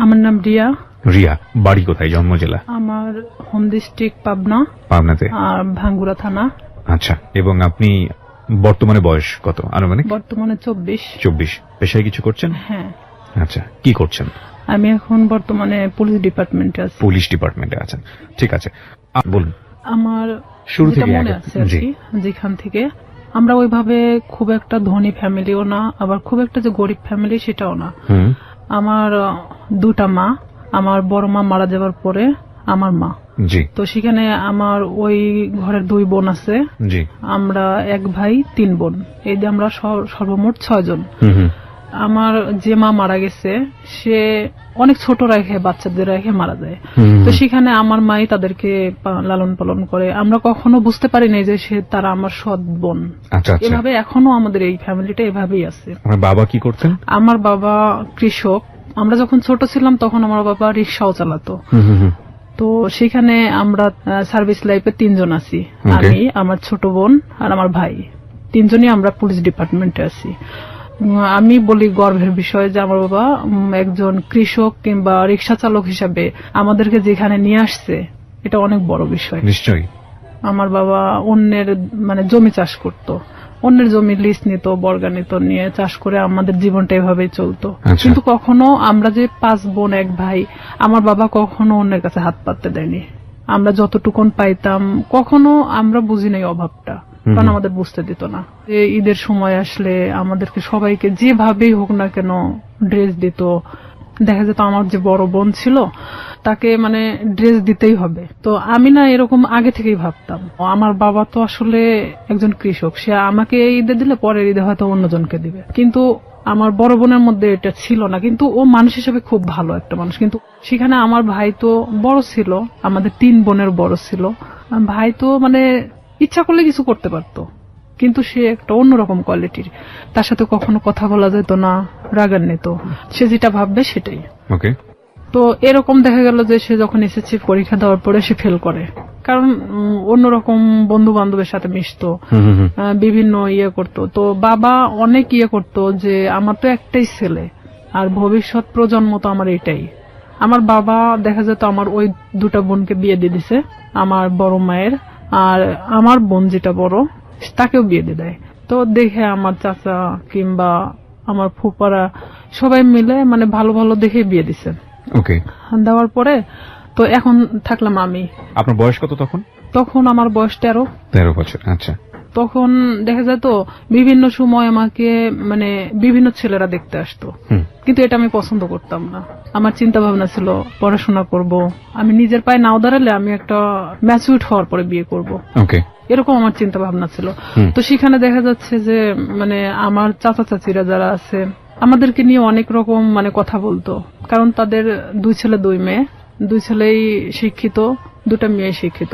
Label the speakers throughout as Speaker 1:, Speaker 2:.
Speaker 1: আমার নাম রিয়া।
Speaker 2: রিয়া, বাড়ি কোথায়, জন্ম জেলা?
Speaker 1: আমার হোম ডিস্ট্রিক্ট পাবনা।
Speaker 2: পাবনাতে?
Speaker 1: আর ভাঙ্গুরা থানা।
Speaker 2: আচ্ছা, এবং আপনি বর্তমানে বয়স কত আনুমানিক?
Speaker 1: বর্তমানে 24।
Speaker 2: 24। পেশায় কিছু করছেন?
Speaker 1: হ্যাঁ।
Speaker 2: আচ্ছা, কি করছেন?
Speaker 1: আমি এখন বর্তমানে পুলিশ ডিপার্টমেন্টে আছি।
Speaker 2: পুলিশ ডিপার্টমেন্টে আছেন, ঠিক আছে, বলুন।
Speaker 1: আমার
Speaker 2: শুরু থেকে
Speaker 1: মনে আছে যেখান থেকে আমরা ওইভাবে খুব একটা ধনী ফ্যামিলিও না, আবার খুব একটা যে গরিব ফ্যামিলি সেটাও না। আমার দুটা মা, আমার বড় মা মারা যাওয়ার পরে আমার মা।
Speaker 2: জি।
Speaker 1: তো সেখানে আমার ওই ঘরের 2 বোন আছে।
Speaker 2: জি।
Speaker 1: আমরা 1 ভাই 3 বোন, এই যে আমরা সর্বমোট 6 জন। আমার যে মা মারা গেছে সে অনেক ছোট রেখে বাচ্চাদের রেখে মারা যায়। তো সেখানে আমার মাই তাদেরকে লালন পালন করে। আমরা কখনো বুঝতে পারি নাই যে তারা আমার সৎ বোন। এভাবে এখনো আমাদের এই ফ্যামিলিটা এভাবেই আছে।
Speaker 2: আমার বাবা কি করতেন? আমার
Speaker 1: বাবা কৃষক। আমরা যখন ছোট ছিলাম তখন আমার বাবা রিক্সাও চালাতো। তো সেখানে আমরা সার্ভিস লাইফে 3 জন আছি, আমি, আমার ছোট বোন আর আমার ভাই। 3 জনই আমরা পুলিশ ডিপার্টমেন্টে আছি। আমি বলি গর্বের বিষয় যে আমার বাবা একজন কৃষক কিংবা রিক্সা চালক হিসাবে আমাদেরকে যেখানে নিয়ে আসছে, এটা অনেক বড় বিষয়।
Speaker 2: নিশ্চয়ই।
Speaker 1: আমার বাবা অন্যের জমি চাষ করত, অন্যের জমি লিজ নিত, বর্গা নিত, নিয়ে চাষ করে আমাদের জীবনটা এভাবেই চলতো। কিন্তু কখনো আমরা যে 5 বোন 1 ভাই, আমার বাবা কখনো অন্যের কাছে হাত পাততে দেয়নি। আমরা যতটুকুন পাইতাম কখনো আমরা বুঝি নাই অভাবটা, কারণ আমাদের বুঝতে দিত না। ঈদের সময় আসলে আমাদেরকে সবাইকে যেভাবেই হোক না কেন ড্রেস দিত। দেখা যেত আমার যে বড় বোন ছিল তাকে ড্রেস দিতেই হবে। তো আমি না এরকম আগে থেকেই ভাবতাম, আমার বাবা তো আসলে একজন কৃষক, সে আমাকে ঈদে দিলে পরের ঈদে হয়তো অন্যজনকে দিবে। কিন্তু আমার বড় বোনের মধ্যে এটা ছিল না। কিন্তু ও মানুষ হিসেবে খুব ভালো একটা মানুষ। কিন্তু সেখানে আমার ভাই তো বড় ছিল, আমাদের 3 বোনের বড় ছিল। ভাই তো ইচ্ছা করলে কিছু করতে পারতো, কিন্তু সে একটা অন্যরকম কোয়ালিটির। তার সাথে কখনো কথা বলা যেত না, রাগান্বিত, সে যেটা ভাববে সেটাই। তো এরকম দেখা গেল যে সে যখন এসএসসি পরীক্ষা দেওয়ার পরে সে ফেল করে, কারণ অন্যরকম বন্ধু বান্ধবের সাথে মিশতো, বিভিন্ন করতো। তো বাবা অনেক করতো যে আমার তো একটাই ছেলে আর ভবিষ্যৎ প্রজন্ম তো আমার এটাই। আমার বাবা দেখা যেত আমার ওই 2টা বোনকে বিয়ে দিয়ে দিছে, আমার বড় মায়ের, আর আমার বোন যেটা বড় তাকেও বিয়ে দিয়ে দেয়। তো দেখে আমার চাচা কিংবা আমার ফুপারা সবাই মিলে ভালো ভালো দেখে বিয়ে দিছে। দেওয়ার পরে তো এখন থাকলাম আমি।
Speaker 2: আপনার বয়স কত তখন?
Speaker 1: তখন আমার বয়স 13
Speaker 2: বছর। আচ্ছা।
Speaker 1: তখন দেখা যায় তো বিভিন্ন সময় আমাকে বিভিন্ন ছেলেরা দেখতে আসতো, কিন্তু এটা আমি পছন্দ করতাম না। আমার চিন্তা ভাবনা ছিল পড়াশোনা করব, আমি নিজের পায়ে নাও দাঁড়ালে আমি একটা ম্যাচিউরড হওয়ার পরে বিয়ে করব, এরকম আমার চিন্তা ভাবনা ছিল। তো সেখানে দেখা যাচ্ছে যে আমার চাচা চাচিরা যারা আছে আমাদেরকে নিয়ে অনেক রকম কথা বলতো, কারণ তাদের 2 ছেলে 2 মেয়ে, 2 ছেলেই শিক্ষিত, 2টা মেয়ে শিক্ষিত।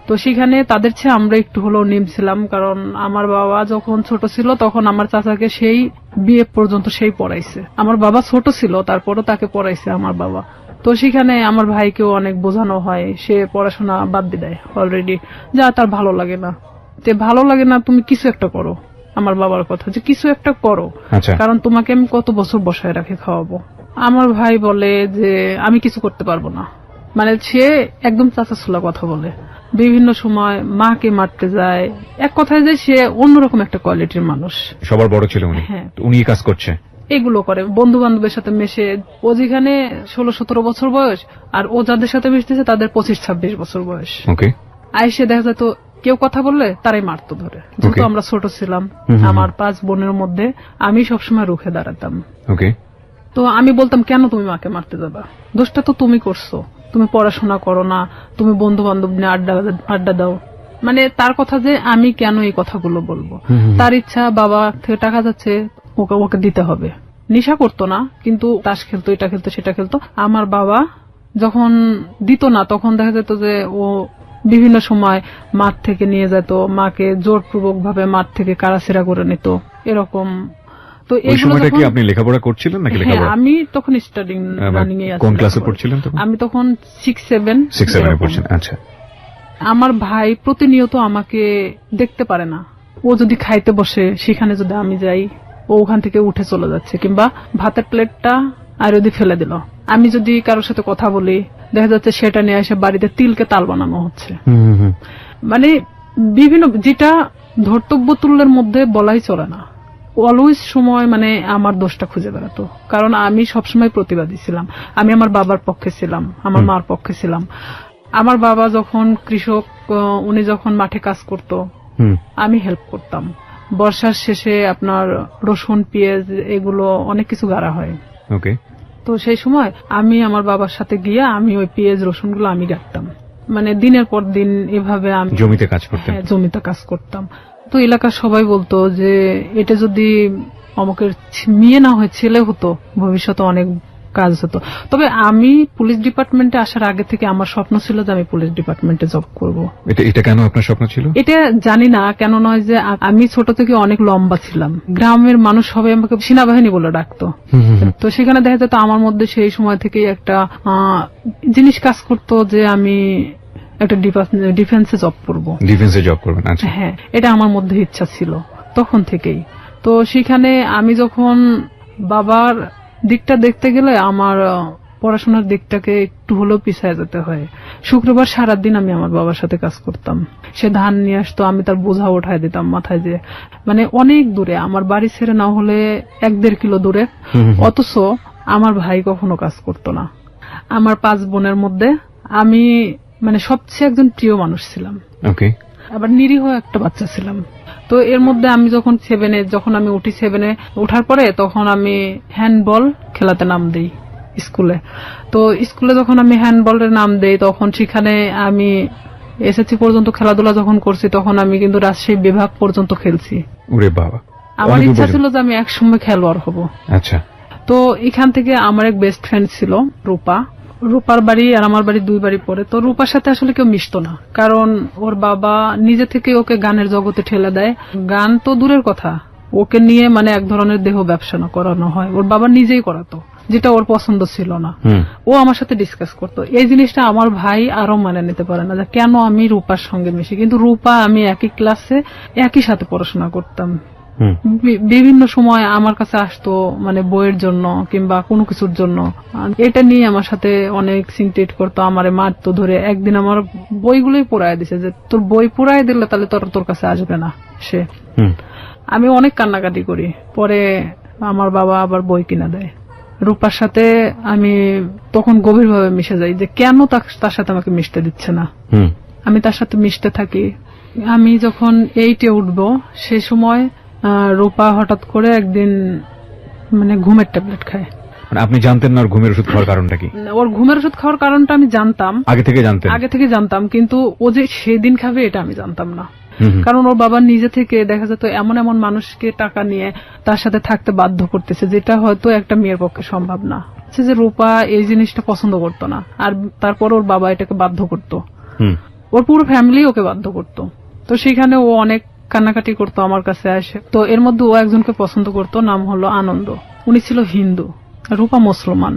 Speaker 1: তো সেখানে তাদের চেয়ে আমরা একটু হলেও নিম ছিলাম, কারণ আমার বাবা যখন ছোট ছিল তখন আমার চাচাকে সেই বিয়ে পর্যন্ত সেই পড়াইছে। আমার বাবা ছোট ছিল তারপরও তাকে পড়াইছে আমার বাবা। তো সেখানে আমার ভাইকেও অনেক বোঝানো হয়, সে পড়াশোনা বাদ দিয়ে দেয় অলরেডি, যা তার ভালো লাগে না। ভালো লাগে না, তুমি কিছু একটা করো। আমার বাবার কথা যে কিছু একটা করো, কারণ তোমাকে আমি কত বছর বসায় রাখে খাওয়াবো। আমার ভাই বলে যে আমি কিছু করতে পারবো না, সে একদম চাচাছোলা কথা বলে, বিভিন্ন সময় মাকে মারতে যায়। এক কথায় যে সে অন্যরকম একটা কোয়ালিটির মানুষ।
Speaker 2: সবার বড় ছিল উনি। হ্যাঁ, উনি কাজ করছে,
Speaker 1: এগুলো করে, বন্ধু বান্ধবের সাথে মেশে। ও যেখানে 16-17 বছর বয়স, আর ও যাদের সাথে মিশতেছে তাদের 25-26 বছর বয়স। আইসে দেখা যেত কেউ কথা বললে তারাই মারতো ধরে। যেহেতু আমরা ছোট ছিলাম, আমার 5 বোনের মধ্যে আমি সবসময় রুখে দাঁড়াতাম। তো আমি বলতাম, কেন তুমি মাকে মারতে যাবা, দোষটা তো তুমি করছো, তুমি পড়াশোনা করো না, তুমি বন্ধু বান্ধব নিয়ে আড্ডা দাও। তার কথা যে আমি কেন এই কথাগুলো বলবো। তার ইচ্ছা, বাবা থেকে টাকা যাচ্ছে, ওকে দিতে হবে। নেশা করতো না, কিন্তু তাস খেলতো, এটা খেলতো, সেটা খেলতো। আমার বাবা যখন দিত না তখন দেখা যেত যে ও বিভিন্ন সময় মাঠ থেকে নিয়ে যেত, মাকে জোরপূর্বক ভাবে মাঠ থেকে কারাছেড়া করে নিত, এরকম।
Speaker 2: তো এই সময়টা কি আপনি লেখাপড়া করছিলেন নাকি? লেখাপড়া
Speaker 1: আমি তখন স্টাডিং রানিং এ আছি।
Speaker 2: কোন ক্লাসে পড়ছিলেন তখন?
Speaker 1: আমি তখন 6-7
Speaker 2: এ পড়ছেন। আচ্ছা।
Speaker 1: আমার ভাই প্রতিনিয়ত আমাকে দেখতে পারে না। ও যদি খাইতে বসে সেখানে যদি আমি যাই, ও ওখান থেকে উঠে চলে যাচ্ছে, কিংবা ভাতের প্লেটটা আর যদি ফেলে দিল। আমি যদি কারোর সাথে কথা বলি, দেখা যাচ্ছে সেটা নিয়ে এসে বাড়িতে তিলকে তাল বানানো হচ্ছে। মানে বিভিন্ন, যেটা ধর্তব্য তুল্যের মধ্যে বলাই চলে না। অলওয়েজ সময় মানে আমার দোষটা খুঁজে বেড়াতো, কারণ আমি সবসময় প্রতিবাদী ছিলাম। আমি আমার বাবার পক্ষে ছিলাম, আমার মার পক্ষে ছিলাম। আমার বাবা যখন কৃষক, উনি যখন মাঠে কাজ করত, আমি হেল্প করতাম। বর্ষার শেষে আপনার রসুন, পেঁয়াজ এগুলো অনেক কিছু গাড়া হয়।
Speaker 2: ওকে।
Speaker 1: তো সেই সময় আমি আমার বাবার সাথে গিয়ে আমি ওই পেঁয়াজ রসুন গুলো আমি গাড়তাম। মানে দিনের পর দিন এভাবে আমি
Speaker 2: জমিতে কাজ করতাম।
Speaker 1: হ্যাঁ, জমিতে কাজ করতাম। তো এলাকার সবাই বলতো যে এটা যদি অমুকের মেয়ে না হয় ছেলে হতো, ভবিষ্যতে অনেক কাজ হতো। তবে আমি পুলিশ ডিপার্টমেন্টে আসার আগে থেকে আমার স্বপ্ন ছিল যে আমি পুলিশ ডিপার্টমেন্টে জব করব।
Speaker 2: এটা কেন আপনার স্বপ্ন ছিল?
Speaker 1: এটা জানি না কেন, নয় যে আমি ছোট থেকে অনেক লম্বা ছিলাম। গ্রামের মানুষ সবাই আমাকে সেনাবাহিনী বলে ডাকতো। তো সেখানে দেখা যেত আমার মধ্যে সেই সময় থেকেই একটা জিনিস কাজ করতো যে আমি একটা ডিফেন্সে জব করব।
Speaker 2: ডিফেন্সে জব করবেন? আচ্ছা।
Speaker 1: হ্যাঁ, এটা আমার মধ্যে ইচ্ছা ছিল তখন থেকেই। তো সেখানে আমি যখন বাবার দিকটা দেখতে গেলে আমার পড়াশোনার দিকটাকে একটু হলেও পিছায় যেতে হয়। শুক্রবার সারাদিন আমি আমার বাবার সাথে কাজ করতাম। সে ধান নিয়ে আসতো, আমি তার বোঝা উঠায় দিতাম মাথায়, যে মানে অনেক দূরে, আমার বাড়ি ছেড়ে না হলে 1-1.5 কিলো দূরে। অথচ আমার ভাই কখনো কাজ করতো না। আমার 5 বোনের মধ্যে আমি মানে সবচেয়ে একজন প্রিয় মানুষ ছিলাম।
Speaker 2: ওকে।
Speaker 1: আবার নিরীহ একটা বাচ্চা ছিলাম। তো এর মধ্যে আমি যখন 7-এ, যখন আমি উঠি 7-এ ওঠার পরে, তখন আমি হ্যান্ডবল খেলাতে নাম দেই স্কুলে। তো স্কুলে যখন আমি হ্যান্ডবলের নাম দেই, তখন সেখানে আমি এসএসসি পর্যন্ত খেলাধুলা যখন করছি, তখন আমি কিন্তু রাজশাহী বিভাগ পর্যন্ত খেলছি।
Speaker 2: ওরে বাবা!
Speaker 1: আমার ইচ্ছা ছিল যে আমি একসময় খেলোয়াড় হব।
Speaker 2: আচ্ছা।
Speaker 1: তো এখান থেকে আমার এক বেস্ট ফ্রেন্ড ছিল রূপা। রূপার বাড়ি আর আমার বাড়ি 2 বাড়ি পরে। তো রূপার সাথে আসলে কেউ মিশতো না, কারণ ওর বাবা নিজে থেকে ওকে গানের জগতে ঠেলে দেয়। গান তো দূরের কথা, ওকে নিয়ে মানে এক ধরনের দেহ ব্যবসা করানো হয়, ওর বাবা নিজেই করাতো, যেটা ওর পছন্দ ছিল না। ও আমার সাথে ডিসকাস করতো। এই জিনিসটা আমার ভাই আরো মানে নিতে পারে না, যে কেন আমি রূপার সঙ্গে মিশি। কিন্তু রূপা আমি একই ক্লাসে একই সাথে পড়াশোনা করতাম। বিভিন্ন সময় আমার কাছে আসতো, মানে বইয়ের জন্য কিংবা কোনো কিছুর জন্য। এটা নিয়ে আমার সাথে অনেক সিনক্রেট করতো, আমারে মারতো ধরে। একদিন আমার বইগুলোই পোড়ায় দিছে, যে তোর বই পোড়ায় দিলে তাহলে তোর কাছে আসবে না সে। আমি অনেক কান্নাকাটি করি, পরে আমার বাবা আবার বই কিনা দেয়। রূপার সাথে আমি তখন গভীরভাবে মিশে যাই, যে কেন তার সাথে আমাকে মিশতে দিচ্ছে না। আমি তার সাথে মিশতে থাকি। আমি যখন 8-এ উঠবো, সেই সময় রূপা হঠাৎ করে একদিন মানে ঘুমের ট্যাবলেট খায়।
Speaker 2: মানে আপনি জানতেন না ওর ঘুমের ওষুধ খাওয়ার কারণটা কি?
Speaker 1: ওর ঘুমের ওষুধ খাওয়ার কারণটা আমি জানতাম, আগে থেকে জানতাম, কিন্তু ও যে সেদিন খাবে এটা আমি জানতাম না। কারণ ওর বাবা নিজে থেকে দেখা যেত এমন এমন মানুষকে টাকা নিয়ে তার সাথে থাকতে বাধ্য করতেছে, যেটা হয়তো একটা মেয়ের পক্ষে সম্ভব না। যে রূপা এই জিনিসটা পছন্দ করতো না, আর তারপর ওর বাবা এটাকে বাধ্য করতো, ওর পুরো ফ্যামিলি ওকে বাধ্য করতো। তো সেখানে ও অনেক কান্নাকাটি করতো আমার কাছে আসে। তো এর মধ্যে ও একজনকে পছন্দ করতো, নাম হলো আনন্দ। উনি ছিল হিন্দু, রূপা মুসলমান।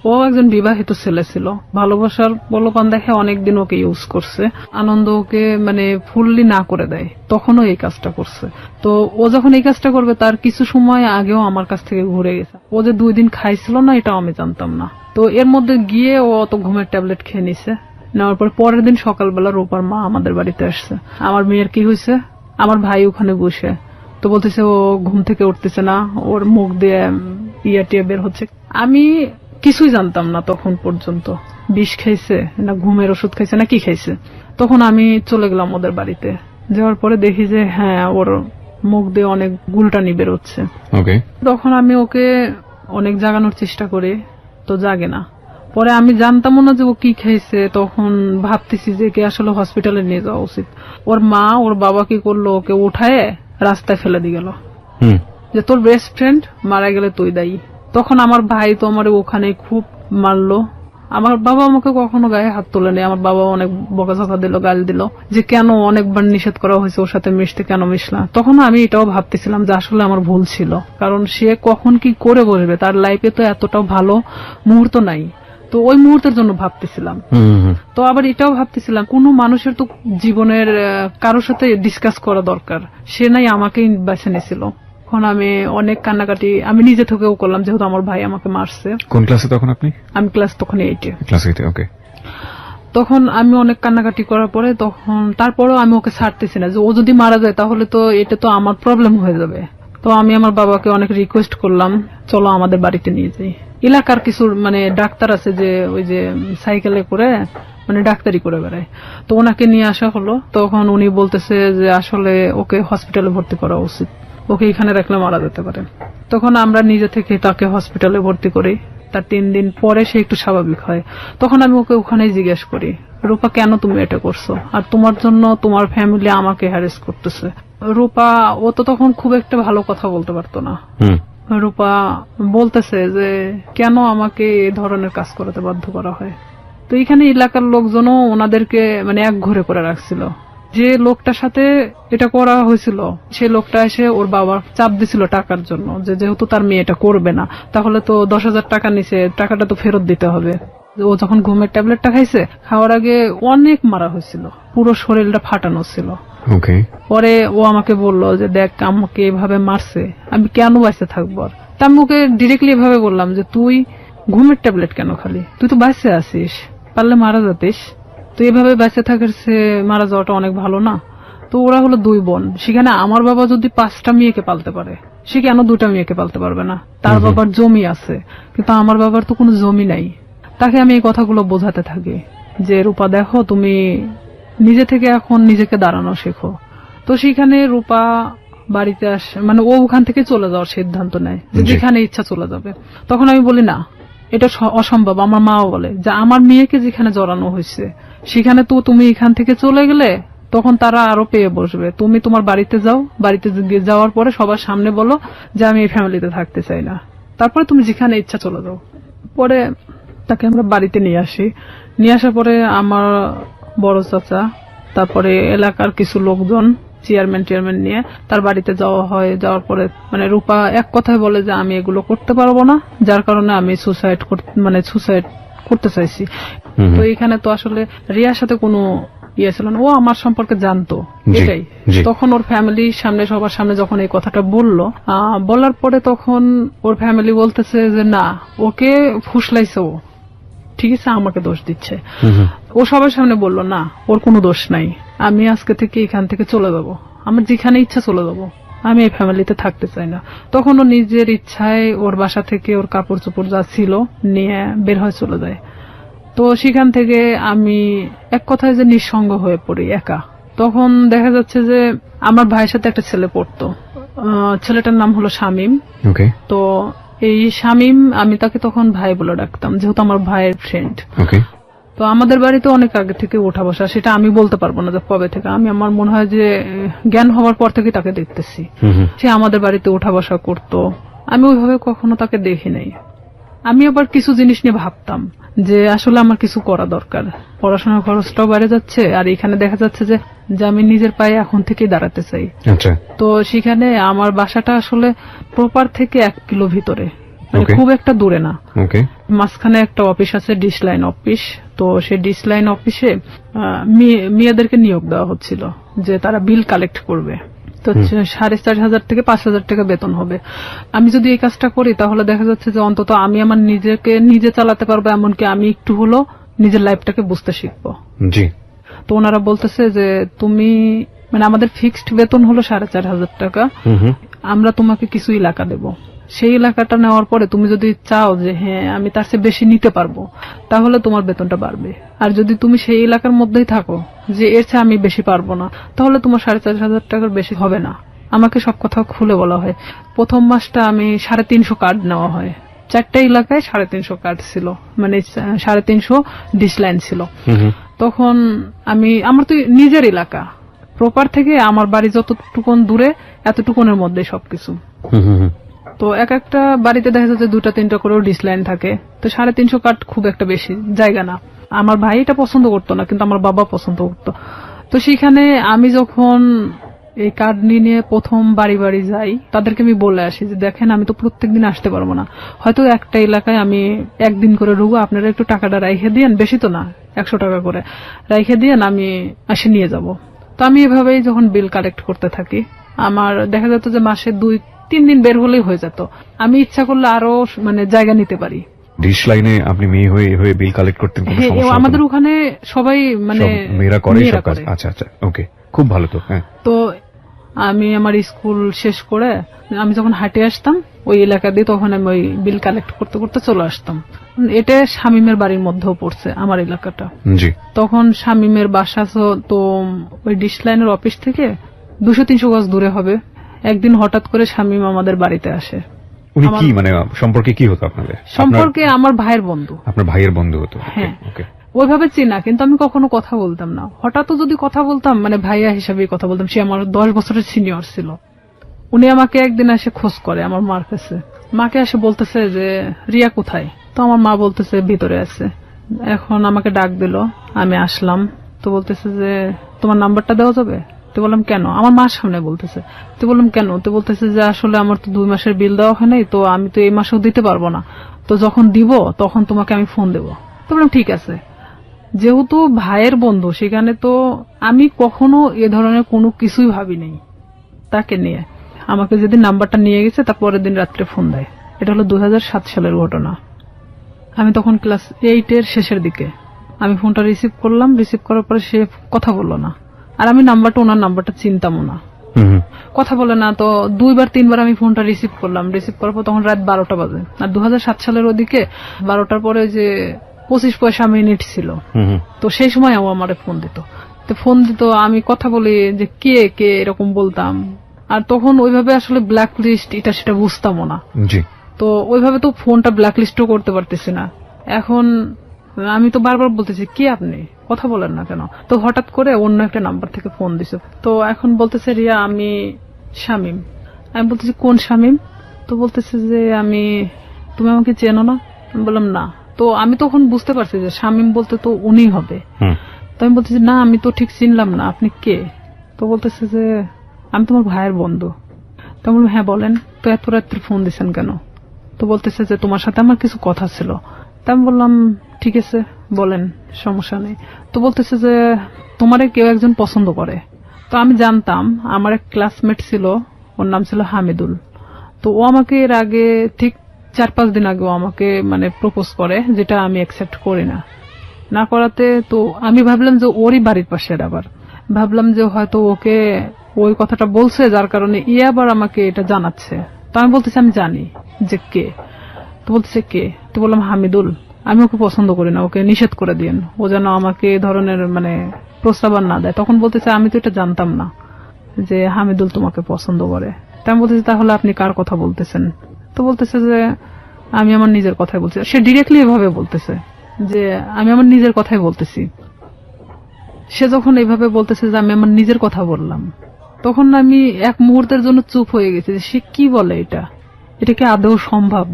Speaker 1: ও একজন বিবাহিত ছেলে ছিল। ভালোবাসার প্রলোভন দেখে অনেকদিন ওকে ইউজ করছে। আনন্দ ওকে মানে ফুললি না করে দেয়, তখনও এই কাজটা করছে। তো ও যখন এই কাজটা করবে, তার কিছু সময় আগেও আমার কাছ থেকে ঘুরে গেছে। ও যে 2 দিন খাইছিল না, এটাও আমি জানতাম না। তো এর মধ্যে গিয়ে ও অত ঘুমের ট্যাবলেট খেয়ে নিছে। নেওয়ার পর পরের দিন সকালবেলা রূপার মা আমাদের বাড়িতে আসছে। আমার মেয়ের কি হয়েছে, আমার ভাই ওখানে বসে। তো বলতেছে ও ঘুম থেকে উঠতেছে না, ওর মুখ দিয়ে টিয়া বের হচ্ছে। আমি কিছুই জানতাম না তখন পর্যন্ত, বিষ খাইছে না ঘুমের ওষুধ খাইছে না কি খাইছে। তখন আমি চলে গেলাম ওদের বাড়িতে। যাওয়ার পরে দেখি যে হ্যাঁ, ওর মুখ দিয়ে অনেক গুলটানি বেরোচ্ছে। তখন আমি ওকে অনেক জাগানোর চেষ্টা করি, তো জাগে না। পরে আমি জানতামও না যে ও কি খাইছে। তখন ভাবতেছি যে কে আসলে হসপিটালে নিয়ে যাওয়া উচিত। ওর মা ওর বাবা কি করলো, ওকে উঠায় রাস্তায় ফেলে দিয়ে গেল, যে তোর বেস্ট ফ্রেন্ড মারা গেলে তুই দায়ী। তখন আমার ভাই তো আমার ওখানে খুব মারলো। আমার বাবা আমাকে কখনো গায়ে হাত তোলেনি। আমার বাবা অনেক বকাঝকা দিল, গাল দিল, যে কেন অনেকবার নিষেধ করা হয়েছে ওর সাথে মিশতে, কেন মিশলা। তখন আমি এটাও ভাবতেছিলাম যে আসলে আমার ভুল ছিল, কারণ সে কখন কি করে বসবে, তার লাইফে তো এতটাও ভালো মুহূর্ত নাই। তো ওই মুহূর্তের জন্য ভাবতেছিলাম। তো আবার এটাও ভাবতেছিলাম, কোন মানুষের তো জীবনের কারোর সাথে ডিসকাস করা দরকার, সে নাই আমাকেই বেছে নিয়েছিল। তখন আমি অনেক কান্নাকাটি আমি নিজে থেকেও করলাম, যেহেতু আমার ভাই আমাকে মারছে।
Speaker 2: কোন ক্লাসে তখন আপনি?
Speaker 1: আমি ক্লাস তখন 8-এ।
Speaker 2: ক্লাস 8-এ, ওকে।
Speaker 1: তখন আমি অনেক কান্নাকাটি করার পরে তখন তারপরেও আমি ওকে ছাড়তেছি না, যে ও যদি মারা যায় তাহলে তো এটা তো আমার প্রবলেম হয়ে যাবে। তো আমি আমার বাবাকে অনেক রিকোয়েস্ট করলাম, চলো আমাদের বাড়িতে নিয়ে যাই। এলাকার কিছু ডাক্তার আছে যে ওই যে সাইকেলে করে ডাক্তারি করে বেড়ায়, তো ওনাকে নিয়ে আসা হলো। তখন উনি বলতেছে যে আসলে ওকে হসপিটালে ভর্তি করা উচিত, ওকে এখানে রাখলে মারা যেতে পারে। তখন আমরা নিজে থেকে তাকে হসপিটালে ভর্তি করি। তার 3 দিন পরে সে একটু স্বাভাবিক হয়। তখন আমি ওকে ওখানেই জিজ্ঞেস করি, রূপা কেন তুমি এটা করছো, আর তোমার জন্য তোমার ফ্যামিলি আমাকে হ্যারেস করতেছে। রূপা ও তো তখন খুব একটা ভালো কথা বলতে পারতো না। রূপা বলতেছে যে কেন আমাকে এই ধরনের কাজ করতে বাধ্য করা হয়। তো এখানে এলাকার লোকজনও ওনাদেরকে এক ঘরে করে রাখছিল। যে লোকটার সাথে এটা করা হয়েছিল সে লোকটা এসে ওর বাবার চাপ দিছিল টাকার জন্য, যে যেহেতু তার মেয়ে এটা করবে না তাহলে তো 10,000 টাকা নিছে, টাকাটা তো ফেরত দিতে হবে। ও যখন ঘুমের ট্যাবলেটটা খাইছে, খাওয়ার আগে অনেক মারা হয়েছিল, পুরো শরীরটা ফাটানো ছিল। পরে ও আমাকে বলল যে দেখ আমাকে এভাবে মারছে, আমি কেন বাইসে থাকবো। আর তা আমি ওকে ডিরেক্টলি এভাবে বললাম যে তুই ঘুমের ট্যাবলেট কেন খালি, তুই তো বাইসে আছিস, পারলে মারা যাতিস, তো এভাবে বেঁচে থাকার মারা যাওয়াটা অনেক ভালো না। তো ওরা হলো 2 বোন, সেখানে আমার বাবা যদি 5টা মেয়েকে পালতে পারে, সে কেন 2টা মেয়েকে পালতে পারবে না? তার বাবার জমি আছে, কিন্তু আমার বাবার তো কোনো জমি নাই। তাকে আমি এই কথাগুলো বোঝাতে থাকি যে রূপা দেখো, তুমি নিজে থেকে এখন নিজেকে দাঁড়ানো শেখো। তো সেখানে রূপা বাড়িতে আসে, ও ওখান থেকে চলে যাওয়ার সিদ্ধান্ত নেয়, যেখানে ইচ্ছা চলে যাবে। তখন আমি বলি না, এটা অসম্ভব। আমার মাও বলে যে আমার মেয়েকে যেখানে জড়ানো হয়েছে সেখানে তো তুমি এখান থেকে চলে গেলে তখন তারা আরো পেয়ে বসবে। তুমি তোমার বাড়িতে যাও, বাড়িতে যাওয়ার পরে সবার সামনে বলো যে আমি এই ফ্যামিলিতে থাকতে চাই না, তারপরে তুমি যেখানে ইচ্ছা চলে যাও। পরে তাকে আমরা বাড়িতে নিয়ে আসি। নিয়ে আসার পরে আমার বড় চাচা, তারপরে এলাকার কিছু লোকজন, চেয়ারম্যান নিয়ে তার বাড়িতে যাওয়া হয়। যাওয়ার পরে রূপা এক কথায় বলে যে আমি এগুলো করতে পারবো না, যার কারণে আমি সুসাইড করতে চাইছি। তো এখানে তো আসলে রিয়ার সাথে কোনো ইয়ে ছিল না, ও আমার সম্পর্কে জানতো এটাই। তখন ওর ফ্যামিলির সামনে, সবার সামনে যখন এই কথাটা বলার পরে তখন ওর ফ্যামিলি বলতেছে যে না, ওকে ফুসলাইছে, ও ঠিক আছে আমাকে দোষ দিচ্ছে। ও সবার সামনে বলল না, ওর কোনো দোষ নাই, আমি আজকে থেকে এখান থেকে চলে যাবো, আমার যেখানে ইচ্ছা চলে যাবো, আমি এই ফ্যামিলিতে থাকতে চাই না। তখন ও নিজের ইচ্ছায় ওর বাসা থেকে ওর কাপড় চোপড় যা ছিল নিয়ে বের হয়ে চলে যায়। তো সেখান থেকে আমি এক কথায় যে নিঃসঙ্গ হয়ে পড়ি, একা। তখন দেখা যাচ্ছে যে আমার ভাইয়ের সাথে একটা ছেলে পড়তো, ছেলেটার নাম হলো শামীম। তো এই শামীম, আমি তাকে তখন ভাই বলে ডাকতাম, যেহেতু আমার ভাইয়ের ফ্রেন্ড। তো আমাদের বাড়িতে অনেক আগে থেকে ওঠা বসা, সেটা আমি বলতে পারবো না যে কবে থেকে। আমার মনে হয় যে জ্ঞান হওয়ার পর থেকে তাকে দেখতেছি। সে আমাদের বাড়িতে ওঠা বসা করতো, আমি ওইভাবে কখনো তাকে দেখি নাই। আমি আবার কিছু জিনিস নিয়ে ভাবতাম যে আসলে আমার কিছু করা দরকার, পড়াশোনার খরচটাও বেড়ে যাচ্ছে, আর এখানে দেখা যাচ্ছে যে আমি নিজের পায়ে এখন থেকেই দাঁড়াতে চাই। তো সেখানে আমার বাসাটা আসলে প্রপার থেকে 1 কিলো ভিতরে, খুব একটা দূরে না। মাঝখানে একটা অফিস আছে, ডিশ লাইন অফিস। তো সেই ডিশ লাইন অফিসে মেয়েদেরকে নিয়োগ দেওয়া হচ্ছিল যে তারা বিল কালেক্ট করবে। তো 4,500 থেকে 5,000 টাকা বেতন হবে। আমি যদি এই কাজটা করি তাহলে দেখা যাচ্ছে যে অন্তত আমি আমার নিজেকে নিজে চালাতে পারবো, এমনকি আমি একটু হলো নিজের লাইফটাকে বুঝতে শিখবো। তো ওনারা বলতেছে যে তুমি আমাদের ফিক্সড বেতন হলো 4,500 টাকা, আমরা তোমাকে কিছু এলাকা দেব, সেই এলাকাটা নেওয়ার পরে তুমি যদি চাও যে হ্যাঁ আমি তার চেয়ে বেশি নিতে পারবো, তাহলে তোমার বেতনটা বাড়বে। আর যদি তুমি সেই এলাকার মধ্যেই থাকো যে এর চেয়ে আমি বেশি পারবো না, তাহলে তোমার 4,500 টাকার বেশি হবে না। আমাকে সব কথা খুলে বলা হয়। প্রথম মাসটা আমি 350 কার্ড নেওয়া হয়, 4টা এলাকায় 350 কার্ড ছিল, 350 ডিশ লাইন ছিল। তখন আমার তো নিজের এলাকা, প্রপার থেকে আমার বাড়ি যতটুকুন দূরে এতটুকুনের মধ্যে সবকিছু। তো এক একটা বাড়িতে দেখা যাচ্ছে 2টা-3টা করেও ডিশ লাইন থাকে। তো 350 কার্ড খুব একটা বেশি জায়গা না। আমার ভাই এটা পছন্দ করতো না, কিন্তু আমার বাবা পছন্দ করতো। তো সেখানে আমি যখন এই কার্ড নিয়ে প্রথম বাড়ি বাড়ি যাই, তাদেরকে আমি বলে আসি যে দেখেন আমি তো প্রত্যেকদিন আসতে পারবো না, হয়তো একটা এলাকায় আমি একদিন করে ঢুকবো, আপনারা একটু টাকাটা রাইখে দিয়েন, বেশি তো না 100 টাকা করে রাইখে দিয়েন, আমি এসে নিয়ে যাব। তো আমি এভাবেই যখন বিল কালেক্ট করতে থাকি, আমার দেখা যেত যে মাসে 3 দিন বের হলেই হয়ে যেত। আমি ইচ্ছা করলে আরো মানে জায়গা নিতে পারি।
Speaker 2: ডিশ লাইনে আপনি মেয়ে হয়ে হয়ে বিল কালেক্ট করতেন, কোনো
Speaker 1: হ্যাঁ,
Speaker 2: সমস্যা হতো না?
Speaker 1: আমাদের ওখানে সবাই মানে
Speaker 2: সব মেয়েরা করে সব কাজ। আচ্ছা আচ্ছা, ওকে, খুব ভালো তো। হ্যাঁ,
Speaker 1: তো আমি আমার স্কুল শেষ করে আমি যখন হাঁটে আসতাম ওই এলাকা দিয়ে, তখন আমি ওই বিল কালেক্ট করতে করতে চলে আসতাম। এটা শামীমের বাড়ির মধ্যেও পড়ছে আমার এলাকাটা।
Speaker 2: জি।
Speaker 1: তখন শামীমের বাসা তো ওই ডিশ লাইনের অফিস থেকে 200-300 গজ দূরে হবে। একদিন হঠাৎ করে শামীম আমাদের বাড়িতে আসে।
Speaker 2: উনি কি মানে সম্পর্কে কি হতো আপনাদের?
Speaker 1: সম্পর্কে আমার ভাইয়ের বন্ধু।
Speaker 2: আপনার ভাইয়ের বন্ধু হতো?
Speaker 1: হ্যাঁ,
Speaker 2: ওকে।
Speaker 1: ওইভাবে চিনা, কিন্তু আমি কখনো কথা বলতাম না। হঠাৎ যদি কথা বলতাম মানে ভাইয়া হিসাবে কথা বলতাম। সে আমার 10 বছরের সিনিয়র ছিল। উনি আমাকে একদিন এসে খোঁজ করে আমার মার কাছে। মাকে এসে বলতেছে যে রিয়া কোথায়? তো আমার মা বলতেছে ভিতরে আছে। এখন আমাকে ডাক দিল, আমি আসলাম। তো বলতেছে যে তোমার নাম্বারটা দেওয়া যাবে? তো বললাম কেন? আমার মার সামনে বলতেছে। তো বললাম কেন? তো বলতেছে যে আসলে আমার তো 2 মাসের বিল দেওয়া হয় নাই, তো আমি তো এই মাসেও দিতে পারবো না, তো যখন দিব তখন তোমাকে আমি ফোন দেবো। তো বললাম ঠিক আছে। যেহেতু ভাইয়ের বন্ধু, সেখানে তো আমি কখনো এ ধরনের কোনো কিছুই ভাবি নাই তাকে নিয়ে। আমাকে যেদিন নাম্বারটা নিয়ে গেছে তার পরের দিন রাত্রে ফোন দেয়। এটা হলো 2007 সালের ঘটনা। আমি তখন ক্লাস 8-এর শেষের দিকে। আমি ফোনটা রিসিভ করলাম। রিসিভ করার পরে সে কথা বললো না। আর আমি ওনার নাম্বারটা চিনতামও না। কথা বলে না। তো 2-3 বার আমি ফোনটা রিসিভ করলাম। রিসিভ করার পর তখন রাত 12টা বাজে। আর 2007 সালের ওদিকে 12টার পরে যে 25 পয়সা মিনিট ছিল, তো সেই সময় ও আমারে ফোন দিত। তো ফোন দিত, আমি কথা বলি যে কে কে এরকম বলতাম। আর তখন ওইভাবে আসলে ব্ল্যাক লিস্ট এটা সেটা বুঝতামও না।
Speaker 2: জি।
Speaker 1: তো ওইভাবে তো ফোনটা ব্ল্যাক লিস্টও করতে পারতেছি না। এখন আমি তো বারবার বলতেছি কে আপনি, কথা বলেন না কেন? তো হঠাৎ করে অন্য একটা নাম্বার থেকে ফোন দিছে। তো এখন বলতেছে রিয়া আমি শামীম। আমি বলতেছি কোন শামীম? তো বলতেছে যে তুমি আমাকে চেনো না? আমি বললাম না। তো আমি তখন বুঝতে পারছি যে শামীম বলতে তো উনি হবে। তো আমি বলতেছি না, আমি তো ঠিক চিনলাম না, আপনি কে? তো বলতেছে যে আমি তোমার ভাইয়ের বন্ধু। তো আমি বললাম হ্যাঁ বলেন। তো এত রাত্রে ফোন দিচ্ছেন কেন? তো বলতেছে যে তোমার সাথে আমার কিছু কথা ছিল। তা আমি বললাম ঠিক আছে বলেন, সমস্যা নেই। তো বলতেছে যে তোমারে কেউ একজন পছন্দ করে। তো আমি জানতাম, আমার এক ক্লাসমেট ছিল, ওর নাম ছিল হামিদুল। তো ও আমাকে এর আগে ঠিক 4-5 দিন আগে ও আমাকে মানে প্রপোজ করে, যেটা আমি অ্যাকসেপ্ট করি না। না করাতে তো আমি ভাবলাম যে ওরই বাড়ির পাশের, আবার ভাবলাম যে হয়তো ওকে ওই কথাটা বলছে যার কারণে আবার আমাকে এটা জানাচ্ছে। তো আমি বলতেছি আমি জানি যে কে। তো বলতেছে কে? তো বললাম হামিদুল। আমি ওকে পছন্দ করি না, ওকে নিষেধ করে দিন, ও যেন আমাকে এই ধরনের মানে প্রস্তাবনা না দেয়। তখন বলতেছে আমি তো এটা জানতাম না যে হামিদুল তোমাকে পছন্দ করে। তা আমি বলতেছি তাহলে আপনি কার কথা বলতেছেন? তো বলতেছে যে আমি আমার নিজের কথাই বলছি। সে ডিরেক্টলি এভাবে বলতেছে যে আমি আমার নিজের কথাই বলতেছি। সে যখন এইভাবে বলতেছে যে আমি আমার নিজের কথা বললাম, তখন আমি এক মুহূর্তের জন্য চুপ হয়ে গেছি যে সে কি বলে, এটা কি আদৌ সম্ভব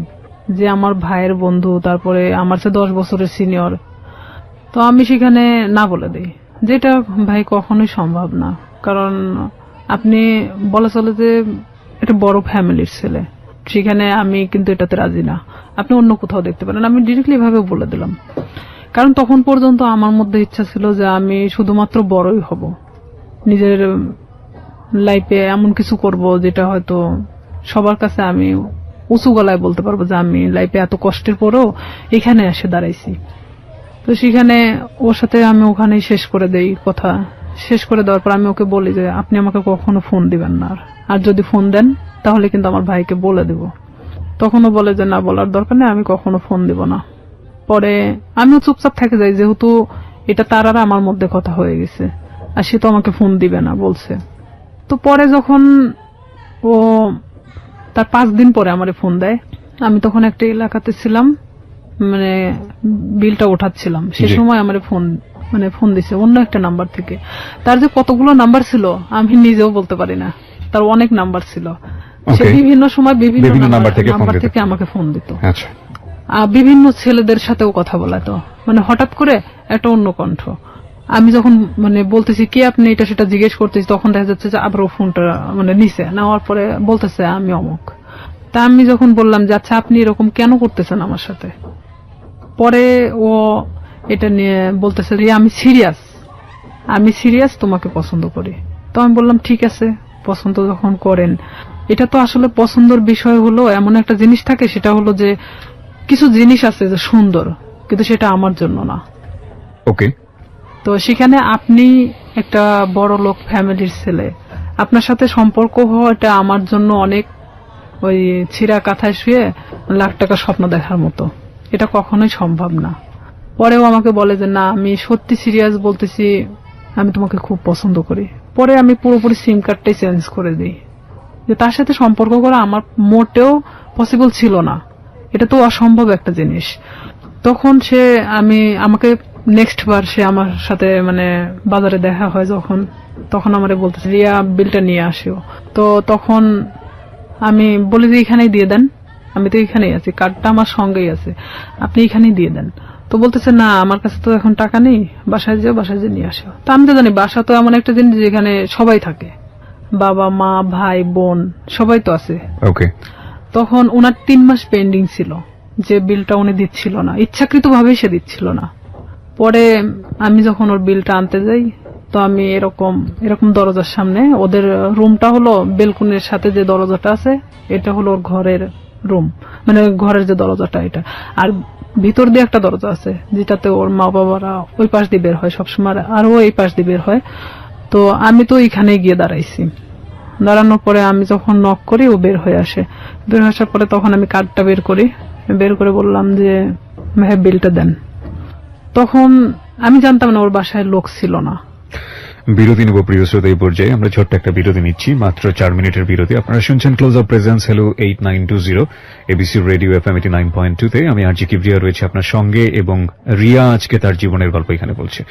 Speaker 1: যে আমার ভাইয়ের বন্ধু, তারপরে আমার চেয়ে 10 বছরের সিনিয়র। তো আমি সেখানে না বলে দিই, যেটা ভাই কখনোই সম্ভব না। কারণ আপনি বলা চলে যে এটা বড় ফ্যামিলির ছেলে, সেখানে আমি কিন্তু এটাতে রাজি না, আপনি অন্য কোথাও দেখতে পারেন। আমি ডিরেক্টলি ভাবে বলে দিলাম। কারণ তখন পর্যন্ত আমার মধ্যে ইচ্ছা ছিল যে আমি শুধুমাত্র বড়ই হব, নিজের লাইফে এমন কিছু করব যেটা হয়তো সবার কাছে আমি উঁচু গলায় বলতে পারবো যে আমি লাইফে এত কষ্টের পরেও এখানে এসে দাঁড়াইছি। তো সেখানে ওর সাথে আমি ওখানেই শেষ করে দেই কথা। শেষ করে দেওয়ার পর আমি ওকে বলি যে আপনি আমাকে কখনো ফোন দিবেন না, আর যদি ফোন দেন তাহলে কিন্তু আমার ভাইকে বলে দেব। তখনও বলে যে না, বলার দরকার নেই, আমি কখনো ফোন দিব না। পরে আমিও চুপচাপ থেকে যাই, যেহেতু এটা তার আর আমার মধ্যে কথা হয়ে গেছে, আর সে তো আমাকে ফোন দিবে না বলছে। তো পরে যখন ও তার 5 দিন পরে আমারে ফোন দেয়, আমি তখন একটা এলাকাতে ছিলাম, মানে বিলটা ওঠাচ্ছিলাম, সে সময় আমারে ফোন দিছে অন্য একটা নাম্বার থেকে। তার যে কতগুলো নাম্বার ছিল আমি নিজেও বলতে পারি না, তার অনেক নাম্বার ছিল। সে বিভিন্ন সময় বিভিন্ন নাম্বার থেকে আমাকে ফোন দিত। বিভিন্ন ছেলেদের সাথেও কথা বলাতো, মানে হঠাৎ করে একটা অন্য কণ্ঠ। আমি যখন মানে বলতেছি কে আপনি, এটা সেটা জিজ্ঞেস করতেছি, তখন দেখা যাচ্ছে যে আবার ও ফোনটা মানে নিচে নেওয়ার পরে বলতেছে আমি অমুক। তা আমি যখন বললাম যে আচ্ছা আপনি এরকম কেন করতেছেন আমার সাথে, পরে ও এটা নিয়ে বলতেছে যে আমি সিরিয়াস, তোমাকে পছন্দ করি। তো আমি বললাম ঠিক আছে, পছন্দ যখন করেন এটা তো আসলে পছন্দের বিষয় হলো এমন একটা জিনিস থাকে, সেটা হলো যে কিছু জিনিস আছে যে সুন্দর, কিন্তু সেটা আমার জন্য না।
Speaker 2: ওকে।
Speaker 1: তো সেখানে আপনি একটা বড় লোক ফ্যামিলির ছেলে, আপনার সাথে সম্পর্ক হওয়া এটা আমার জন্য অনেক ওই ছিঁড়া কাঁথায় শুয়ে লাখ টাকা স্বপ্ন দেখার মতো, এটা কখনোই সম্ভব না। পরেও আমাকে বলে যে না, আমি সত্যি সিরিয়াস বলতেছি, আমি তোমাকে খুব পছন্দ করি। পরে আমি পুরোপুরি সিম কার্ডটাই চেঞ্জ করে দিই, যে তার সাথে সম্পর্ক করা আমার মোটেও পসিবল ছিল না, এটা তো অসম্ভব একটা জিনিস। তখন সে আমাকে নেক্সট বার সে আমার সাথে মানে বাজারে দেখা হয় যখন, তখন আমারে বলতেছে রিয়া বিলটা নিয়ে আসিও। তো তখন আমি বলি যে এখানেই দিয়ে দেন, আমি তো এখানেই আছি, কার্ডটা আমার সঙ্গেই আছে, আপনি এখানেই দিয়ে দেন। তো বলতেছে না আমার কাছে তো এখন টাকা নেই, বাসায় যেও, বাসায় যে নিয়ে আসো। তা আমি তো জানি বাসা তো এমন একটা জিনিস যেখানে সবাই থাকে, বাবা মা ভাই বোন সবাই তো আছে।
Speaker 2: ওকে।
Speaker 1: তখন ওনার 3 মাস পেন্ডিং ছিল, যে বিলটা উনি দিচ্ছিল না, ইচ্ছাকৃত ভাবেই সে দিচ্ছিল না। পরে আমি যখন ওর বিলটা আনতে যাই, তো আমি এরকম দরজার সামনে, ওদের রুমটা হলো বেলকুনির সাথে যে দরজাটা আছে, এটা হলো ওর ঘরের রুম, মানে ঘরের যে দরজাটা এটা, আর ভিতর দিয়ে একটা দরজা আছে যেটাতে ওর মা বাবারা ওই পাশ দিয়ে বের হয় সবসময়, আর ও এই পাশ দিয়ে বের হয়। তো আমি তো এখানে গিয়ে দাঁড়াইছি, দাঁড়ানোর পরে আমি যখন নক করি ও বের হয়ে আসে। বের হয়ে আসার পরে তখন আমি কার্ডটা বের করে বললাম যে ভাই বিলটা দেন। তখন আমি জানতাম না ওর বাসায় লোক ছিল না।
Speaker 2: বিরতি নেব প্রিয় শ্রোতা, এই পর্যায়ে আমরা ছোট্ট একটা বিরতি নিচ্ছি, মাত্র 4 মিনিটের বিরতি। আপনারা শুনছেন close up presence hello 8920 ABC radio FM 89.2 তে। আমি আরজি কিবরিয়া রয়েছে আপনার সঙ্গে, এবং রিয়া আজকে তার জীবনের গল্প এখানে বলছে।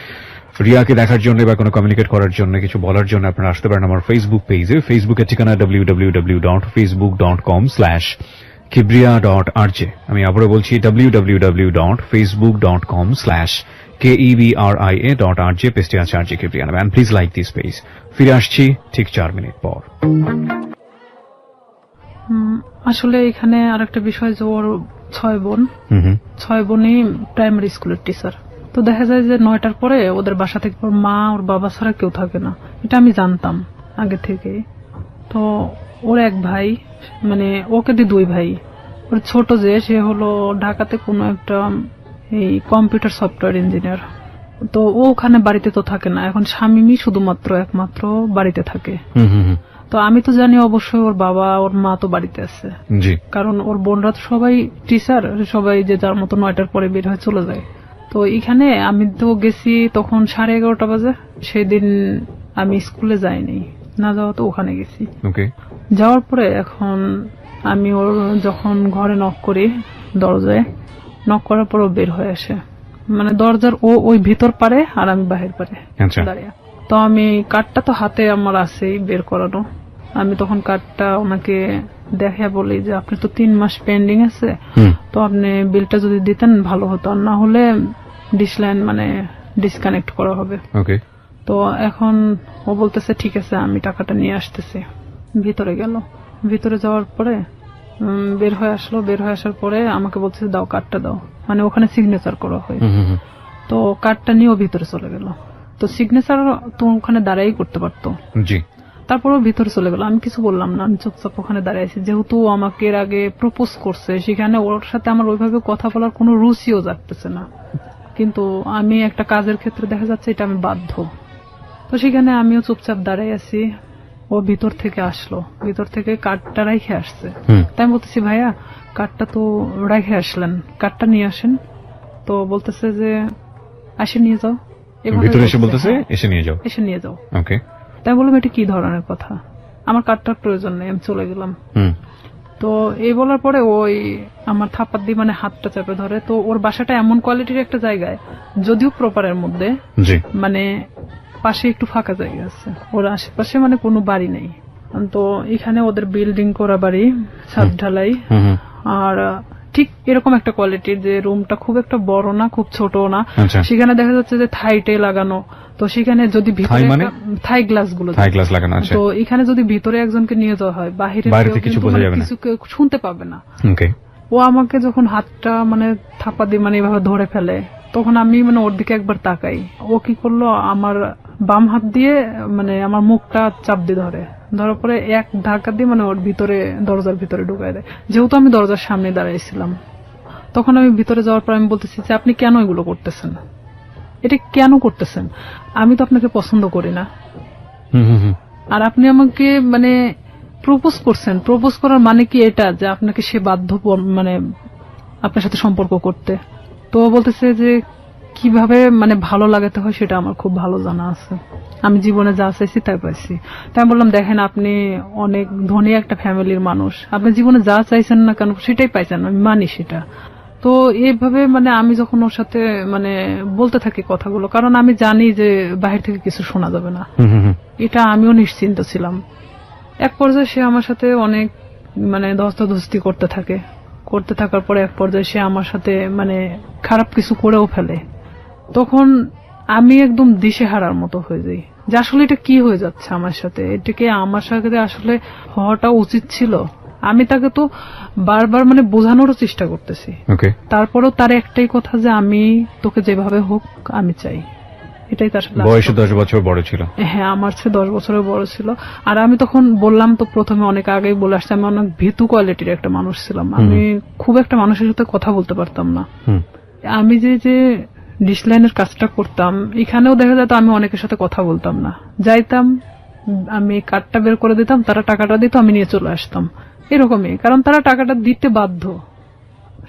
Speaker 2: রিয়াকে দেখার জন্য বা কোনো কমিউনিকেট করার জন্য, কিছু বলার জন্য আপনারা আসতে পারেন আমার ফেসবুক পেজে। ফেসবুকের ঠিকানা www.facebook.com/kibriya.rj। আমি আবারও বলছি www.facebook.com/KEBRIA.RJ, পেজটি আছে আরজে কিবরিয়া নামে। Please like this page. ফিরে আসছি ঠিক 4 মিনিট পর।
Speaker 1: আসলে এখানে আরেকটা বিষয় যে ওর 6 বোন, 6 বোনই প্রাইমারি স্কুলের টিচার। তো দেখা যায় যে 9টার পরে ওদের বাসা থেকে ওর মা ওর বাবা ছাড়া কেউ থাকে না, এটা আমি জানতাম আগে থেকে। তো ওর এক ভাই, মানে ওকে দিয়ে 2 ভাই, ওর ছোট যে সে হলো ঢাকাতে কোনো একটা এই কম্পিউটার সফটওয়্যার ইঞ্জিনিয়ার। তো ও ওখানে বাড়িতে তো থাকে না, এখন স্বামী শুধুমাত্র একমাত্র বাড়িতে থাকে। তো আমি তো জানি অবশ্যই ওর বাবা ওর মা তো বাড়িতে আছে, কারণ ওর বোনরা তো সবাই টিচার, সবাই যে যার মতো 9টার পরে বের হয়ে চলে যায়। তো এখানে আমি তো গেছি তখন 11:30 বাজে, সেদিন আমি স্কুলে যাইনি, না যাওয়া তো ওখানে গেছি। যাওয়ার পরে এখন আমি ওর যখন ঘরে নক করি, দরজায় নক করার পর ও বের হয়ে আসে, মানে দরজার ওই ভিতর পারে আর আমি বাহির পারে দাঁড়িয়ে। তো আমি কার্ডটা তো হাতে আমার আছেই বের করানো, আমি তখন কার্ডটা ওনাকে দেখে বলি যে আপনি তো 3 মাস পেন্ডিং আছে, তো আপনি বিলটা যদি দিতেন ভালো হতো, আর না হলে ডিসলাইন মানে ডিসকানেক্ট করা হবে। তো এখন ও বলতেছে ঠিক আছে আমি টাকাটা নিয়ে আসতেছি। ভিতরে গেল, ভিতরে যাওয়ার পরে বের হয়ে আসলো, বের হয়ে আসার পরে আমাকে বলছে দাও কার্ডটা দাও, মানে ওখানে সিগনেচার করা হয়। তো কার্ডটা নিয়েও ভিতরে চলে গেল। তো সিগনেচার তো ওখানে দাঁড়াই করতে পারতো, তারপরেও ভিতরে চলে গেল। আমি কিছু বললাম না, আমি চুপচাপ ওখানে দাঁড়াইছি, যেহেতু আমাকে এর আগে প্রপোজ করছে, সেখানে ওর সাথে আমার ওইভাবে কথা বলার কোনো রুচিও জাগতেছে না, কিন্তু আমি একটা কাজের ক্ষেত্রে দেখা যাচ্ছে এটা আমি বাধ্য। তো সেখানে আমিও চুপচাপ দাঁড়াই আছি। ও ভিতর থেকে আসলো, ভিতর থেকে কার্ডটা রেখে আসছে। তাই আমি বলতেছি ভাইয়া কার্ডটা তো রেখে আসলেন, কার্ডটা নিয়ে আসেন। তো বলতেছে যে আসে নিয়ে যাও, এসে নিয়ে যাও। তাই বললাম এটা কি ধরনের কথা, আমার কার্ডটার প্রয়োজন নেই, আমি চলে গেলাম। তো এই বলার পরে ওই আমার থাপ্পড় দিয়ে মানে হাতটা চেপে ধরে। তো ওর বাসাটা এমন কোয়ালিটির একটা জায়গায়, যদিও প্রপারের মধ্যে, মানে পাশে একটু ফাঁকা জায়গা আছে, ওর আশেপাশে মানে কোনো বাড়ি নেই। তো এখানে ওদের বিল্ডিং করা বাড়ি, ছাদ ঢালাই, আর ঠিক এরকম একটা কোয়ালিটির যে রুমটা খুব একটা বড় না খুব ছোট না, সেখানে দেখা যাচ্ছে যে থাইটে লাগানো। তো সেখানে যদি থাই গ্লাস গুলো লাগানো, তো এখানে যদি ভিতরে একজনকে নিয়ে যাওয়া হয় বাইরে কিছু শুনতে পাবে না। ও আমাকে যখন হাতটা মানে থাপ্পা দিয়ে মানে এভাবে ধরে ফেলে, তখন আমি মানে ওর দিকে একবার তাকাই। ও কি করলো, আমার বাম হাত দিয়ে মানে আমার মুখটা চাপ দিয়ে ধরার পরে এক ধাক্কা দিয়ে মানে ওর ভিতরে, দরজার ভিতরে ঢুকাই দেয়। যেহেতু আমি দরজার সামনে দাঁড়াইছিলাম, তখন আমি ভিতরে যাওয়ার পর আমি বলতেছি যে আপনি কেন এগুলো করতেছেন, এটা কেন করতেছেন? আমি তো আপনাকে পছন্দ করি না, আর আপনি আমাকে মানে প্রপোজ করছেন। প্রপোজ করার মানে কি এটা যে আপনাকে সে বাধ্য মানে আপনার সাথে সম্পর্ক করতে? তো বলতেছে যে কিভাবে মানে ভালো লাগাতে হয় সেটা আমার খুব ভালো জানা আছে, আমি জীবনে যা চাইছি তাই পাইছি। তাই আমি বললাম, দেখেন আপনি অনেক ধনী একটা ফ্যামিলির মানুষ, আপনি জীবনে যা চাইছেন না কেন সেটাই পাইছেন, আমি মানি সেটা। তো এইভাবে মানে আমি যখন ওর সাথে মানে বলতে থাকি কথাগুলো, কারণ আমি জানি যে বাহির থেকে কিছু শোনা যাবে না, এটা আমিও নিশ্চিন্ত ছিলাম। এক পর্যায়ে সে আমার সাথে অনেক মানে ধস্তাধস্তি করতে থাকে, করতে থাকার পরে এক পর্যায়ে সে আমার সাথে মানে খারাপ কিছু করেও ফেলে। তখন আমি একদম দিশেহারার মতো হয়ে যাই যে আসলে এটা কি হয়ে যাচ্ছে আমার সাথে, এটাকে আমার সাথে আসলে হওয়াটা উচিত ছিল। আমি তাকে তো বারবার মানে বোঝানোরও চেষ্টা করতেছি, তারপরেও তার একটাই কথা যে আমি তোকে যেভাবে হোক আমি চাই, এটাই তার সাথে।
Speaker 2: বয়সে 10 বছর বড় ছিল।
Speaker 1: হ্যাঁ, আমার চেয়ে 10 বছরের বড় ছিল। আর আমি তখন বললাম তো প্রথমে অনেক আগেই বলে আসছি, আমি অনেক ভীতু কোয়ালিটির একটা মানুষ ছিলাম, আমি খুব একটা মানুষের সাথে কথা বলতে পারতাম না। আমি যে ডিসলাইনের কাজটা করতাম, এখানেও দেখা যেত আমি অনেকের সাথে কথা বলতাম না, যাইতাম আমি কার্ডটা বের করে দিতাম, তারা টাকাটা দিত, আমি নিয়ে চলে আসতাম, এরকমই। কারণ তারা টাকাটা দিতে বাধ্য।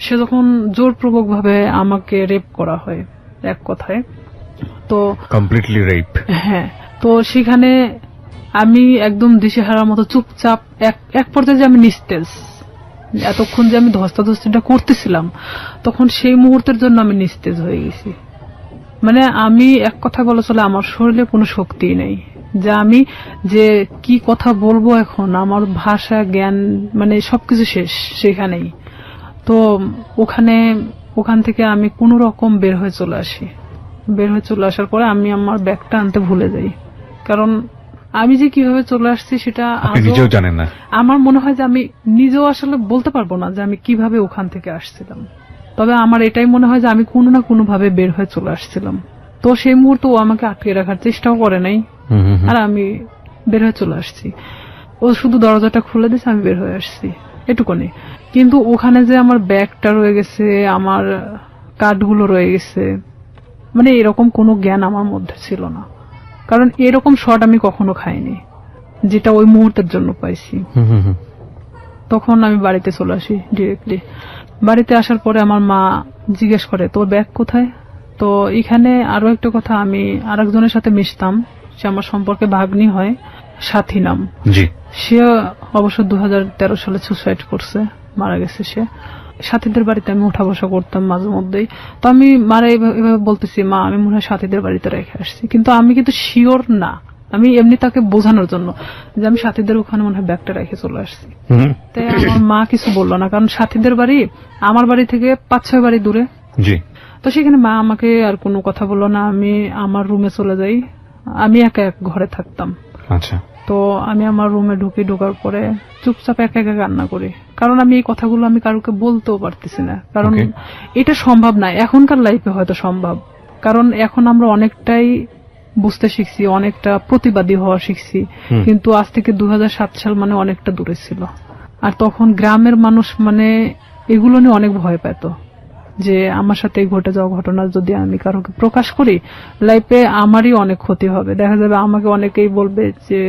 Speaker 1: সে যখন জোরপূর্বক ভাবে আমাকে রেপ করা হয় এক কথায়, তো
Speaker 2: কমপ্লিটলি রেপ।
Speaker 1: হ্যাঁ, তো সেখানে আমি একদম দিশেহারার মতো চুপচাপ, এক পর্যায়ে যে আমি নিস্তেজ, এতক্ষণ যে আমি ধস্তাধস্তিটা করতেছিলাম তখন সেই মুহূর্তের জন্য আমি নিস্তেজ হয়ে গেছি। মানে আমি এক কথা বলা চলে আমার শরীরে কোনো শক্তি নেই, যে আমি যে কি কথা বলবো এখন, আমার ভাষা জ্ঞান মানে সবকিছু শেষ সেখানেই। তো ওখান থেকে আমি কোনো রকম বের হয়ে চলে আসি। বের হয়ে চলে আসার পরে আমি আমার ব্যাগটা আনতে ভুলে যাই, কারণ আমি যে কিভাবে চলে আসছি সেটা
Speaker 2: নিজেও জানেন না।
Speaker 1: আমার মনে হয় যে আমি নিজেও আসলে বলতে পারবো না যে আমি কিভাবে ওখান থেকে আসছিলাম, তবে আমার এটাই মনে হয় যে আমি কোনো না কোনো ভাবে বের হয়ে চলে আসছিলাম। তো সেই মুহূর্তে ও আমাকে আটকে রাখার চেষ্টাও করে নাই, আর আমি বের হয়ে চলে আসছি। ও শুধু দরজাটা খুলে দিয়েছে, আমি বের হয়ে আসছি, এটুকুনি। কিন্তু ওখানে যে আমার ব্যাগটা রয়ে গেছে, আমার কার্ডগুলো রয়ে গেছে, মানে এরকম কোনো জ্ঞান আমার মধ্যে ছিল না, কারণ এরকম শট আমি কখনো খাইনি যেটা ওই মুহূর্তের জন্য পাইছি। তখন আমি বাড়িতে চলে আসি ডিরেক্টলি। বাড়িতে আসার পরে আমার মা জিজ্ঞেস করে তোর ব্যাগ কোথায়। তো এখানে আরো একটা কথা, আমি আরেকজনের সাথে মিশতাম, সে আমার সম্পর্কে ভাগ্নি হয়, সাথী নাম। সে অবশ্য 2013 সালে সুসাইড করছে, মারা গেছে সে। সাথীদের বাড়িতে আমি উঠা বসা করতাম মাঝে মধ্যেই। তো আমি মারা এভাবে বলতেছি, মা আমি মনে হয় সাথীদের বাড়িতে রেখে আসছি, কিন্তু আমি কিন্তু শিওর না, আমি এমনি তাকে বোঝানোর জন্য যে আমি সাথীদের ওখানে মনে হয় ব্যাগটা রেখে চলে আসছি। তাই আমার মা কিছু বললো না, কারণ সাথীদের বাড়ি আমার বাড়ি থেকে 5-6 বাড়ি দূরে। তো সেখানে মা আমাকে আর কোনো কথা বললো না, আমি আমার রুমে চলে যাই। আমি একা এক ঘরে থাকতাম।
Speaker 2: আচ্ছা।
Speaker 1: তো আমি আমার রুমে ঢোকার পরে চুপচাপ একা একা কান্না করি, কারণ আমি এই কথাগুলো আমি কারোকে বলতেও পারতেছি না, কারণ এটা সম্ভব না। এখনকার লাইফে হয়তো সম্ভব, কারণ এখন আমরা অনেকটাই বুঝতে শিখছি, অনেকটা প্রতিবাদী হওয়া শিখছি, কিন্তু আজ থেকে 2007 সাল মানে অনেকটা দূরে ছিল। আর তখন গ্রামের মানুষ মানে এগুলো নিয়ে অনেক ভয় পেত, যে আমার সাথে ঘটে যাওয়া ঘটনা যদি আমি কারোকে প্রকাশ করি, লাইফে আমারই অনেক ক্ষতি হবে, দেখা যাবে আমাকে অনেকেই বলবে যে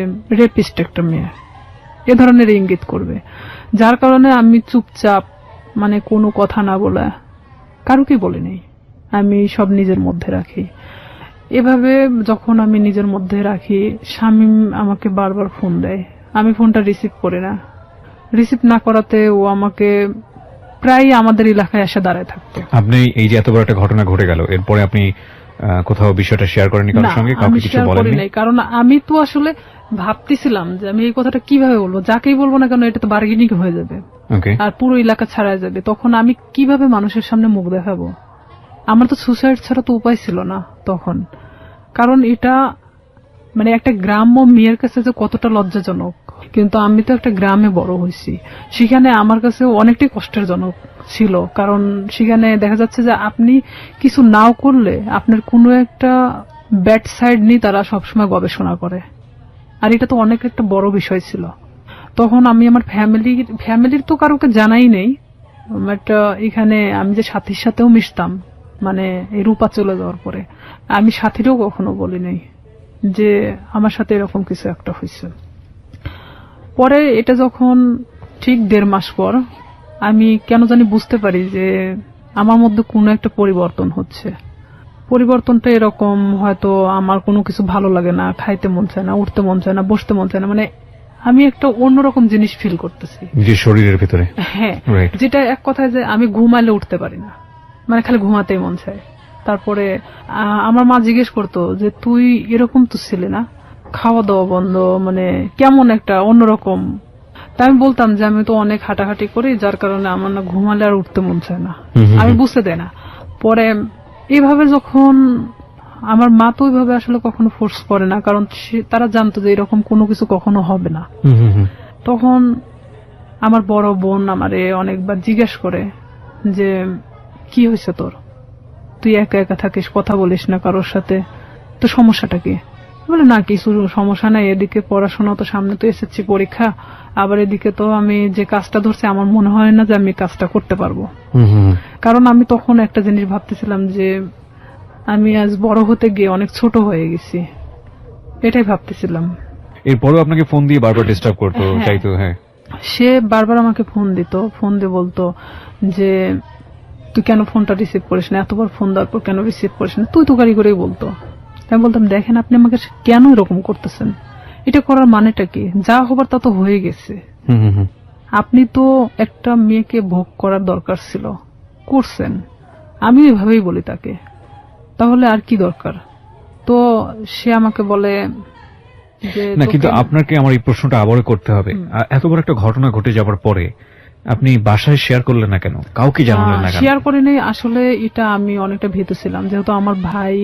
Speaker 1: রেপিস্ট একটা মেয়ে, এ ধরনের ইঙ্গিত করবে। যার কারণে আমি চুপচাপ মানে কোনো কথা না বলে কারোকেই বলিনি, আমি সব নিজের মধ্যে রাখি। এভাবে যখন আমি নিজের মধ্যে রাখি, শামীম আমাকে বারবার ফোন দেয়, আমি ফোনটা রিসিভ করি না। রিসিভ না করাতে ও আমাকে প্রায় আমাদের এলাকায় এসে দাঁড়ায় থাকতো।
Speaker 2: আপনি এই যে এত বড় একটা ঘটনা ঘটে গেল, এরপরে আপনি কোথাও বিষয়টা শেয়ার করেননি কারোর সঙ্গে? কাউকে কিছু বলেননি?
Speaker 1: কারণ আমি তো আসলে ভাবতেছিলাম যে আমি এই কথাটা কিভাবে বলবো, যাকেই বলবো না কেন এটা তো বার্গেনিং হয়ে যাবে আর পুরো এলাকা ছাড়াই যাবে। তখন আমি কিভাবে মানুষের সামনে মুখ দেখাবো? আমার তো সুসাইড ছাড়া তো উপায় ছিল না তখন, কারণ এটা মানে একটা গ্রাম্য মেয়ের কাছে যে কতটা লজ্জাজনক। কিন্তু আমি তো একটা গ্রামে বড় হয়েছি, সেখানে আমার কাছে অনেকটাই কষ্টের জনক ছিল, কারণ সেখানে দেখা যাচ্ছে যে আপনি কিছু নাও করলে আপনার কোনো একটা ব্যাড সাইড নিয়ে তারা সবসময় গবেষণা করে, আর এটা তো অনেক একটা বড় বিষয় ছিল। তখন আমি আমার ফ্যামিলির তো কারোকে জানাই নেই, বাট এখানে আমি যে সাথীর সাথেও মিশতাম, মানে এই রূপা চলে যাওয়ার পরে আমি সাথীরও কখনো বলি নাই যে আমার সাথে এরকম কিছু একটা হয়েছে। পরে এটা যখন ঠিক 1.5 মাস পর আমি কেন জানি বুঝতে পারি যে আমার মধ্যে কোনো একটা পরিবর্তন হচ্ছে। পরিবর্তনটা এরকম, হয়তো আমার কোনো কিছু ভালো লাগে না, খাইতে মন চায় না, উঠতে মন চায় না, বসতে মন চায় না, মানে আমি একটা অন্যরকম জিনিস ফিল করতেছি
Speaker 2: নিজের শরীরের ভিতরে।
Speaker 1: হ্যাঁ, যেটা এক কথায় যে আমি ঘুমালে উঠতে পারি না, মানে খালি ঘুমাতেই মন চায়। তারপরে আমার মা জিজ্ঞেস করতো যে তুই এরকম তো ছিলি না, খাওয়া দাওয়া বন্ধ, মানে কেমন একটা অন্যরকম। তা আমি বলতাম যে আমি তো অনেক হাঁটাহাঁটি করি, যার কারণে আমার না ঘুমালে আর উঠতে মন চায় না, আমি বুঝতে দেয় না। পরে এইভাবে যখন আমার মা তো ওইভাবে আসলে কখনো ফোর্স করে না, কারণ তারা জানতো যে এরকম কোনো কিছু কখনো হবে না। তখন আমার বড় বোন আমারে অনেকবার জিজ্ঞেস করে যে কি হয়েছে তোর, তুই একা একা থাকিস, কথা বলিস না কারোর সাথে, তো সমস্যাটা কি? বলে না কিছু সমস্যা নাই, এদিকে পড়াশোনা তো সামনে, তো এসএসসি পরীক্ষা, আবার এদিকে তো আমি যে কাজটা ধরছি আমার মনে হয় না যে আমি কাজটা করতে পারবো। কারণ আমি তখন একটা জিনিস ভাবতেছিলাম যে আমি আজ বড় হতে গিয়ে অনেক ছোট হয়ে গেছি, এটাই ভাবতেছিলাম।
Speaker 2: এরপরও আপনাকে ফোন দিয়ে বারবার ডিস্টার্ব করতো, চাইতো? হ্যাঁ,
Speaker 1: সে বারবার আমাকে ফোন দিত, ফোন দিয়ে বলতো যে তুই কেন ফোনটা রিসিভ করিস না, এতবার ফোন দেওয়ার পর কেন রিসিভ করিস না, তুই তো গাড়ি করেই বলতো। আমি বলতাম দেখেন আপনি আমাকে কেন এরকম করতেছেন, এটা করার মানেটা কি, যা হবার তা তো হয়ে গেছে। আপনি তো একটা মেয়েকে ভোগ করার দরকার ছিল, করছেন, আমি এভাবেই বলি তাকে, তাহলে আর কি দরকার? তো সে আমাকে বলে যে
Speaker 2: না, কিন্তু আপনাকে আমার এই প্রশ্নটা আবারও করতে হবে, এত বড় একটা ঘটনা ঘটে যাবার পরে আপনি বাসায় শেয়ার করলেন না কেন, কাউকে জানালেন না কেন?
Speaker 1: শেয়ার করিনি আসলে, এটা আমি অনেকটা ভীত ছিলাম, যেহেতু আমার ভাই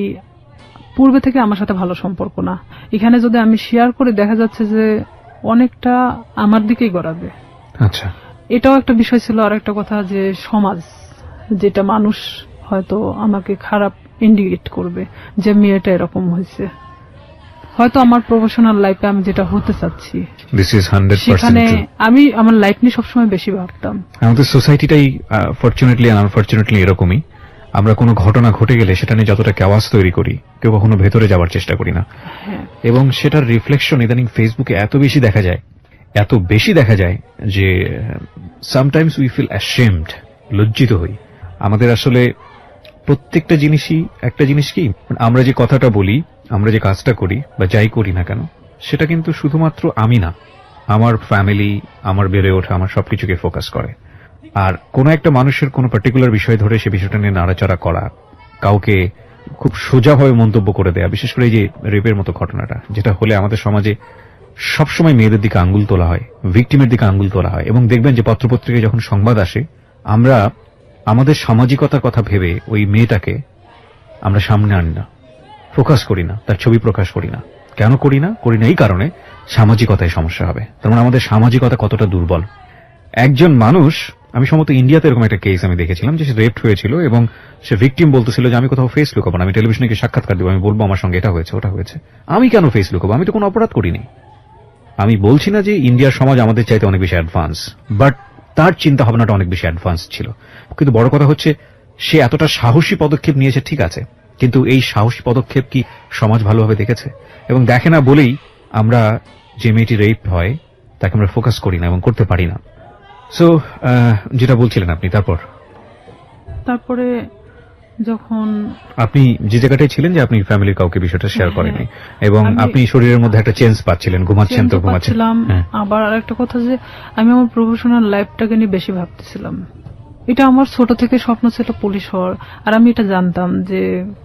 Speaker 1: পূর্বে থেকে আমার সাথে ভালো সম্পর্ক না। এখানে যদি আমি শেয়ার করি দেখা যাচ্ছে যে অনেকটা আমার দিকেই গড়াবে।
Speaker 2: আচ্ছা,
Speaker 1: এটাও একটা বিষয় ছিল। আর একটা কথা যে সমাজ, যেটা মানুষ হয়তো আমাকে খারাপ ইন্ডিকেট করবে যে মেয়েটা এরকম হয়েছে, হয়তো আমার প্রফেশনাল লাইফে আমি যেটা হতে চাচ্ছি সেখানে আমি আমার লাইফ নিয়ে সবসময় বেশি ভাবতাম।
Speaker 2: আমাদের সোসাইটিটাই ফরচুনেটলি এন্ড আনফরচুনেটলি এরকমই, আমরা কোনো ঘটনা ঘটে গেলে সেটা নিয়ে যতটা কেওয়াস তৈরি করি, কেউ কখনো ভেতরে যাওয়ার চেষ্টা করি না। এবং সেটার রিফ্লেকশন ইদানিং ফেসবুকে এত বেশি দেখা যায় যে সামটাইমস উই ফিল অ্যাশেমড, লজ্জিত হই। আমাদের আসলে প্রত্যেকটা জিনিসই একটা জিনিস কি, আমরা যে কথাটা বলি, আমরা যে কাজটা করি বা যাই করি না কেন, সেটা কিন্তু শুধুমাত্র আমি না, আমার ফ্যামিলি, আমার বেড়ে ওঠা, আমার সবকিছুকে ফোকাস করে। আর কোন একটা মানুষের কোন পার্টিকুলার বিষয় ধরে সে বিষয়টা নিয়ে নাড়াচাড়া করা, কাউকে খুব সোজাভাবে মন্তব্য করে দেয়া, বিশেষ করে এই যে রেপের মতো ঘটনাটা, যেটা হলে আমাদের সমাজে সবসময় মেয়েদের দিকে আঙ্গুল তোলা হয়, ভিকটিমের দিকে আঙ্গুল তোলা হয়। এবং দেখবেন যে পত্রপত্রিকায় যখন সংবাদ আসে, আমরা আমাদের সামাজিকতার কথা ভেবে ওই মেয়েটাকে আমরা সামনে আনি না, ফোকাস করি না, তার ছবি প্রকাশ করি না। কেন করি না এই কারণে সামাজিকতায় সমস্যা হবে। তার মানে আমাদের সামাজিকতা কতটা দুর্বল। একজন মানুষ, আমি সম্ভবত ইন্ডিয়াতে এরকম একটা কেস আমি দেখেছিলাম যে সে রেপড হয়েছিল এবং সে ভিকটিম বলতেছিল যে আমি কোথাও ফেস লুকাবো না, আমি টেলিভিশনে গিয়ে সাক্ষাৎকার দেবো, আমি বলবো আমার সঙ্গে এটা হয়েছে ওটা হয়েছে। আমি কেন ফেস লুকাবো, আমি তো কোনো অপরাধ করিনি। আমি বলছি না যে ইন্ডিয়ার সমাজ আমাদের চাইতে অনেক বেশি অ্যাডভান্স, বাট তার চিন্তা ভাবনাটা অনেক বেশি অ্যাডভান্স ছিল। কিন্তু বড় কথা হচ্ছে সে এতটা সাহসী পদক্ষেপ নিয়েছে, ঠিক আছে, কিন্তু এই সাহসী পদক্ষেপ কি সমাজ ভালোভাবে দেখেছে? এবং দেখে না বলেই আমরা যে মেয়েটি রেপ হয় তাকে আমরা ফোকাস করি না এবং করতে পারি না। সো যেটা বলছিলেন আপনি, তারপরে
Speaker 1: যখন
Speaker 2: আপনি যে জায়গাটায় ছিলেন যে আপনি ফ্যামিলির কাউকে বিষয়টা শেয়ার করেননি এবং আপনি শরীরের মধ্যে একটা চেঞ্জ পাচ্ছিলেন, ঘুমাচ্ছেন তো ঘুমাচ্ছিলাম।
Speaker 1: আবার আরেকটা কথা যে আমি আমার প্রফেশনাল লাইফটাকে নিয়ে বেশি ভাবতেছিলাম। এটা আমার ছোট থেকে স্বপ্ন ছিল পুলিশ হওয়ার। আর আমি এটা জানতাম যে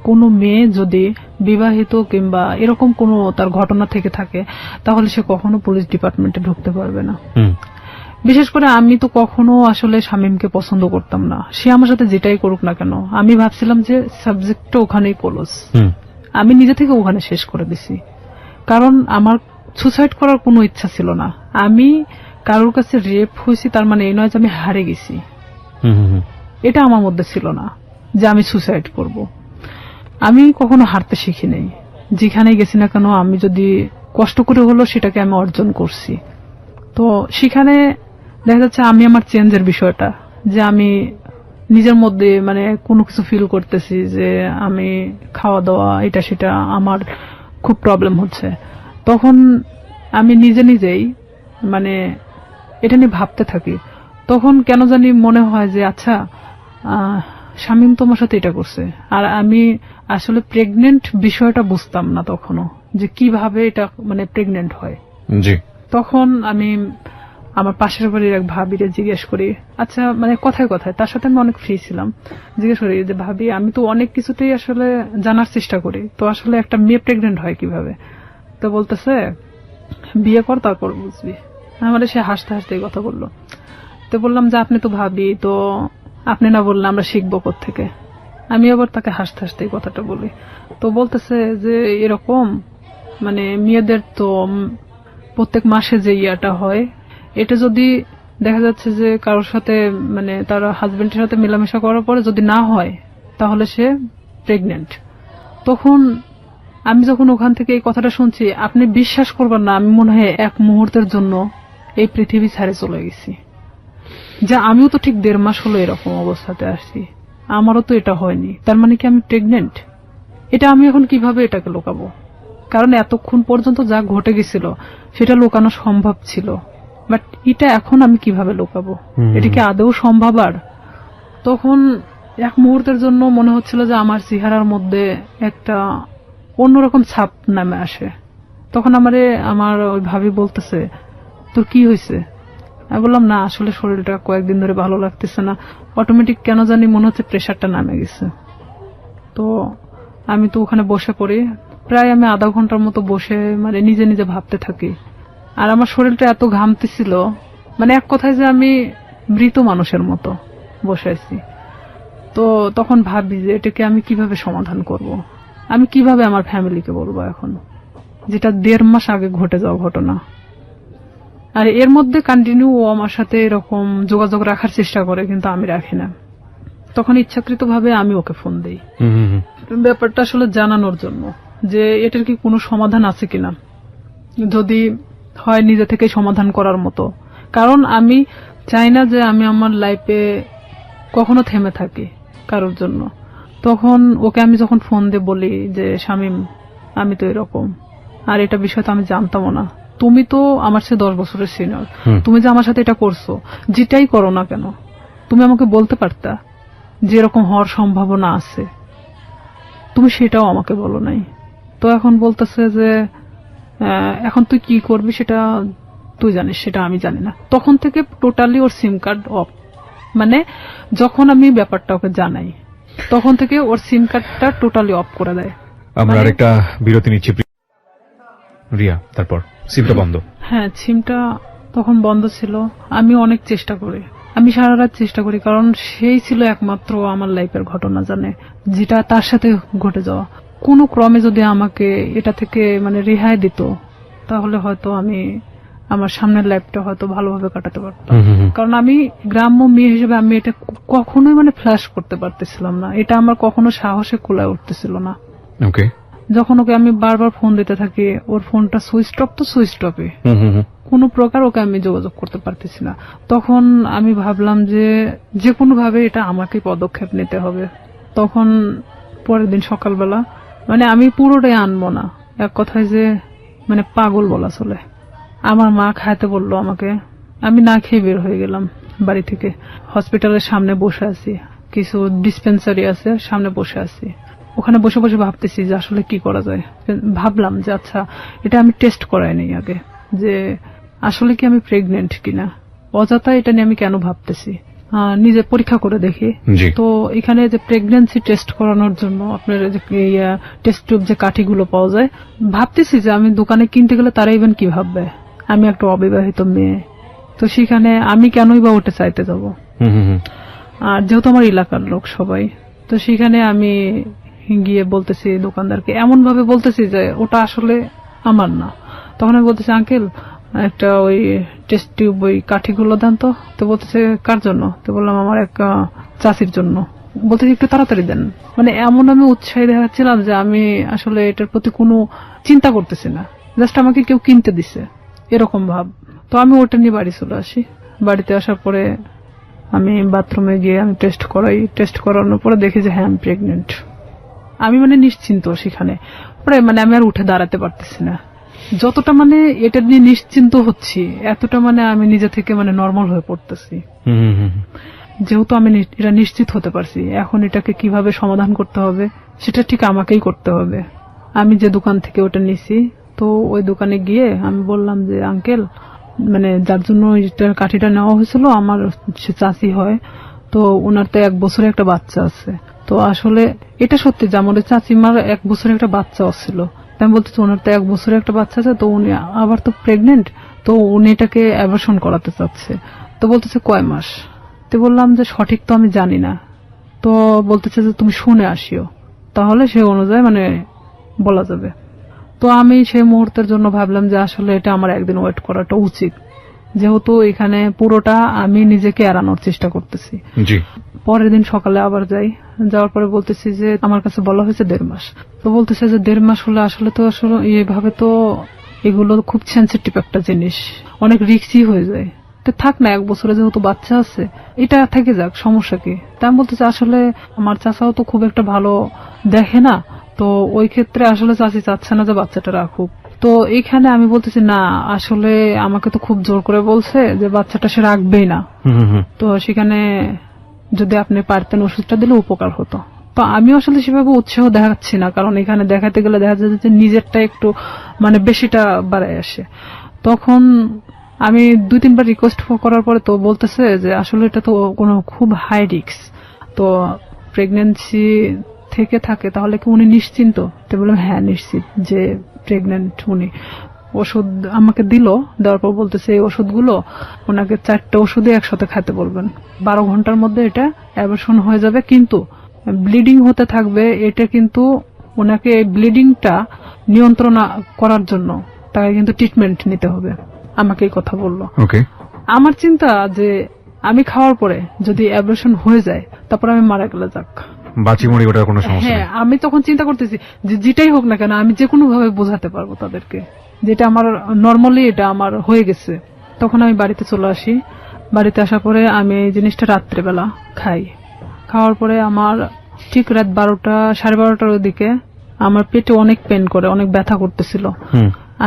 Speaker 1: কোনো মেয়ে যদি বিবাহিত কিংবা এরকম কোনো তার ঘটনা থেকে থাকে তাহলে সে কখনো পুলিশ ডিপার্টমেন্টে ঢুকতে পারবে না। বিশেষ করে আমি তো কখনো আসলে শামীমকে পছন্দ করতাম না, সে আমার সাথে যেটাই করুক না কেন। আমি ভাবছিলাম যে সাবজেক্টটা ওখানেই ক্লোজ, আমি নিজে থেকে ওখানে শেষ করে দিছি। কারণ আমার সুসাইড করার কোনো ইচ্ছা ছিল না। আমি কারোর কাছে রেপ হয়েছি তার মানে এই নয় যে আমি হারে গেছি, এটা আমার মধ্যে ছিল না যে আমি সুসাইড করব। আমি কখনো হারতে শিখি নাই, যেখানে গেছি না কেন আমি যদি কষ্ট করে হলো সেটাকে আমি অর্জন করছি। তো সেখানে দেখা যাচ্ছে আমি আমার চেঞ্জের বিষয়টা, যে আমি নিজের মধ্যে মানে কোনো কিছু ফিল করতেছি যে আমি খাওয়া দাওয়া এটা সেটা আমার খুব প্রবলেম হচ্ছে, তখন আমি নিজেই মানে এটা নিয়ে ভাবতে থাকি। তখন কেন জানি মনে হয় যে আচ্ছা শামীম তোমার সাথে এটা করছে, আর আমি আসলে প্রেগনেন্ট বিষয়টা বুঝতাম না তখনও, যে কিভাবে এটা মানে প্রেগনেন্ট হয়।
Speaker 2: জি।
Speaker 1: তখন আমি আমার পাশের বাড়ির এক ভাবিরে জিজ্ঞেস করি, আচ্ছা মানে কথায় কথায়, তার সাথে আমি অনেক ফ্রি ছিলাম, জিজ্ঞেস করি যে ভাবি আমি তো অনেক কিছুতেই আসলে জানার চেষ্টা করি, তো আসলে একটা মেয়ে প্রেগনেন্ট হয় কিভাবে? তো বলতেছে বিয়ে কর তারপর বুঝবি। আমার সে হাসতে হাসতে এই কথা বললো। তো বললাম যে আপনি তো ভাবি, তো আপনি না বললে আমরা শিখবো কোত্থেকে? আমি আবার তাকে হাসতে হাসতে এই কথাটা বলি। তো বলতেছে যে এরকম মানে মেয়েদের তো প্রত্যেক মাসে যে ইয়াটা হয়, এটা যদি দেখা যাচ্ছে যে কারোর সাথে মানে তার হাজবেন্ডের সাথে মেলামেশা করার পরে যদি না হয় তাহলে সে প্রেগনেন্ট। তখন আমি যখন ওখান থেকে এই কথাটা শুনছি, আপনি বিশ্বাস করবেন না, আমি মনে হয় এক মুহূর্তের জন্য এই পৃথিবী ছেড়ে চলে গেছি। যা আমিও তো ঠিক 1.5 মাস হলো এরকম অবস্থাতে আসছি, আমারও তো এটা হয়নি, তার মানে কি আমি প্রেগনেন্ট? এটা আমি এখন কিভাবে এটাকে লুকাবো? কারণ এতক্ষণ পর্যন্ত যা ঘটে গেছিল সেটা লুকানো সম্ভব ছিল, বাট এটা এখন আমি কিভাবে লুকাবো? এটা কি আদৌ সম্ভব? আর তখন এক মুহূর্তের জন্য মনে হচ্ছিল যে আমার চেহারার মধ্যে একটা অন্যরকম ছাপ নামে আসে। তখন আমার ওই ভাবি বলতেছে তোর কি হয়েছে? আমি বললাম না আসলে শরীরটা কয়েকদিন ধরে ভালো লাগতেছে না, অটোমেটিক কেন জানি মনে হচ্ছে প্রেশারটা নামে গেছে। তো আমি তো ওখানে বসে পড়ি, প্রায় আমি আধা ঘন্টার মতো বসে মানে নিজে ভাবতে থাকি। আর আমার শরীরটা এত ঘামতেছিল, মানে এক কথায় যে আমি মৃত মানুষের মতো বসে আছি। তো তখন ভাবি যে এটাকে আমি কিভাবে সমাধান করব, আমি কিভাবে আমার ফ্যামিলিকে বলবো এখন, যেটা 1.5 মাস আগে ঘটে যাওয়া ঘটনা। আর এর মধ্যে কন্টিনিউ ও আমার সাথে এরকম যোগাযোগ রাখার চেষ্টা করে, কিন্তু আমি রাখি না। তখন ইচ্ছাকৃতভাবে আমি ওকে ফোন দেই ব্যাপারটা আসলে জানানোর জন্য যে এটার কি কোনো সমাধান আছে কিনা, যদি হয় নিজে থেকে সমাধান করার মতো। কারণ আমি চাই না যে আমি আমার লাইফে কখনো থেমে থাকি কারোর জন্য। তখন ওকে আমি যখন ফোন দিয়ে বলি যে শামীম আমি তো এরকম, আর এটা বিষয় তো আমি জানতামও না, তুমি তো আমার চেয়ে 10 বছরের সিনিয়র, তুমি যে আমার সাথে এটা করছো, যেটাই করো না কেন তুমি আমাকে বলতে পারতা যে এরকম হওয়ার সম্ভাবনা আছে, তুমি সেটাও আমাকে বলো নাই। তো এখন বলতেছে যে এখন তুই কি করবি সেটা তুই জানিস, সেটা আমি জানি না। তখন থেকে totally or SIM card of, মানে যখন আমি ব্যাপারটা ওকে জানাই তখন থেকে ওর সিম কার্ডটা টোটালি অফ করে দেয়।
Speaker 2: আমরা আরেকটা বিরতি নিচ্ছি রিয়া, তারপর সিমটা বন্ধ।
Speaker 1: হ্যাঁ, সিমটা তখন বন্ধ ছিল। আমি অনেক চেষ্টা করি, আমি সারা রাত চেষ্টা করি, কারণ সেই ছিল একমাত্র আমার লাইফের ঘটনা জানে, যেটা তার সাথে ঘটে যাওয়া। কোনো ক্রমে যদি আমাকে এটা থেকে মানে রেহাই দিত তাহলে হয়তো আমি আমার সামনের লাইফটা হয়তো ভালোভাবে কাটাতে পারতাম। কারণ আমি গ্রাম্য মেয়ে হিসেবে আমি এটা কখনোই মানে ফ্ল্যাশ করতে পারতেছিলাম না, এটা আমার কখনো সাহসে কুলায় উঠতেছিল না।
Speaker 2: ওকে,
Speaker 1: যখন ওকে আমি বারবার ফোন দিতে থাকি, ওর ফোনটা সুইচ অফ তো সুইচ অফে, কোনো প্রকার ওকে আমি যোগাযোগ করতে পারতেছি না। তখন আমি ভাবলাম যে কোনো ভাবে এটা আমাকে পদক্ষেপ নিতে হবে। তখন পরের দিন সকালবেলা মানে আমি পুরোটাই আনবো না, এক কথায় যে মানে পাগল বলা চলে, আমার মা খাইতে বললো আমাকে, আমি না খেয়ে বের হয়ে গেলাম বাড়ি থেকে। হসপিটালের সামনে বসে আছি, কিছু ডিসপেন্সারি আছে সামনে বসে আছি, ওখানে বসে বসে ভাবতেছি যে আসলে কি করা যায়। ভাবলাম যে আচ্ছা এটা আমি টেস্ট করাই নেই আগে, যে আসলে কি আমি প্রেগনেন্ট কিনা, অযথা এটা নিয়ে আমি কেন ভাবতেছি, নিজে পরীক্ষা করে দেখি। তো এখানে যে প্রেগন্যান্সি টেস্ট করানোর জন্য আপনার যে টেস্ট টিউব যে কাঠিগুলো পাওয়া যায়, ভাবতেছি যে আমি দোকানে কিনতে গেলে তারা ইভেন কি ভাববে আমি একটা অবিবাহিত মেয়ে, তো সেখানে আমি কেনই বা ওটা চাইতে যাব। আর যেহেতু আমার এলাকার লোক সবাই, তো সেখানে আমি গিয়ে বলতেছি দোকানদারকে, এমন ভাবে বলতেছি যে ওটা আসলে আমার না। তখন আমি বলতেছি আঙ্কেল একটা ওই টেস্ট টিউব ওই কাঠিগুলো দেন তো। তো বলতেছে কার জন্য? তো বললাম আমার এক চাষির জন্য। বলতেছি একটু তাড়াতাড়ি দেন। মানে এমন আমি উৎসাহী দেখাচ্ছিলাম যে আমি আসলে এটার প্রতি কোনো চিন্তা করতেছি না, জাস্ট আমাকে কেউ কিনতে দিছে এরকম ভাব। তো আমি ওটা নিয়ে বাড়ি চলে আসি। বাড়িতে আসার পরে আমি বাথরুমে গিয়ে আমি টেস্ট করাই। টেস্ট করানোর পরে দেখি যে হ্যাঁ আমি প্রেগনেন্ট। আমি মানে নিশ্চিন্ত সেখানে, পরে মানে আমি আর উঠে দাঁড়াতে পারতেছি না। যতটা মানে এটা নিয়ে নিশ্চিন্ত হচ্ছি, এতটা মানে আমি নিজে থেকে মানে নর্মাল হয়ে পড়তেছি। যেহেতু আমি এটা নিশ্চিত হতে পারছি, এখন এটাকে কিভাবে সমাধান করতে হবে সেটা ঠিক আমাকেই করতে হবে। আমি যে দোকান থেকে ওটা নিছি, তো ওই দোকানে গিয়ে আমি বললাম যে আঙ্কেল, মানে যার জন্য কাঠিটা নেওয়া হয়েছিল আমার সে চাচি হয়, তো ওনার তো 1 বছরে একটা বাচ্চা আছে। তো আসলে এটা সত্যি যে আমাদের চাচিমার 1 বছরে একটা বাচ্চা ছিল। আমি বলতেছি ওনার তো 1 বছরে একটা বাচ্চা আছে, তো উনি আবার তো প্রেগনেন্ট, তো উনি এটাকে অ্যাবর্শন করাতে চাচ্ছে। তো বলতেছে কয় মাস? তো বললাম যে সঠিক তো আমি জানি না। তো বলতেছে যে তুমি শুনে আসিও, তাহলে সে অনুযায়ী মানে বলা যাবে। তো আমি সেই মুহূর্তের জন্য ভাবলাম যে আসলে এটা আমার একদিন ওয়েট করাটা উচিত, যেহেতু এখানে পুরোটা আমি নিজেকে এড়ানোর চেষ্টা করতেছি। পরের দিন সকালে আবার যাই, যাওয়ার পরে বলতেছি যে আমার কাছে বলা হয়েছে 1.5 মাস। তো বলতেছে যে 1.5 মাস হলে আসলে তো আসলে এইভাবে তো এগুলো খুব সেন্সিটিভ একটা জিনিস, অনেক রিস্কি হয়ে যায়। তো থাক না, 1 বছরে যেহেতু বাচ্চা আছে এটা থেকে যাক, সমস্যা কি? তা আমি বলতেছি আসলে আমার চাচাও তো খুব একটা ভালো দেখে না, তো ওই ক্ষেত্রে আসলে চাচি চাচ্ছে না যে বাচ্চাটা রাখুক। তো এইখানে আমি বলতেছি না, আসলে আমাকে তো খুব জোর করে বলছে যে বাচ্চাটা সে রাখবেই না। তো সেখানে যদি আপনি পারতেন ওষুধটা দিলে উপকার হতো। তো আমি আসলে সেভাবে উৎসাহ দেখাচ্ছি না, কারণ এখানে দেখাতে গেলে দেখা যায় যে নিজেরটা একটু মানে বেশিটা বাড়ায় আসে। তখন আমি 2-3 বার রিকোয়েস্ট করার পরে তো বলতেছে যে আসলে এটা তো কোনো খুব হাই রিস্ক, তো প্রেগন্যান্সি থেকে থাকে তাহলে কি উনি নিশ্চিন্ত? তো বললাম হ্যাঁ নিশ্চিত যে প্রেগন্যান্ট উনি। ওষুধ আমাকে দিল, দেওয়ার পর বলতেছে এই ওষুধগুলো ওনাকে 4টা ওষুধই একসাথে খেতে বলবেন, 12 ঘন্টার মধ্যে এটা অ্যাবর্শন হয়ে যাবে, কিন্তু ব্লিডিং হতে থাকবে। এটা কিন্তু ওনাকে ব্লিডিংটা নিয়ন্ত্রণ করার জন্য তাকে কিন্তু ট্রিটমেন্ট নিতে হবে, আমাকে এই কথা বললো। আমার চিন্তা যে আমি খাওয়ার পরে যদি অ্যাবর্শন হয়ে যায় তারপর আমি মারা গেলে যাক,
Speaker 2: বাঁচিমরি ওটার কোনো সমস্যা নেই।
Speaker 1: হ্যাঁ, আমি তখন চিন্তা করতেছি যে যেটাই হোক না কেন আমি যে কোনো ভাবে বোঝাতে পারবো তাদেরকে যেটা আমার নর্মালি এটা আমার হয়ে গেছে। তখন আমি বাড়িতে চলে আসি। বাড়িতে আসার পরে আমি এই জিনিসটা রাত্রেবেলা খাই। খাওয়ার পরে আমার ঠিক রাত 12টা 12:30টার দিকে আমার পেটে অনেক পেন করে, অনেক ব্যথা করতেছিল।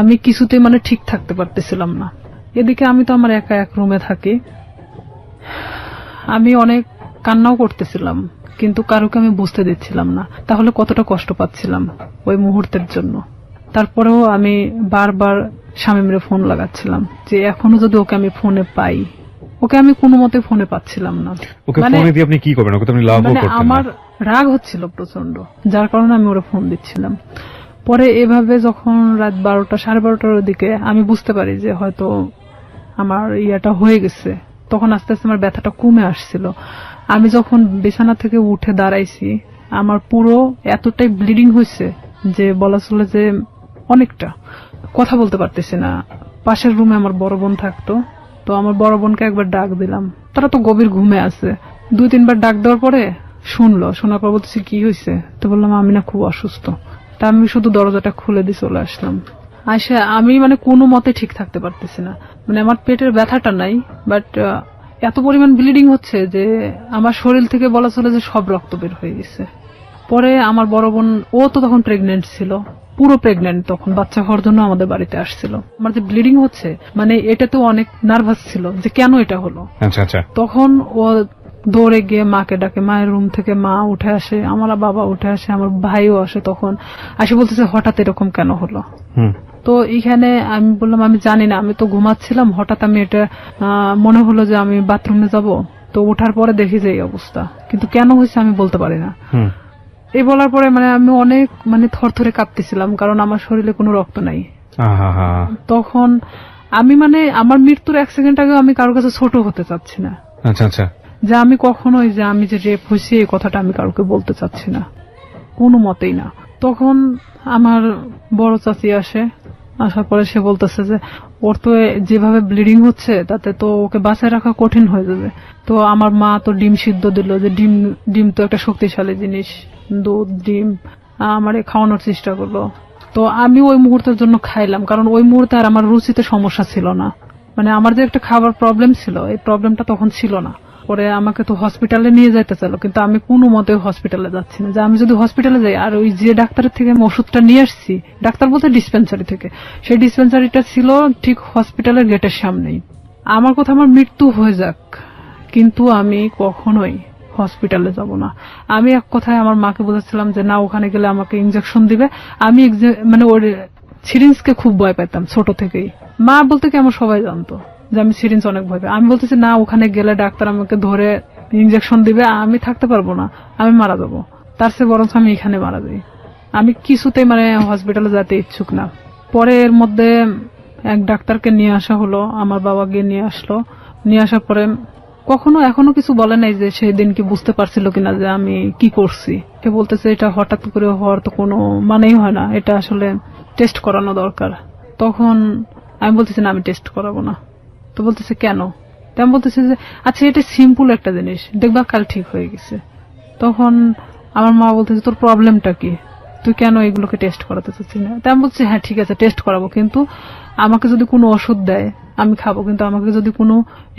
Speaker 1: আমি কিছুতে মানে ঠিক থাকতে পারতেছিলাম না। এদিকে আমি তো আমার একা এক রুমে থাকি, আমি অনেক কান্নাও করতেছিলাম, কিন্তু কারোকে আমি বুঝতে দিচ্ছিলাম না তাহলে কতটা কষ্ট পাচ্ছিলাম ওই মুহূর্তের জন্য। তারপরেও আমি বারবার শামীমরে ফোন লাগাচ্ছিলাম যে এখনো যদি ওকে আমি ফোনে পাই। ওকে আমি কোনো মতে ফোনে পাচ্ছিলাম না।
Speaker 2: মানে আপনি কি করবেন? ওকে তো আপনি লাভও করতেন না।
Speaker 1: আমার রাগ হচ্ছিল প্রচন্ড, যার কারণে আমি ওরে ফোন দিচ্ছিলাম। পরে এভাবে যখন রাত 12টা 12:30টার দিকে আমি বুঝতে পারি যে হয়তো আমার ইয়াটা হয়ে গেছে, তখন আস্তে আস্তে আমার ব্যথাটা কমে আসছিল। আমি যখন বিছানা থেকে উঠে দাঁড়াইছি আমার পুরো এতটাই ব্লিডিং হয়েছে যে বলা চলে যে অনেকটা, কথা বলতে পারতেছি না। পাশের রুমে আমার বড় বোন থাকতো, তো আমার বড় বোনকে একবার ডাক দিলাম, তারা তো গভীর ঘুমে আছে। 2-3 বার ডাক দেওয়ার পরে শোনার পর বলতেছি কি হয়েছে? তো বললাম আমি না খুব অসুস্থ। তা আমি শুধু দরজাটা খুলে দিয়ে চলে আসলাম। আসে আমি মানে কোনো মতে ঠিক থাকতে পারতেছি না, মানে আমার পেটের ব্যথাটা নাই, বাট এত পরিমাণ ব্লিডিং হচ্ছে যে আমার শরীর থেকে বলা চলে যে সব রক্ত বের হয়ে গেছে। পরে আমার বড় বোন, ও তো তখন প্রেগনেন্ট ছিল, পুরো প্রেগনেন্ট, তখন বাচ্চা হওয়ার জন্য আমাদের বাড়িতে আসছিল। আমার যে ব্লিডিং হচ্ছে মানে এটা তো অনেক নার্ভাস ছিল যে কেন এটা হলো। তখন ও দৌড়ে গিয়ে মাকে ডাকে, মায়ের রুম থেকে মা উঠে আসে, আমার বাবা উঠে আসে, আমার ভাইও আসে। তখন আসে বলতেছে হঠাৎ এরকম কেন হলো। তো এখানে আমি বললাম আমি জানি না, আমি তো ঘুমাচ্ছিলাম, হঠাৎ আমি এটা মনে হলো যে আমি বাথরুমে যাব, তো ওঠার পরে দেখি যে এই অবস্থা, কিন্তু কেন হয়েছে আমি বলতে পারি না। এই বলার পরে মানে আমি অনেক মানে থরথরে কাঁপতেছিলাম, কারণ আমার শরীরে কোনো রক্ত নাই। তখন আমি মানে আমার মৃত্যুর 1 সেকেন্ড আগে আমি কারোর কাছে ছোট হতে চাচ্ছি না, যে আমি কখনোই যে আমি যে রেপ হয়েছি এই কথাটা আমি কাউকে বলতে চাচ্ছি না, কোনো মতেই না। তখন আমার বড় চাচি আসে, আসার পরে সে বলতেছে যে ওর তো যেভাবে ব্লিডিং হচ্ছে তাতে তো ওকে বাঁচায় রাখা কঠিন হয়ে যাবে। তো আমার মা তো ডিম সিদ্ধ দিল, যে ডিম তো একটা শক্তিশালী জিনিস, দুধ ডিম আমারে খাওয়ানোর চেষ্টা করলো। তো আমি ওই মুহূর্তের জন্য খাইলাম, কারণ ওই মুহূর্তে আর আমার রুচিতে সমস্যা ছিল না। মানে আমার যে একটা খাবার প্রবলেম ছিল, এই প্রবলেমটা তখন ছিল না। পরে আমাকে তো হসপিটালে নিয়ে যাইতে চাইলো, কিন্তু আমি কোনো মতে হসপিটালে যাচ্ছি না। যে আমি যদি হসপিটালে যাই, আর ওই যে ডাক্তারের থেকে আমি ওষুধটা নিয়ে আসছি, ডাক্তার বলতে ডিসপেন্সারি থেকে, সেই ডিসপেন্সারিটা ছিল ঠিক হসপিটালের গেটের সামনেই। আমার কথা আমার মৃত্যু হয়ে যাক, কিন্তু আমি কখনোই হসপিটালে যাব না। আমি এক কথায় আমার মাকে বলেছিলাম যে না, ওখানে গেলে আমাকে ইনজেকশন দিবে। আমি মানে ওর সিরিঞ্জকে খুব ভয় পেতাম ছোট থেকেই। মা বলতে কি আমার সবাই জানতো যে আমি সিরিঞ্জ অনেক ভয় পাই। আমি বলতেছি না, ওখানে গেলে ডাক্তার আমাকে ধরে ইনজেকশন দিবে, আমি থাকতে পারবো না, আমি মারা যাবো। তার চেয়ে বরঞ্চ আমি এখানে মারা যাই। আমি কিছুতেই মানে হসপিটালে যেতে ইচ্ছুক না। পরে এর মধ্যে এক ডাক্তারকে নিয়ে আসা হলো, আমার বাবা গিয়ে নিয়ে আসলো। নিয়ে আসার পরে এখনো কিছু বলে নাই যে সেই দিন কি বুঝতে পারছিল কিনা যে আমি কি করছি। সে বলতেছে এটা হঠাৎ করে হওয়ার তো কোনো মানেই হয় না, এটা আসলে টেস্ট করানো দরকার। তখন আমি বলতেছি না, আমি টেস্ট করাবো না। তো বলতেছে কেন? তো আমি বলতেছি যে আচ্ছা, এটা সিম্পল একটা জিনিস, দেখবা কাল ঠিক হয়ে গেছে। তখন আমার মা বলতেছে তোর প্রবলেমটা কি, তুই কেন এগুলোকে টেস্ট করাতে চাচ্ছিস না? তাই আমি বলছি হ্যাঁ ঠিক আছে, টেস্ট করাবো, কিন্তু আমাকে যদি কোনো ওষুধ দেয় আমি খাবো, কিন্তু আমাকে যদি কোনো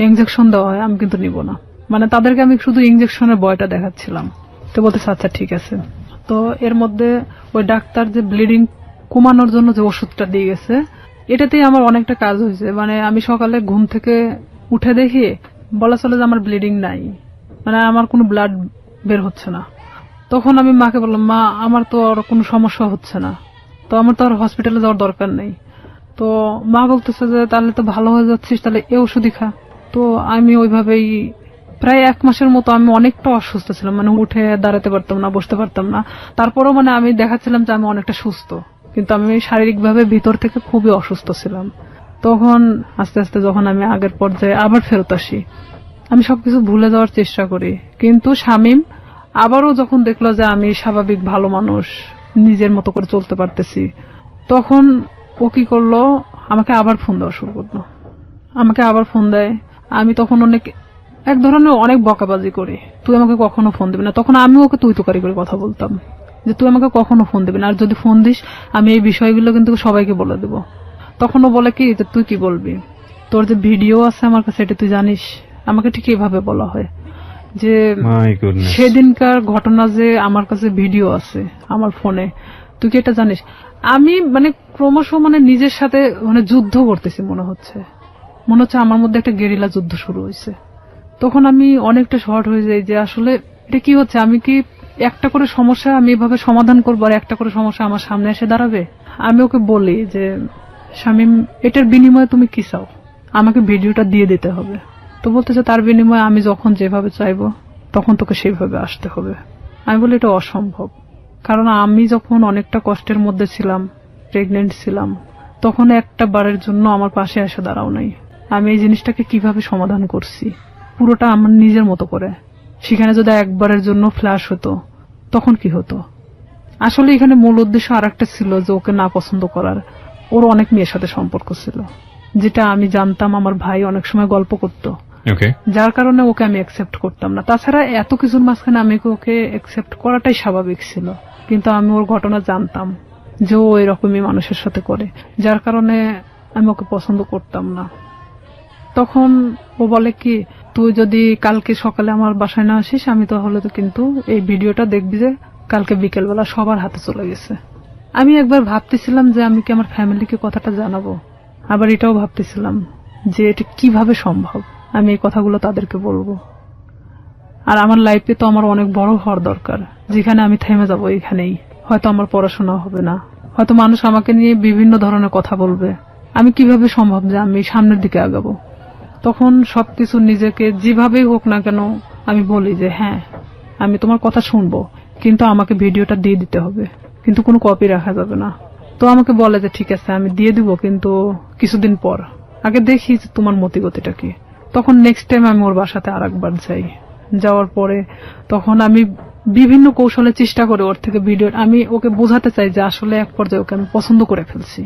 Speaker 1: ইনজেকশন দেওয়া হয় আমি কিন্তু নিব না। মানে তাদেরকে আমি শুধু ইনজেকশনের ভয়টা দেখাচ্ছিলাম। তো বলতেছে আচ্ছা ঠিক আছে। তো এর মধ্যে ওই ডাক্তার যে ব্লিডিং কমানোর জন্য যে ওষুধটা দিয়ে গেছে, এটাতেই আমার অনেকটা কাজ হয়েছে। মানে আমি সকালে ঘুম থেকে উঠে দেখি বলা চলে যে আমার ব্লিডিং নাই, মানে আমার কোনো ব্লাড বের হচ্ছে না। তখন আমি মাকে বললাম, মা আমার তো আর কোনো সমস্যা হচ্ছে না, তো আমার তো আর হসপিটালে যাওয়ার দরকার নেই। তো মা বলতেছে যে তাহলে তো ভালো হয়ে যাচ্ছিস, তাহলে এ ওষুধই খা। তো আমি ওইভাবেই প্রায় 1 মাসের মতো আমি অনেকটা অসুস্থ ছিলাম, মানে উঠে দাঁড়াতে পারতাম না, বসতে পারতাম না। তারপরেও মানে আমি দেখাচ্ছিলাম যে আমি অনেকটা সুস্থ, কিন্তু আমি শারীরিকভাবে ভিতর থেকে খুবই অসুস্থ ছিলাম। তখন আস্তে আস্তে যখন আমি আগের পর্যায়ে আবার ফেরত আসি, আমি সবকিছু ভুলে যাওয়ার চেষ্টা করি। কিন্তু শামীম আবারও যখন দেখলো যে আমি স্বাভাবিক ভালো মানুষ, নিজের মতো করে চলতে পারতেছি, তখন ও কি করলো, আমাকে আবার ফোন দেওয়া শুরু করলো। আমাকে আবার ফোন দেয়। আমি তখন এক ধরনের অনেক বকাবাজি করি, তুই আমাকে কখনো ফোন দিবি না। তখন আমি ওকে তুই তোকারি করে কথা বলতাম যে তুই আমাকে কখনো ফোন দিবি না, আর যদি ফোন দিস আমি এই বিষয়গুলো কিন্তু সবাইকে বলে দেবো। তখন ও বলে কি যে তুই কি বলবি, তোর যে ভিডিও আছে আমার কাছে এটা তুই জানিস। আমাকে ঠিক এইভাবে বলা হয় যে সেদিনকার ঘটনা যে আমার কাছে ভিডিও আছে আমার ফোনে, তুই কি এটা জানিস? আমি মানে ক্রমশ মানে নিজের সাথে মানে যুদ্ধ করতেছি মনে হচ্ছে আমার মধ্যে একটা গেরিলা যুদ্ধ শুরু হয়েছে। তখন আমি অনেকটা শর্ট হয়ে যাই যে আসলে এটা কি হচ্ছে, আমি কি একটা করে সমস্যা আমি এভাবে সমাধান করবো আর একটা করে সমস্যা আমার সামনে এসে দাঁড়াবে? আমি ওকে বলি যে শামীম, এটার বিনিময়ে তুমি কি চাও? আমাকে ভিডিওটা দিয়ে দিতে হবে। তো বলতেছে তার বিনিময়ে আমি যখন যেভাবে চাইবো তখন তোকে সেইভাবে আসতে হবে। আমি বলি এটা অসম্ভব, কারণ আমি যখন অনেকটা কষ্টের মধ্যে ছিলাম, প্রেগনেন্ট ছিলাম, তখন একটা বারের জন্য আমার পাশে এসে দাঁড়াও নাই। আমি এই জিনিসটাকে কিভাবে সমাধান করছি পুরোটা আমার নিজের মতো করে। সেখানে যদি একবারের জন্য ফ্ল্যাশ হতো তখন কি হতো? আসলে এখানে মূল উদ্দেশ্য আরেকটা ছিল যে ওকে না পছন্দ করার। ওর অনেক মেয়ের সাথে সম্পর্ক ছিল, যেটা আমি জানতাম, আমার ভাই অনেক সময় গল্প করতো, যার কারণে ওকে আমি অ্যাকসেপ্ট করতাম না। তাছাড়া এত কিছুর মাঝখানে আমি ওকে অ্যাকসেপ্ট করাটাই স্বাভাবিক ছিল, কিন্তু আমি ওর ঘটনা জানতাম যে ও এরকমই মানুষের সাথে করে, যার কারণে আমি ওকে পছন্দ করতাম না। তখন ও বলে কি, তুই যদি কালকে সকালে আমার বাসায় না আসিস আমি তাহলে তো কিন্তু এই ভিডিওটা দেখবি যে কালকে বিকেলবেলা সবার হাতে চলে গেছে। আমি একবার ভাবতেছিলাম যে আমি কি আমার ফ্যামিলিকে কথাটা জানাবো, আবার এটাও ভাবতেছিলাম যে এটা কিভাবে সম্ভব আমি এই কথাগুলো তাদেরকে বলবো। আর আমার লাইফে তো আমার অনেক বড় হওয়ার দরকার, যেখানে আমি থেমে যাবো এখানেই। হয়তো আমার পড়াশোনা হবে না, হয়তো মানুষ আমাকে নিয়ে বিভিন্ন ধরনের কথা বলবে। আমি কিভাবে সম্ভব যে আমি সামনের দিকে আগাবো? তখন সবকিছু নিজেকে যেভাবেই হোক না কেন আমি বলি যে হ্যাঁ আমি তোমার কথা শুনবো, কিন্তু আমাকে ভিডিওটা দিয়ে দিতে হবে, কিন্তু কোনো কপি রাখা যাবে না। তো আমাকে বলে যে ঠিক আছে আমি দিয়ে দিব, কিন্তু কিছুদিন পর, আগে দেখি যে তোমার মতিগতিটা কি। তখন নেক্সট টাইম আমি ওর বাসাতে আরেকবার যাই। যাওয়ার পরে তখন আমি বিভিন্ন কৌশলে চেষ্টা করি ওর থেকে ভিডিও, আমি ওকে বোঝাতে চাই যে আসলে এক পর্যায়ে ওকে আমি পছন্দ করে ফেলছি।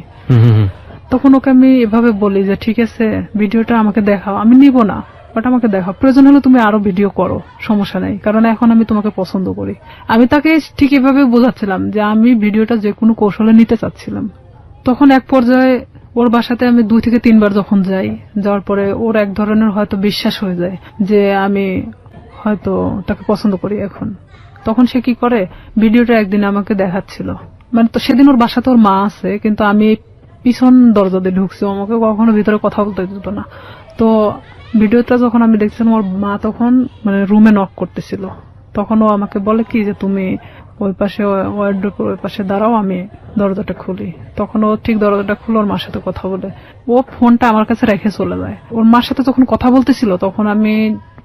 Speaker 1: তখন ওকে আমি এভাবে বলি যে ঠিক আছে ভিডিওটা আমাকে দেখাও, আমি নিব না, বাট আমাকে দেখাও, প্রয়োজন হলে তুমি আরো ভিডিও করো, সমস্যা নেই, কারণ এখন আমি তোমাকে পছন্দ করি। আমি তাকে ঠিক এভাবে বোঝাচ্ছিলাম যে আমি ভিডিওটা যে কোনো কৌশলে নিতে চাচ্ছিলাম। তখন এক পর্যায়ে ওর বাসাতে আমি 2 থেকে 3 বার যখন যাই, যাওয়ার পরে ওর এক ধরনের হয়তো বিশ্বাস হয়ে যায় যে আমি হয়তো তাকে পছন্দ করি এখন। তখন সে কি করে, ভিডিওটা একদিন আমাকে দেখাচ্ছিল, মানে তো সেদিন ওর বাসাতে ওর মা আছে, কিন্তু আমি পিছন দরজা দিয়ে ঢুকছি, আমাকে কখনো ভিতরে কথা বলতে দিত না। তো ভিডিওটা যখন আমি দেখছিলাম, ওর মা তখন মানে রুমে নক করতেছিল, তখন ও আমাকে বলে কি যে তুমি ওই পাশে ওয়ার্ডরোবের ওই পাশে দাঁড়াও, আমি দরজাটা খুলি। তখন ও ঠিক দরজাটা খুলে ওর মার সাথে কথা বলে, ও ফোনটা আমার কাছে রেখে চলে যায়। ওর মার সাথে যখন কথা বলতেছিল তখন আমি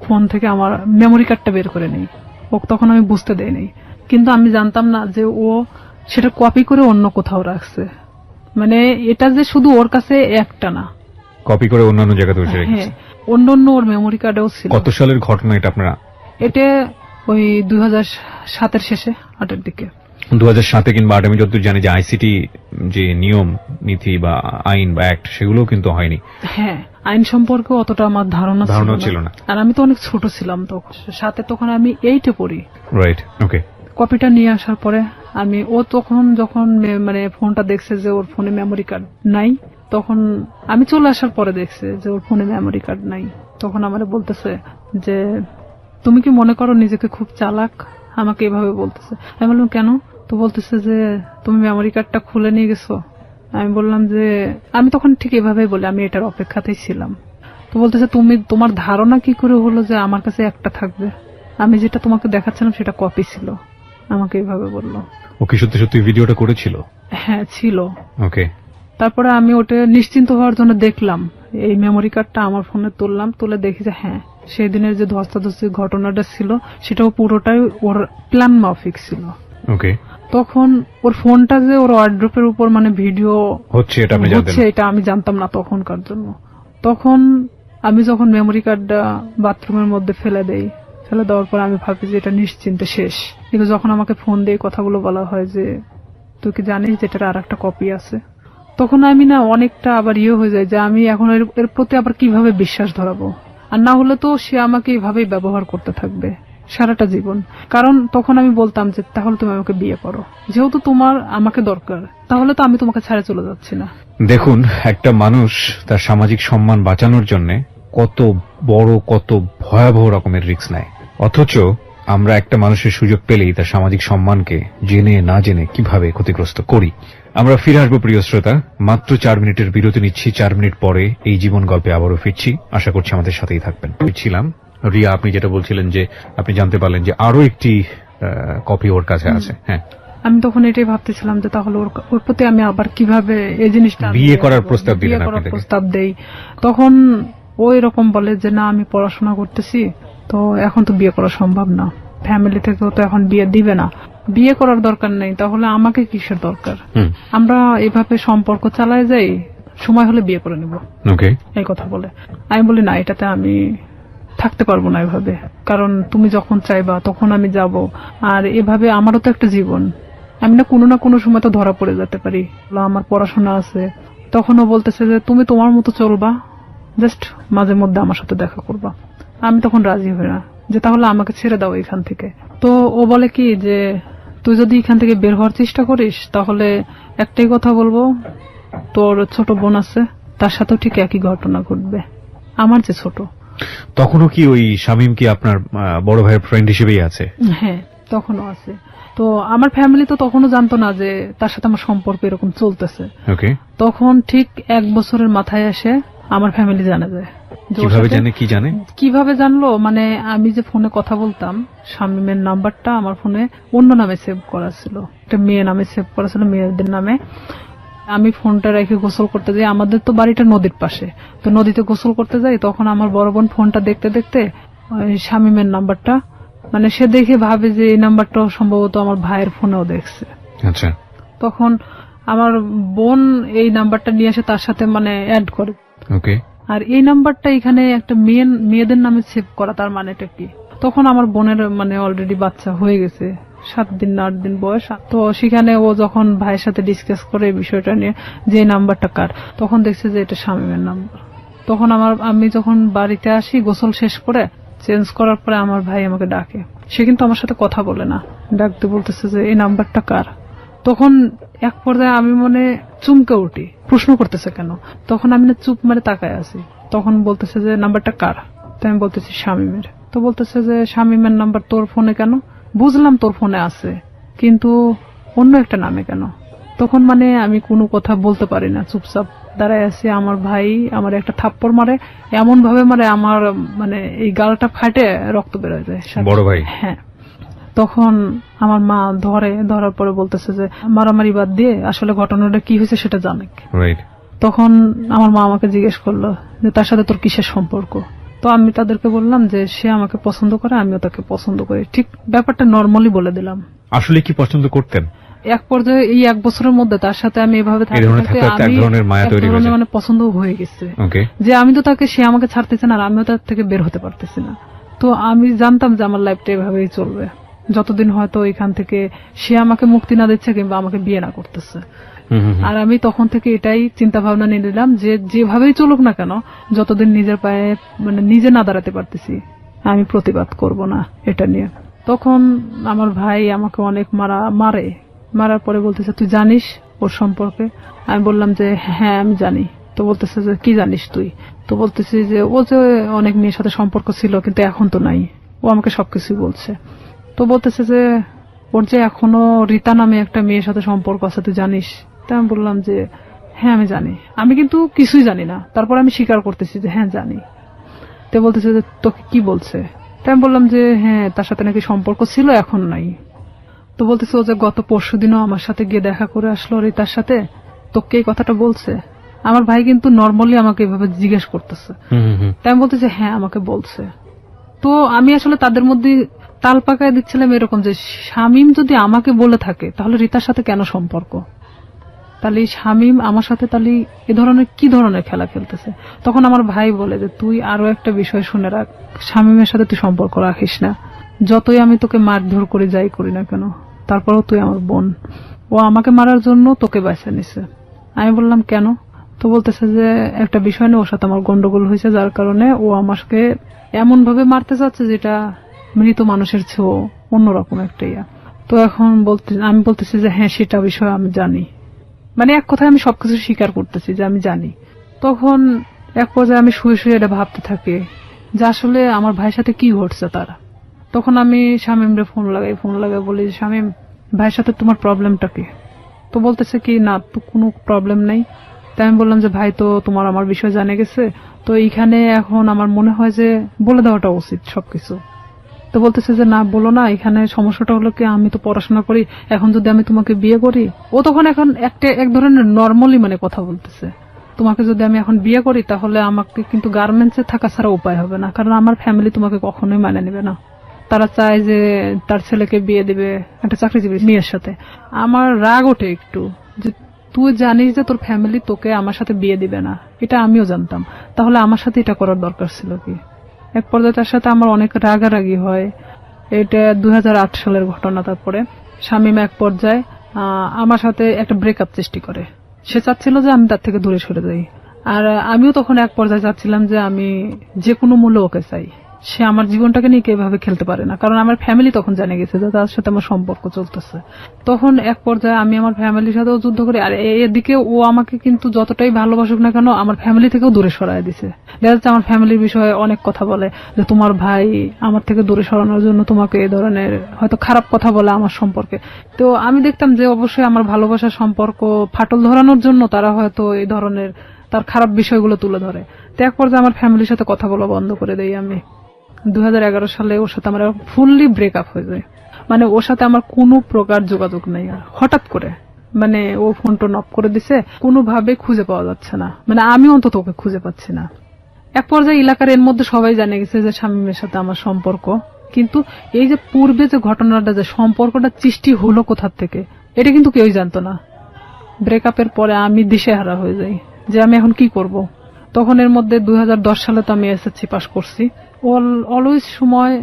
Speaker 1: ফোন থেকে আমার মেমোরি কার্ডটা বের করে নিই, ও তখন আমি বুঝতে দেইনি, কিন্তু আমি জানতাম না যে ও সেটা কপি করে অন্য কোথাও রাখছে। মানে এটা যে শুধু ওর কাছে একটা না,
Speaker 2: কপি করে অন্যান্য জায়গাতে বসে রেখেছে।
Speaker 1: হ্যাঁ, অন্য ওর মেমোরি কার্ডেও ছিল।
Speaker 2: কত সালের ঘটনা এটা আপনারা?
Speaker 1: এটা ওই 2007-এর শেষে, 8-এর দিকে।
Speaker 2: 2007 কিংবা 8 আমি যতদূর জানি যে আইসিটি যে নিয়ম নীতি বা আইন বা অ্যাক্ট সেগুলো কিন্তু হয়নি।
Speaker 1: হ্যাঁ, আইন সম্পর্কে অতটা আমার ধারণা
Speaker 2: ছিল না,
Speaker 1: আর আমি তো অনেক ছোট ছিলাম তখন, সাথে তখন আমি 8-এ পড়ি।
Speaker 2: রাইট, ওকে।
Speaker 1: কপিটা নিয়ে আসার পরে ও তখন যখন মানে ফোনটা দেখছে যে ওর ফোনে মেমোরি কার্ড নাই, তখন আমি চলে আসার পরে দেখছে যে ওর ফোনে মেমোরি কার্ড নাই। তখন আমারে বলতেছে যে তুমি কি মনে করো নিজেকে খুব চালাক, আমাকে এভাবে বলতেছে। আমি বললাম কেন? তো বলতেছে যে তুমি মেমোরি কার্ডটা খুলে নিয়ে গেছো। আমি বললাম যে আমি তখন ঠিক এভাবেই বলি, আমি এটার অপেক্ষাতেই ছিলাম। তো বলতেছে তোমার ধারণা কি করে হলো যে আমার কাছে একটা থাকবে, আমি যেটা তোমাকে দেখাচ্ছিলাম সেটা কপি ছিল, আমাকে এইভাবে বললো।
Speaker 2: ও কি সত্যি সত্যি ভিডিওটা করেছিল?
Speaker 1: হ্যাঁ, ছিল।
Speaker 2: ওকে।
Speaker 1: তারপরে আমি ওটা নিশ্চিন্ত হওয়ার জন্য দেখলাম, এই মেমোরি কার্ডটা আমার ফোনে তুললাম, তুলে দেখি যে হ্যাঁ, সেই দিনের যে ধস্তাধস্তি ঘটনাটা ছিল সেটাও পুরোটাই ওর প্ল্যান মাফিক ছিল।
Speaker 2: ওকে।
Speaker 1: তখন ওর ফোনটা যে ওর ওয়ার্ড্রোপের উপর মানে ভিডিও
Speaker 2: হচ্ছে এটা
Speaker 1: আমি জানতাম না তখনকার জন্য। তখন আমি যখন মেমোরি কার্ডটা বাথরুমের মধ্যে ফেলে দেওয়ার পর আমি ভাবি যে এটা নিশ্চিন্তে শেষ। কিন্তু যখন আমাকে ফোন দিয়ে কথাগুলো বলা হয় যে তুই কি জানিস যে এটার আর একটা কপি আছে, তখন আমি না অনেকটা আবার হয়ে যায় যে আমি এখন এর প্রতি আবার কিভাবে বিশ্বাস ধরাবো। আর না হলে তো সে আমাকে এইভাবেই ব্যবহার করতে থাকবে সারাটা জীবন। কারণ তখন আমি বলতাম যে তাহলে তুমি আমাকে বিয়ে করো, যেহেতু তোমার আমাকে দরকার, তাহলে তো আমি তোমাকে ছেড়ে চলে যাচ্ছি না।
Speaker 2: দেখুন, একটা মানুষ তার সামাজিক সম্মান বাঁচানোর জন্য কত বড় কত ভয়াবহ রকমের রিস্ক নেয়, অথচ আমরা একটা মানুষের সুযোগ পেলেই তার সামাজিক সম্মানকে জেনে না জেনে কিভাবে ক্ষতিগ্রস্ত করি। আমরা ফিরে আসবো প্রিয় শ্রোতা, মাত্র 4 মিনিটের বিরতি নিচ্ছি। 4 মিনিট পরে এই জীবন গল্পে আবারও ফিরছি, আশা করছি আমাদের সাথেই থাকবেন। ছিলাম রিয়া, আপনি যেটা বলছিলেন যে আপনি জানতে পারলেন যে আরো একটি কপি ওর কাছে আছে। হ্যাঁ, আমি
Speaker 1: তখন এটাই ভাবতেছিলাম যে তাহলে ওর প্রতি আমি আবার কিভাবে এই জিনিসটা
Speaker 2: বিয়ে করার প্রস্তাব
Speaker 1: দেই। তখন ও এরকম বলে যে না, আমি পড়াশোনা করতেছি, তো এখন তো বিয়ে করা সম্ভব না, ফ্যামিলি থেকেও তো এখন বিয়ে দিবে না, বিয়ে করার দরকার নেই, তাহলে আমাকে কিসের দরকার, আমরা এভাবে সম্পর্ক চালায় যাই, সময় হলে বিয়ে করে নেব, এই কথা বলে। আমি বলি না, এটাতে আমি থাকতে পারবো না এভাবে, কারণ তুমি যখন চাইবা তখন আমি যাব, আর এভাবে আমারও তো একটা জীবন, আমি না কোনো সময় তো ধরা পড়ে যেতে পারি, আমার পড়াশোনা আছে। তখনও বলতেছে যে তুমি তোমার মতো চলবা, জাস্ট মাঝে মধ্যে আমার সাথে দেখা করবা। আমি তখন রাজি হই না, যে তাহলে আমাকে ছেড়ে দাও এখান থেকে। তো ও বলে কি যে তুই যদি এখান থেকে বের হওয়ার চেষ্টা করিস তাহলে একটাই কথা বলবো, তোর ছোট বোন আছে, তার সাথেও ঠিক একই ঘটনা ঘটবে, আমার যে ছোট।
Speaker 2: তখনও কি ওই শামীম কি আপনার বড় ভাইয়ের ফ্রেন্ড হিসেবেই আছে?
Speaker 1: হ্যাঁ, তখনও আছে। তো আমার ফ্যামিলি তো তখনও জানতো না যে তার সাথে আমার সম্পর্ক এরকম চলতেছে। তখন ঠিক 1 বছরের মাথায় এসে আমার ফ্যামিলি জানা যায়। কিভাবে জানলো, মানে আমি যে ফোনে কথা বলতাম, শামীমের নাম্বারটা আমার ফোনে অন্য নামে সেভ করা ছিল, একটা মেয়ে নামে সেভ করা ছিল, মেয়েদের নামে। আমি ফোনটা রেখে গোসল করতে যাই, আমাদের তো বাড়িটা নদীর পাশে, তো নদীতে গোসল করতে যাই, তখন আমার বড় বোন ফোনটা দেখতে দেখতে শামীমের নাম্বারটা, মানে সে দেখে ভাবে যে এই নাম্বারটাও সম্ভবত আমার ভাইয়ের ফোনেও দেখছে।
Speaker 2: আচ্ছা।
Speaker 1: তখন আমার বোন এই নাম্বারটা নিয়ে এসে তার সাথে মানে অ্যাড করে। আর এই নাম্বারটা এখানে একটা মেয়েদের নামে সেভ করা, তার মানেটা কি? তখন আমার বোনের মানে অলরেডি বাচ্চা হয়ে গেছে, 7 দিন না 8 দিন বয়স। তো সেখানে ও যখন ভাইয়ের সাথে ডিসকাস করে এই বিষয়টা নিয়ে যে নাম্বারটা কার, তখন দেখছে যে এটা শামীমের নাম্বার। তখন আমি যখন বাড়িতে আসি গোসল শেষ করে চেঞ্জ করার পরে আমার ভাই আমাকে ডাকে। সে কিন্তু আমার সাথে কথা বলে না, ডাকতে বলতেছে যে এই নাম্বারটা কার। তখন এক পর্যায়ে আমি মনে চুমকে উঠি, প্রশ্ন করতেছে কেন। তখন আমি না চুপ মারে তাকায় আছি। তখন বলতেছে যে নাম্বারটা কার। তো আমি বলতেছি শামীমের। তো বলতেছে যে শামীমের নাম্বার তোর ফোনে কেন? বুঝলাম তোর ফোনে আছে, কিন্তু অন্য একটা নামে কেন? তখন মানে আমি কোনো কথা বলতে পারি না, চুপচাপ দাঁড়ায় আছি। আমার ভাই আমার একটা থাপ্পড় মারে, এমন ভাবে মারে আমার মানে এই গালটা ফাটে রক্ত বেরোয় যায়।
Speaker 2: বড় ভাই?
Speaker 1: হ্যাঁ। তখন আমার মা ধরার পরে বলতেছে যে মারামারি বাদ দিয়ে আসলে ঘটনাটা কি হয়েছে সেটা জানে। তখন আমার মা আমাকে জিজ্ঞেস করলো যে তার সাথে তোর কিসের সম্পর্ক। তো আমি তাদেরকে বললাম যে সে আমাকে পছন্দ করে, আমিও তাকে পছন্দ করি। ঠিক ব্যাপারটা নর্মালি বলে দিলাম।
Speaker 2: আসলে কি পছন্দ করতেন?
Speaker 1: এক পর্যায়ে এই 1 বছরের মধ্যে তার সাথে আমি এভাবে থাকতে মানে পছন্দ হয়ে গেছে যে আমি তো তাকে, সে আমাকে ছাড়তেছে না আর আমিও তার থেকে বের হতে পারতেছি না। তো আমি জানতাম যে আমার লাইফটা এভাবেই চলবে যতদিন হয়তো এখান থেকে সে আমাকে মুক্তি না দিচ্ছে কিংবা আমাকে বিয়ে না করতেছে। আর আমি তখন থেকে এটাই চিন্তা ভাবনা নিয়ে নিলাম যে যেভাবেই চলুক না কেন, যতদিন নিজের পায়ে মানে নিজে না দাঁড়াতে পারতেছি আমি প্রতিবাদ করব না এটা নিয়ে। তখন আমার ভাই আমাকে অনেক মারার পরে বলতেছে তুই জানিস ওর সম্পর্কে? আমি বললাম যে হ্যাঁ আমি জানি। তো বলতেছে যে কি জানিস তুই? তো বলতেছি যে ও যে অনেক মেয়ের সাথে সম্পর্ক ছিল কিন্তু এখন তো নাই, ও আমাকে সবকিছুই বলছে। তো বলতেছে যে ওর যে এখনো রীতা নামে একটা মেয়ের সাথে সম্পর্ক আছে তুই জানিস? তা আমি বললাম যে হ্যাঁ আমি জানি, আমি কিন্তু কিছুই জানি না। তারপর আমি স্বীকার করতেছি যে হ্যাঁ জানি। তো বলতেছে যে তোকে কি বলছে? তাই আমি বললাম যে হ্যাঁ তার সাথে নাকি সম্পর্ক ছিল এখন নাই। তো বলতেছে ও যে গত পরশুদিনও আমার সাথে গিয়ে দেখা করে আসলো রীতার সাথে, তোকে এই কথাটা বলছে? আমার ভাই কিন্তু নর্মালি আমাকে এভাবে জিজ্ঞেস করতেছে। তাই আমি বলতেছি হ্যাঁ আমাকে বলছে। তো আমি আসলে তাদের মধ্যে তাল পাকায় দিচ্ছিলাম এরকম যে শামীম যদি আমাকে বলে থাকে তাহলে রীতার সাথে কেন সম্পর্ক? তাহলে শামীম আমার সাথে তাহলে এ ধরনের কি ধরনের খেলা খেলতেছে? তখন আমার ভাই বলে যে তুই আরো একটা বিষয় শুনে রাখ, শামীমের সাথে তুই সম্পর্ক রাখিস না। যতই আমি তোকে মারধর করে যাই করি না কেন, তারপরেও তুই আমার বোন। ও আমাকে মারার জন্য তোকে বাঁচা নিছে। আমি বললাম কেন? তো বলতেছে যে একটা বিষয় নিয়ে ওর সাথে আমার গন্ডগোল হয়েছে, যার কারণে ও আমাকে এমন ভাবে মারতে চাচ্ছে যেটা মৃত মানুষের চেয়েও অন্যরকম একটা ইয়া। তো এখন আমি বলতেছি যে হ্যাঁ সেটা বিষয় আমি জানি, মানে এক কথায় আমি সবকিছু স্বীকার করতেছি যে আমি জানি। তখন এক পর্যায়ে আমি শুয়ে শুয়ে এটা ভাবতে থাকি যে আসলে আমার ভাইয়ের সাথে কি ঘটছে তারা। তখন আমি শামীমরে ফোন লাগাই বলি শামীম ভাইয়ের সাথে তোমার প্রবলেমটা কি? তো বলতেছে কি না তো কোনো প্রবলেম নেই। তাই আমি বললাম যে ভাই তো তোমার আমার বিষয় জানে গেছে, তো এইখানে এখন আমার মনে হয় যে বলে দেওয়াটা উচিত সবকিছু। তো বলতেছে যে না বলো না, এখানে সমস্যাটা হলো কি আমি তো পড়াশোনা করি, এখন যদি আমি তোমাকে বিয়ে করি, ও তখন এখন এক ধরনের নর্মালি মানে কথা বলতেছে, তোমাকে যদি আমি এখন বিয়ে করি তাহলে আমাকে কিন্তু গার্মেন্টসে থাকা ছাড়া উপায় হবে না, কারণ আমার ফ্যামিলি তোমাকে কখনোই মানে নেবে না। তারা চায় যে তার ছেলেকে বিয়ে দিবে একটা চাকরিজীবী মেয়ের সাথে। আমার রাগ ওঠে একটু যে তুই জানিস যে তোর ফ্যামিলি তোকে আমার সাথে বিয়ে দিবে না, এটা আমিও জানতাম, তাহলে আমার সাথে এটা করার দরকার ছিল কি? এক পর্যায়ে তার সাথে আমার অনেক রাগারাগি হয়। এটা 2008 সালের ঘটনা। তারপরে শামীম এক পর্যায়ে আমার সাথে একটা ব্রেকআপ সৃষ্টি করে। সে চাচ্ছিল যে আমি তার থেকে দূরে সরে যাই, আর আমিও তখন এক পর্যায়ে চাচ্ছিলাম যে আমি যে কোনো মূল্যে ওকে চাই। সে আমার জীবনটাকে নিয়ে এভাবে খেলতে পারে না, কারণ আমার ফ্যামিলি তখন জেনে গেছে যে তার সাথে আমার সম্পর্ক চলতেছে। তখন এক পর্যায়ে আমি আমার ফ্যামিলির সাথেও যুদ্ধ করি, আর এদিকে ও আমাকে কিন্তু যতটাই ভালোবাসুক না কেন আমার ফ্যামিলি থেকেও দূরে সরায় দিছে। দেখা যাচ্ছে আমার ফ্যামিলির বিষয়ে অনেক কথা বলে যে তোমার ভাই আমার থেকে দূরে সরানোর জন্য তোমাকে এই ধরনের হয়তো খারাপ কথা বলে আমার সম্পর্কে। তো আমি দেখতাম যে অবশ্যই আমার ভালোবাসার সম্পর্ক ফাটল ধরানোর জন্য তারা হয়তো এই ধরনের তার খারাপ বিষয়গুলো তুলে ধরে। তো এক পর্যায়ে আমার ফ্যামিলির সাথে কথা বলা বন্ধ করে দেই আমি। 2011 সালে ওর সাথে আমার ফুললি ব্রেকআপ হয়ে যায়, মানে ওর সাথে আমার কোনো প্রকার যোগাযোগ নেই। আর হঠাৎ করে মানে ও ফোন টোন অফ করে দিছে, কোনোভাবে খুঁজে পাওয়া যাচ্ছে না, মানে আমি অন্তত ওকে খুঁজে পাচ্ছি না। এক পর্যায়ে এলাকার এর মধ্যে সবাই জানে গেছে যে শামীমের সাথে আমার সম্পর্ক, কিন্তু এই যে পূর্বে যে ঘটনাটা যে সম্পর্কটা সৃষ্টি হলো কোথার থেকে এটা কিন্তু কেউই জানতো না। ব্রেকআপের পরে আমি দিশেহারা হয়ে যাই যে আমি এখন কি করব। তখন এর মধ্যে 2010 সালে তো আমি এসএসসি পাস করছি। অলওয়েজ সময়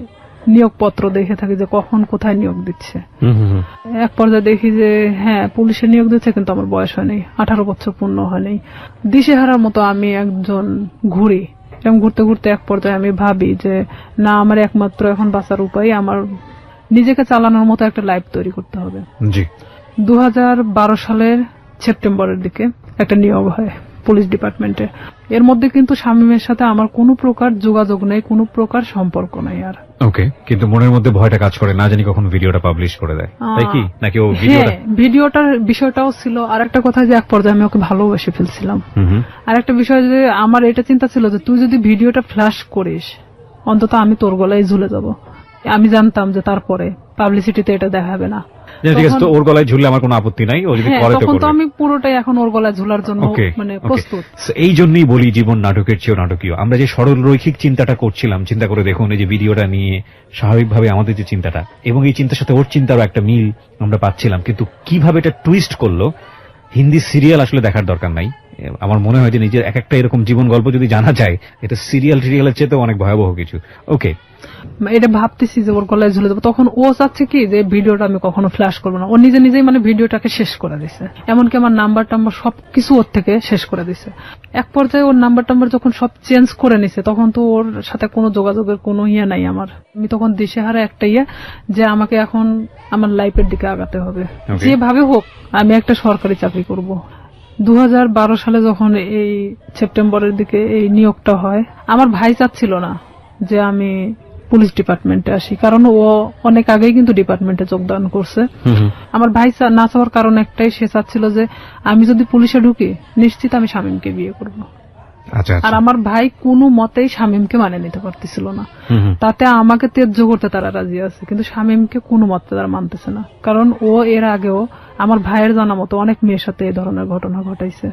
Speaker 1: নিয়োগপত্র দেখে থাকি যে কখন কোথায় নিয়োগ দিচ্ছে।
Speaker 2: হুম হুম হুম।
Speaker 1: এক পর্যায়ে দেখি যে হ্যাঁ পুলিশে নিয়োগ দিচ্ছে, কিন্তু আমার বয়স হয়নি, 18 বছর পূর্ণ হয়নি। দিশেহারার মতো আমি একজন ঘুরি, এবং ঘুরতে ঘুরতে এক পর্যায়ে আমি ভাবি যে না, আমার একমাত্র এখন বাঁচার উপায় আমার নিজেকে চালানোর মতো একটা লাইফ তৈরি করতে হবে।
Speaker 2: জি।
Speaker 1: 2012 সালের সেপ্টেম্বরের দিকে একটা নিয়োগ হয় পুলিশ ডিপার্টমেন্টে। এর মধ্যে কিন্তু শামীমের সাথে আমার কোনো প্রকার যোগাযোগ নেই, কোনো প্রকার সম্পর্ক নাই আর।
Speaker 2: ওকে, কিন্তু মনের মধ্যে ভয়টা কাজ করে, না জানি কখন ভিডিওটা পাবলিশ করে দেয়, তাই কি? নাকি ও
Speaker 1: ভিডিওটার বিষয়টাও ছিল। আর একটা কথা যে এক পর্যায়ে আমি ওকে ভালোবেসে ফেলছিলাম। আর একটা বিষয় যে আমার এটা চিন্তা ছিল যে তুই যদি ভিডিওটা ফ্ল্যাশ করিস, অন্তত আমি তোর গলায় ঝুলে যাব। আমি জানতাম যে তারপরে পাবলিসিটিতে এটা দেখাবে না।
Speaker 2: ঠিক আছে, তো ওর গলায় ঝুললে আমার কোনো আপত্তি নাই, ও যদি করে তো
Speaker 1: তখন তো
Speaker 2: করবে।
Speaker 1: আমি পুরোটাই এখন ওর গলায় ঝুলার জন্য মানে প্রস্তুত।
Speaker 2: এই জন্যই বলি জীবন নাটকের চেয়েও নাটকীয়। আমরা যে সরল রৈখিক চিন্তাটা করছিলাম, চিন্তা করে দেখুন এই যে ভিডিওটা নিয়ে স্বাভাবিকভাবে আমাদের যে চিন্তাটা, এবং এই চিন্তার সাথে ওর চিন্তারও একটা মিল আমরা পাচ্ছিলাম, কিন্তু কিভাবে এটা টুইস্ট করলো। হিন্দি সিরিয়াল আসলে দেখার দরকার নাই। আমার মনে হয় যে নিজের এক একটা এরকম জীবন গল্প যদি জানা যায়, এটা সিরিয়ালের চেয়ে অনেক ভয়াবহ কিছু। ওকে,
Speaker 1: এটা ভাবতেছি যে ওর গলায় ঝুলে দেবো। তখন ও চাচ্ছে কি যে ভিডিওটা আমি কখনো ফ্ল্যাশ করবো না। ও নিজেই মানে ভিডিওটাকে শেষ করে দিছে, এমনকি আমার নাম্বার টাম্বার সবকিছু ওর থেকে শেষ করে দিছে। এক পর্যায়ে ওর নাম্বার টাম্বার যখন সব চেঞ্জ করে নিছে, তখন তো ওর সাথে কোনো যোগাযোগের কোনো নাই আমার। আমি তখন দিশেহারা একটা যে আমাকে এখন আমার লাইফের দিকে আগাতে হবে, যেভাবে হোক আমি একটা সরকারি চাকরি করব। 2012 সালে যখন এই সেপ্টেম্বরের দিকে এই নিয়োগটা হয়, আমার ভাই চাচ্ছিল না যে আমি পুলিশ ডিপার্টমেন্টে আসি, কারণ ও অনেক আগেই কিন্তু ডিপার্টমেন্টে যোগদান করছে। আমার ভাই না চাওয়ার কারণ একটাই, সে চাচ্ছিল যে আমি যদি পুলিশে ঢুকি নিশ্চিত আমি শামীমকে বিয়ে করব। আর আমার ভাই কোনো মতেই শামীমকে মানে নিতে পারতেছিল না। তাতে আমাকে ত্যায্য করতে তারা রাজি আছে, কিন্তু শামীমকে কোনো মতে তারা মানতেছে না, কারণ ও এর আগেও আমার ভাইয়ের জানা মতো অনেক মেয়ের সাথে এই ধরনের ঘটনা ঘটাইছে।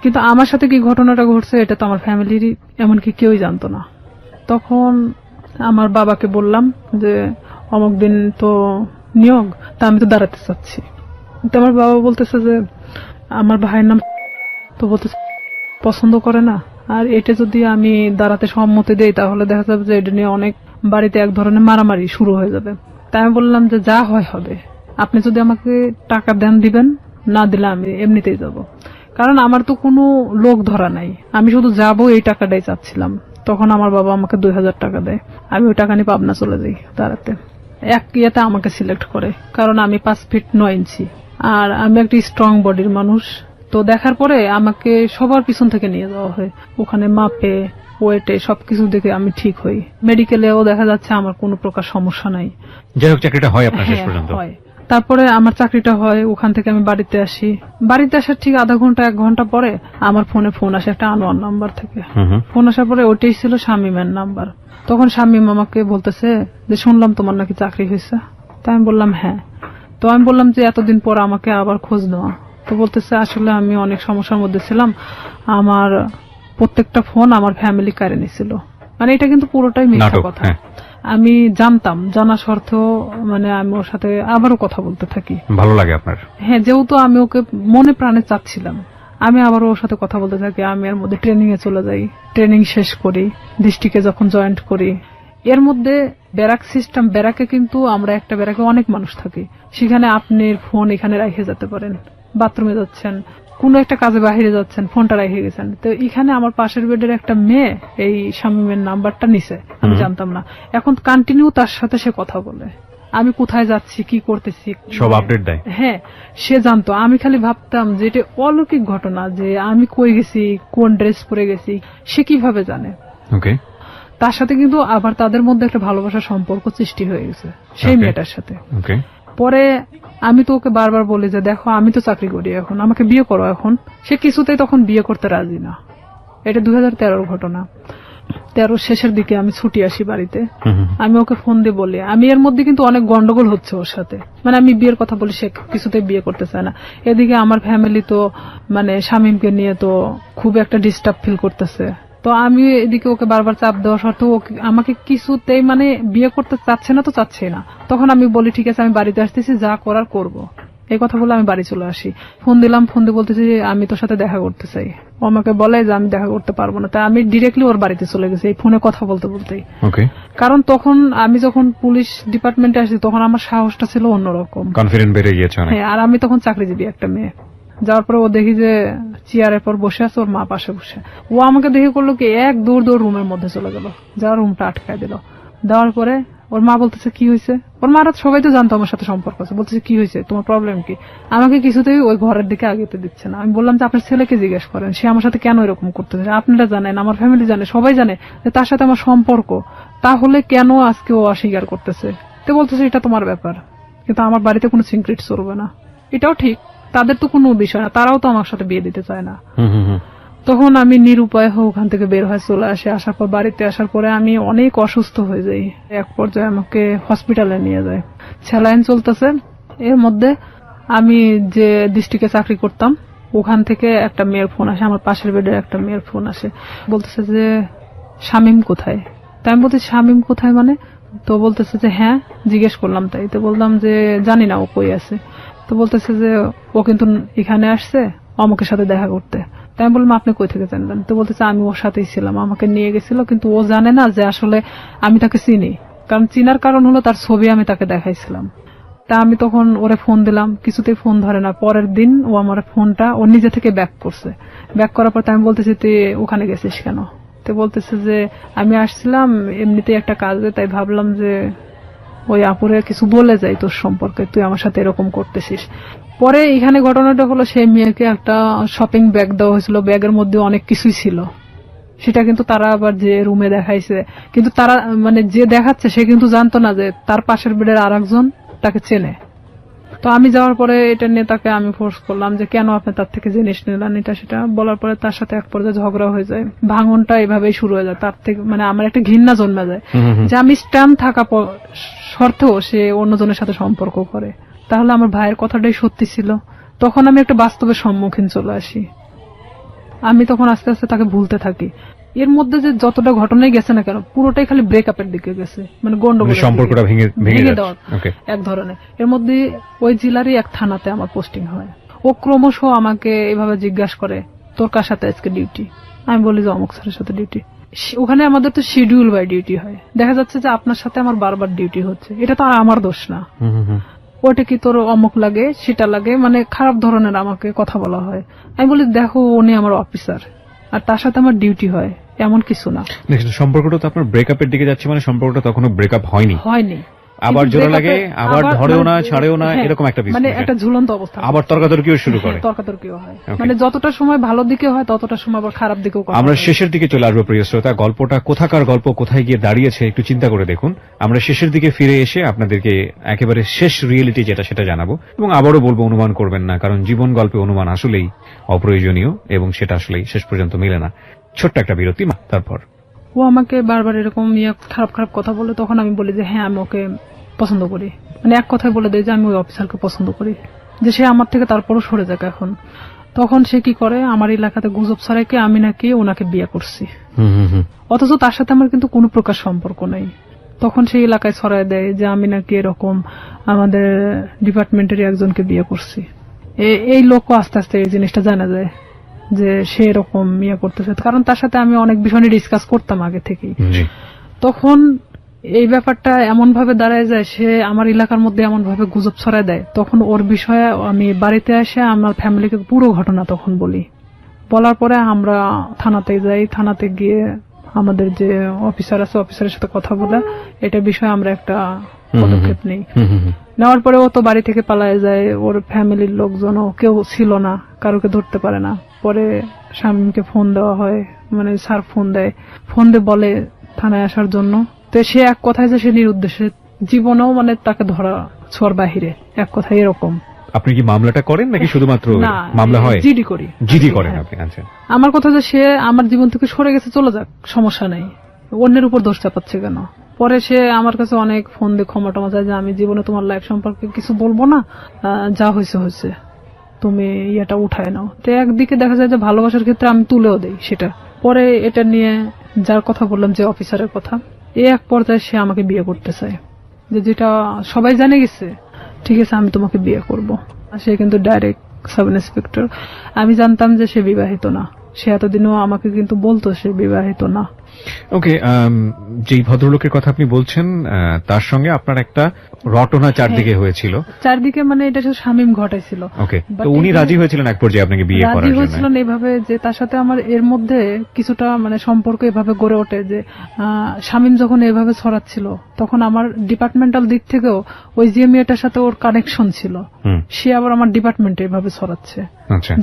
Speaker 1: কিন্তু আমার সাথে কি ঘটনাটা ঘটছে এটা তো আমার ফ্যামিলির এমনকি কেউই জানতো না। তখন আমার বাবাকে বললাম যে অমুক দিন তো নিয়োগ, তা আমি তো দাঁড়াতে চাচ্ছি। তো আমার বাবা বলতেছে যে আমার ভাইয়ের নাম তো বলতেছে পছন্দ করে না, আর এটা যদি আমি দাঁড়াতে সম্মতি দেই তাহলে দেখা যাবে যে এটা নিয়ে অনেক বাড়িতে এক ধরনের মারামারি শুরু হয়ে যাবে। তাই আমি বললাম যে যা হয় হবে, আপনি যদি আমাকে টাকা দেন দিবেন, না দিলে আমি এমনিতেই যাব, কারণ আমার তো কোনো লোক ধরা নাই, আমি শুধু যাবো এই টাকাটাই চাচ্ছিলাম। তখন আমার বাবা আমাকে 2000 টাকা দেয়, আমি ওই টাকা নিয়ে পাবনা চলে যাই দাঁড়াতে। এক ইয়েতে আমাকে সিলেক্ট করে, কারণ আমি 5 ফিট 9 ইঞ্চি আর আমি একটা স্ট্রং বডির মানুষ। তো দেখার পরে আমাকে সবার পিছন থেকে নিয়ে যাওয়া হয়, ওখানে মাপে ওয়েটে সবকিছু দেখে আমি ঠিক হই। মেডিকেলেও দেখা যাচ্ছে আমার কোনো প্রকার সমস্যা নাই।
Speaker 2: যাই হোক, চাকরিটা হয় আপনার শেষ পর্যন্ত?
Speaker 1: হয়। তারপরে আমার চাকরিটা হয়, ওখান থেকে আমি বাড়িতে আসি। বাড়িতে আসার ঠিক আধা ঘন্টা 1 ঘন্টা পরে আমার ফোনে ফোন আসে একটা আনওয়ান নাম্বার থেকে। ফোন আসার পরে ওইটাই ছিল শামীমের নাম্বার। তখন শামীম আমাকে বলতেছে যে শুনলাম তোমার নাকি চাকরি হয়েছে। তাই আমি বললাম হ্যাঁ। তো আমি বললাম যে এতদিন পর আমাকে আবার খোঁজ নেওয়া। তো বলতেছে আসলে আমি অনেক সমস্যার মধ্যে ছিলাম, আমার প্রত্যেকটা ফোন আমার ফ্যামিলি কারে নিছিল। মানে এটা কিন্তু পুরোটাই মিথ্যা কথা। আমি জানতাম, জানা সত্ত্বেও মানে আমি ওর সাথে আবারও কথা বলতে থাকি।
Speaker 2: ভালো লাগে আপনার? হ্যাঁ,
Speaker 1: যেহেতু আমি ওকে মনে প্রাণে চাচ্ছিলাম, আমি আবারও ওর সাথে কথা বলতে থাকি। আমি এর মধ্যে ট্রেনিং এ চলে যাই, ট্রেনিং শেষ করি, ডিস্ট্রিক্টে যখন জয়েন্ট করি। এর মধ্যে ব্যারাক সিস্টেম, ব্যারাকে কিন্তু আমরা একটা ব্যারাকে অনেক মানুষ থাকি, সেখানে আপনি ফোন এখানে রেখে যেতে পারেন, বাথরুমে যাচ্ছেন, কোন একটা কাজে বাহিরে যাচ্ছেন, ফোনটা রেখে গেছেন। তো এখানে আমার পাশের বেডের একটা মেয়ে এই শামীমের নাম্বারটা নিছে, আমি জানতাম না। এখন কন্টিনিউ তার সাথে সে কথা বলে, আমি কোথায় যাচ্ছি, কি করতেছি
Speaker 2: সব আপডেট দেয়।
Speaker 1: হ্যাঁ, সে জানতো। আমি খালি ভাবতাম যে এটা অলৌকিক ঘটনা, যে আমি কই গেছি, কোন ড্রেস পরে গেছি, সে কিভাবে জানে।
Speaker 2: ওকে।
Speaker 1: তার সাথে কিন্তু আবার তাদের মধ্যে একটা ভালোবাসার সম্পর্ক সৃষ্টি হয়ে গেছে সেই মেয়েটার সাথে। পরে আমি তো ওকে বারবার বলি যে দেখো আমি তো চাকরি করি, এখন আমাকে বিয়ে করো। এখন সে কিছুতেই তখন বিয়ে করতে রাজি না। এটা 2013 ঘটনা। 13 শেষের দিকে আমি ছুটি আসি বাড়িতে, আমি ওকে ফোন দিয়ে বলি, আমি এর মধ্যে কিন্তু অনেক গন্ডগোল হচ্ছে ওর সাথে, মানে আমি বিয়ের কথা বলি, সে কিছুতেই বিয়ে করতে চায় না। এদিকে আমার ফ্যামিলি তো মানে শামীমকে নিয়ে তো খুব একটা ডিস্টার্ব ফিল করতেছে। তো আমি এদিকে ওকে বারবার চাপ দেওয়া সত্ত্বেও আমাকে কিছুতেই মানে বিয়ে করতে চাচ্ছে না, তো চাচ্ছে না। তখন আমি বলি ঠিক আছে আমি বাড়িতে আসতেছি, যা করার করব। এই কথা বলে আমি বাড়ি চলে আসি। ফোন দিলাম, ফোন দিয়ে বলতেছি আমি তোর সাথে দেখা করতে চাই। ও আমাকে বলে যে আমি দেখা করতে পারবো না। তাই আমি ডিরেক্টলি ওর বাড়িতে চলে গেছি এই ফোনে কথা বলতে বলতেই। কারণ তখন আমি যখন পুলিশ ডিপার্টমেন্টে আসি তখন আমার সাহসটা ছিল অন্যরকম,
Speaker 2: কনফিডেন্স বেড়ে গিয়েছে।
Speaker 1: হ্যাঁ, আর আমি তখন চাকরিজীবী একটা মেয়ে। যাওয়ার পরে ও দেখি যে চেয়ারের পর বসে আছে, ওর মা পাশে বসে। ও আমাকে দেখে করলো কি, এক দৌড় রুমের মধ্যে চলে গেল, যাওয়ার রুমটা আটকায় দিল। দেওয়ার পরে ওর মা বলতেছে কি হয়েছে। ওর মারা সবাই তো জানতো আমার সাথে সম্পর্ক আছে। বলতেছে কি হয়েছে, তোমার প্রবলেম কি। আমাকে কিছুতেই ওই ঘরের দিকে আগেতে দিচ্ছে না। আমি বললাম যে আপনার ছেলেকে জিজ্ঞেস করেন, সে আমার সাথে কেন এরকম করতেছে। আপনারা জানেন, আমার ফ্যামিলি জানে, সবাই জানে যে তার সাথে আমার সম্পর্ক, তাহলে কেন আজকে ও অস্বীকার করতেছে। তো বলতেছে এটা তোমার ব্যাপার, কিন্তু আমার বাড়িতে কোনো সিক্রেট চলবে না। এটাও ঠিক, তাদের তো কোনো বিষয় না, তারাও তো আমার সাথে বিয়ে দিতে চায় না। তখন আমি নিরুপায় হয়ে ওখান থেকে বের হয়ে চলে আসি। আসার পর বাড়িতে আসার পরে আমি অনেক অসুস্থ হয়ে যাই। এক পর্যায়ে আমাকে হসপিটালে নিয়ে যায়, স্যালাইন চলতেছে। এর মধ্যে আমি যে ডিস্ট্রিক্টে চাকরি করতাম ওখান থেকে একটা মেয়ের ফোন আসে, আমার পাশের বেডের একটা মেয়ের ফোন আসে। বলতেছে যে শামীম কোথায়। তাই আমি বলছি শামীম কোথায় মানে। তো বলতেছে যে হ্যাঁ, জিজ্ঞেস করলাম। তাই তো বললাম যে জানি না ও কই আছে। তো বলতেছে যে ও কিন্তু এখানে আসছে অমুকের সাথে দেখা করতে। তাই আমি বললাম আপনি কই থেকে জানলেন। তো বলতেছে আমি ওর সাথেই ছিলাম, আমাকে নিয়ে গেছিল, কিন্তু ও জানে না যে আসলে আমি তাকে চিনি। কারণ চিনার কারণ হলো তার ছবি আমি তাকে দেখাইছিলাম। তা আমি তখন ওরে ফোন দিলাম, কিছুতেই ফোন ধরে না। পরের দিন ও আমার ফোনটা ও নিজে থেকে ব্যাক করছে। ব্যাক করার পর আমি বলতেছি তুই ওখানে গেছিস কেন। তো বলতেছে যে আমি আসছিলাম এমনিতেই একটা কাজে, তাই ভাবলাম যে ওই আপুরে কিছু বলে যাই তোর সম্পর্কে, তুই আমার সাথে এরকম করতেছিস। পরে এখানে ঘটনাটা হলো সেই মেয়েকে একটা শপিং ব্যাগ দেওয়া হয়েছিল, ব্যাগের মধ্যে অনেক কিছুই ছিল। সেটা কিন্তু তারা আবার যে রুমে দেখাইছে, কিন্তু তারা মানে যে দেখাচ্ছে সে কিন্তু জানতো না যে তার পাশের বেডের আরেকজন তাকে চেনে। তো আমি যাওয়ার পরে এটা নিয়ে তাকে আমি ফোর্স করলাম যে কেন আপনি তার থেকে জিনিস নিলেন, এটা সেটা বলার পরে তার সাথে এক পর্যায়ে ঝগড়া হয়ে যায়। ভাঙনটা এভাবেই শুরু হয়ে যায়। তার থেকে মানে আমার একটা ঘৃণা জন্মে যায় যে আমি স্ট্যান্ড থাকা শর্তেও সে অন্যজনের সাথে সম্পর্ক করে। তাহলে আমার ভাইয়ের কথাটাই সত্যি ছিল। তখন আমি একটা বাস্তবের সম্মুখীন চলে আসি। আমি তখন আস্তে আস্তে তাকে ভুলতে থাকি। এর মধ্যে যে যতটা ঘটনাই গেছে না কেন পুরোটাই খালি ব্রেকআপের দিকে গেছে, মানে গন্ডগোল,
Speaker 2: সম্পর্কটা ভেঙে দেওয়ার
Speaker 1: এক ধরনের। এর মধ্যে ওই জেলারই এক থানাতে আমার পোস্টিং হয়। ও ক্রমশ আমাকে এভাবে জিজ্ঞাসা করে তোর কার সাথে আজকে ডিউটি। আমি বলি যে অমুক স্যারের সাথে ডিউটি। ওখানে আমাদের তো শিডিউল বাই ডিউটি হয়। দেখা যাচ্ছে যে আপনার সাথে আমার বারবার ডিউটি হচ্ছে, এটা তো আর আমার দোষ না। ওটা কি তোর অমুক লাগে সেটা লাগে, মানে খারাপ ধরনের আমাকে কথা বলা হয়। আমি বলি দেখো উনি আমার অফিসার আর তার সাথে আমার ডিউটি হয়, এমন কিছু না।
Speaker 2: সম্পর্কটা তো আপনার ব্রেকআপের দিকে যাচ্ছে, মানে সম্পর্কটা তখনও ব্রেকআপ হয়নি। আবার জোড়া লাগে, আবার ধরেও না ছাড়েও না, এরকম একটা বিষয়,
Speaker 1: মানে একটা ঝুলন্ত অবস্থা।
Speaker 2: আবার তর্কাতর্কিও শুরু করে।
Speaker 1: তর্কাতর্কিও হয়, মানে যতটা সময় ভালো দিকে হয় ততটা সময় আবার খারাপ দিকেও।
Speaker 2: আমরা শেষের দিকে চলে আসবো প্রিয় শ্রোতা। গল্পটা কোথাকার গল্প, কোথায় গিয়ে দাঁড়িয়েছে একটু চিন্তা করে দেখুন। আমরা শেষের দিকে ফিরে এসে আপনাদেরকে একেবারে শেষ রিয়েলিটি যেটা সেটা জানাবো। এবং আবারও বলবো অনুমান করবেন না, কারণ জীবন গল্পে অনুমান আসলেই অপ্রয়োজনীয় এবং সেটা আসলেই শেষ পর্যন্ত মেলে না। ছোট্ট একটা বিরতি, তারপর
Speaker 1: ও আমাকে বারবার এরকম খারাপ খারাপ কথা বলে। তখন আমি বলি যে হ্যাঁ আমি ওকে পছন্দ করি, মানে এক কথায় বলে দেয় যে আমি ওই অফিসারকে পছন্দ করি, যে সে আমার থেকে তারপরও সরে যাক এখন। তখন সে কি করে, আমার এলাকাতে গুজব ছড়াইকে আমি নাকি ওনাকে বিয়ে করছি, অথচ তার সাথে আমার কিন্তু কোনো প্রকার সম্পর্ক নেই। তখন সেই এলাকায় ছড়াই দেয় যে আমি নাকি এরকম আমাদের ডিপার্টমেন্টের একজনকে বিয়ে করছি। এই লোকও আস্তে আস্তে এই জিনিসটা জানা যায় যে সে এরকম ইয়ে করতেছে, কারণ তার সাথে আমি অনেক বিষয় নিয়ে ডিসকাস করতাম আগে থেকেই। তখন এই ব্যাপারটা এমন ভাবে দাঁড়ায় যায়, সে আমার এলাকার মধ্যে এমন ভাবে গুজব ছড়ায় দেয়। তখন ওর বিষয়ে আমি বাড়িতে এসে আমার ফ্যামিলিকে পুরো ঘটনা তখন বলি। বলার পরে আমরা থানাতে যাই। থানাতে গিয়ে আমাদের যে অফিসার আছে অফিসারের সাথে কথা বলে এটা বিষয়ে আমরা একটা পদক্ষেপ নেই। নেওয়ার পরে ও তো বাড়ি থেকে পালায় যায়। ওর ফ্যামিলির লোকজনও কেউ ছিল না, কারোকে ধরতে পারে না। পরে শামীমকে ফোন দেওয়া হয়, মানে স্যার ফোন দেয়, ফোন দিয়ে বলে থানায় আসার জন্য। তো সে এক কথায় যে সে নিরুদ্দেশে, জীবনেও মানে তাকে ধরা ছোঁয়ার বাহিরে, এক কথায় এরকম।
Speaker 2: আপনি কি মামলাটা করেন নাকি শুধুমাত্র মামলা হয়?
Speaker 1: জিডি করি।
Speaker 2: জিডি করেন আপনি? আচ্ছা।
Speaker 1: আমার কথা যে সে আমার জীবন থেকে সরে গেছে, চলে যাক, সমস্যা নেই, অন্যের উপর দোষ চাপাচ্ছে কেন। পরে সে আমার কাছে অনেক ফোন দিয়ে ক্ষমা টমা চায় যে আমি জীবনে তোমার লাইফ সম্পর্কে কিছু বলবো না, যা হয়েছে হয়েছে, তুমি ইয়েটা উঠায় নাও। তো একদিকে দেখা যায় যে ভালোবাসার ক্ষেত্রে আমি তুলেও দেই সেটা। পরে এটা নিয়ে যার কথা বললাম, যে অফিসারের কথা, এক পর্যায়ে সে আমাকে বিয়ে করতে চায়, যেটা সবাই জানে গেছে। ঠিক আছে আমি তোমাকে বিয়ে করব। সে কিন্তু ডাইরেক্ট সাব ইন্সপেক্টর। আমি জানতাম যে সে বিবাহিত না, সে এতদিনও আমাকে কিন্তু বলতো সে বিবাহিত না।
Speaker 2: ওকে, যেই ভদ্রলোকের কথা আপনি বলছেন তার সঙ্গে আপনার একটা রটনা চারদিকে হয়েছিল।
Speaker 1: চারদিকে মানে এটা শুধু শামীম ঘটাইছিল।
Speaker 2: ওকে, তো উনি রাজি হয়েছিলেন এক পর্যায়ে আপনাকে বিয়ে করার
Speaker 1: রাজি
Speaker 2: জন্য?
Speaker 1: হয়েছিলেন এইভাবে যে তার সাথে আমার এর মধ্যে কিছুটা মানে সম্পর্ক এভাবে গড়ে ওঠে যে শামীম যখন এভাবে ছড়াচ্ছিল তখন আমার ডিপার্টমেন্টাল দিক থেকেও ওই যে মেয়েটার সাথে ওর কানেকশন ছিল, সে আবার আমার ডিপার্টমেন্টে এভাবে ছড়াচ্ছে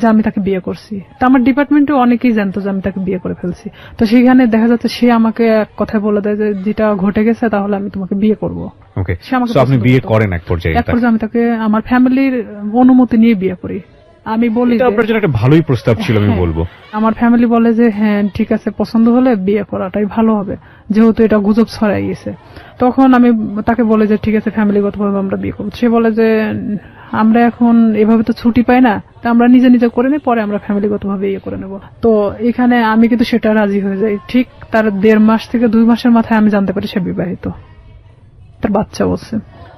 Speaker 1: যে আমি তাকে বিয়ে করছি। তা আমার ডিপার্টমেন্টে অনেকেই জানতো যে আমি তাকে বিয়ে করে ফেলছি। তো সেখানে দেখা যাচ্ছে সে আমাকে এক কথায় বলে দেয় যে যেটা ঘটে গেছে তাহলে আমি তোমাকে বিয়ে করব।
Speaker 2: ওকে, সো আপনি বিয়ে করেন এক পর্যায়ে?
Speaker 1: এক পর্যায়ে আমি তাকে আমার ফ্যামিলির অনুমতি নিয়ে বিয়ে করি। আমি বলি
Speaker 2: এটা আপনার জন্য একটা ভালোই প্রস্তাব ছিল আমি বলবো।
Speaker 1: আমার ফ্যামিলি বলে যে হ্যাঁ ঠিক আছে, পছন্দ হলে বিয়ে করাটাই ভালো হবে, যেহেতু এটা গুজব ছড়াই গেছে। তখন আমি তাকে বলে যে ঠিক আছে ফ্যামিলিগতভাবে আমরা বিয়ে করবো। সে বলে যে আমরা এখন এভাবে তো ছুটি পাই না, তা আমরা নিজে নিজে করে নিই, পরে আমরা ফ্যামিলিগতভাবে ইয়ে করে নেব। তো এখানে আমি কিন্তু সেটা রাজি হয়ে যাই। ঠিক তার 1.5 মাস থেকে 2 মাসের মাথায় আমি জানতে পারি সে বিবাহিত, তার বাচ্চা বলছে।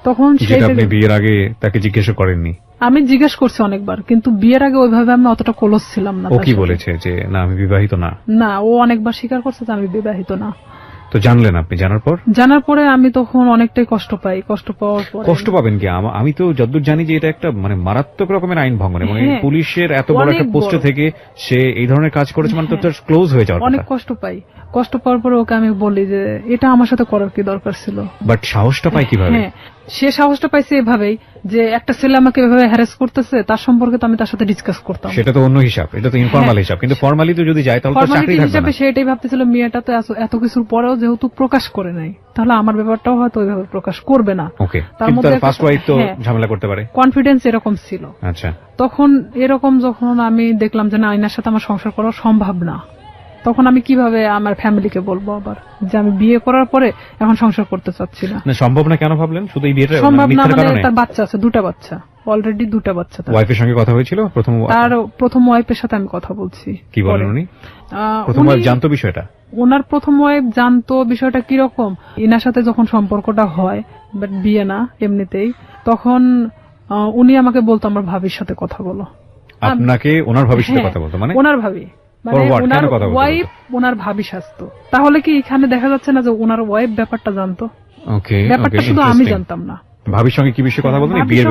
Speaker 1: তখন
Speaker 2: আপনি বিয়ের আগে তাকে জিজ্ঞাসা করেননি?
Speaker 1: আমি জিজ্ঞেস করছি অনেকবার, কিন্তু বিয়ের আগে ওইভাবে আমি অতটা ক্লোজ ছিলাম না।
Speaker 2: ও কি বলেছে যে না আমি বিবাহিত না?
Speaker 1: না, ও অনেকবার স্বীকার করছে যে আমি বিবাহিত না।
Speaker 2: তো জানলেন আপনি? জানার পরে
Speaker 1: আমি তখন অনেকটাই কষ্ট পাই। কষ্ট পাওয়ার পর
Speaker 2: কষ্ট পাবেন কি? আমি তো যতদূর জানি যে এটা একটা মানে মারাত্মক রকমের আইন ভঙ্গন, এবং পুলিশের এত বড় একটা পোস্টে থেকে সে এই ধরনের কাজ করেছে মানে তো ক্লোজ হয়ে যাওয়ার কথা।
Speaker 1: অনেক কষ্ট পাই। কষ্ট পাওয়ার পরে ওকে আমি বলি যে এটা আমার সাথে করার কি দরকার ছিল।
Speaker 2: বাট সাহসটা পাই কিভাবে?
Speaker 1: সে সাহসটা পাইছে এভাবেই যে একটা ছেলে আমাকে এভাবে হ্যারাস করতেছে, তার সম্পর্কে তো আমি তার সাথে ডিসকাস করতাম।
Speaker 2: সেটা তো অন্য হিসাব, এটা তো ইনফর্মাল হিসাব। কিন্তু ফর্মালি তো যদি যায় তাহলে তো চাকরি থাকবে না।
Speaker 1: সেটাই ভাবতেছিল, মেয়েটা তো এত কিছুর পরেও যেহেতু প্রকাশ করে নাই, তাহলে আমার ব্যাপারটাও হয়তো ওইভাবে প্রকাশ করবে না।
Speaker 2: ওকে, কিন্তু তার ফার্স্ট ওয়াইফ তো ঝামেলা করতে পারে।
Speaker 1: কনফিডেন্স এরকম ছিল।
Speaker 2: আচ্ছা,
Speaker 1: তখন এরকম যখন আমি দেখলাম যে না, আইনার সাথে আমার সংসার করা সম্ভব না, তখন আমি কিভাবে আমার ফ্যামিলিকে বলবো আবার যে আমি বিয়ে করার পরে এখন সংসার করতে চাচ্ছি না।
Speaker 2: সম্ভব না কেন ভাবলেন? শুধু এই বিয়েটা
Speaker 1: সম্ভব না মানে তার বাচ্চা আছে, 2টা বাচ্চা, অলরেডি 2টা বাচ্চা।
Speaker 2: ওয়াইফের সঙ্গে কথা হয়েছিল?
Speaker 1: প্রথম ওয়াইফের সাথে আমি কথা বলছি।
Speaker 2: কি বলেন উনি? প্রথম ওয়াইফ জানতো বিষয়টা?
Speaker 1: ওনার প্রথম ওয়াইফ জানতো বিষয়টা কিরকম। ইনার সাথে যখন সম্পর্কটা হয়, বাট বিয়ে না এমনিতেই, তখন উনি আমাকে বলতো আমার ভাবির সাথে কথা বলো।
Speaker 2: আপনাকে ওনার ভাবির সাথে কথা বলতো? মানে
Speaker 1: ওনার ভাবি ওনার ওয়াইফ ওনার ভাবি স্বাস্থ্য। তাহলে কি এখানে দেখা যাচ্ছে না যে ওনার ওয়াইফ ব্যাপারটা জানতো? ব্যাপারটা শুধু আমি জানতাম না।
Speaker 2: ভাবির সঙ্গে কি বিষয়ে কথা বলতেন? বিয়ের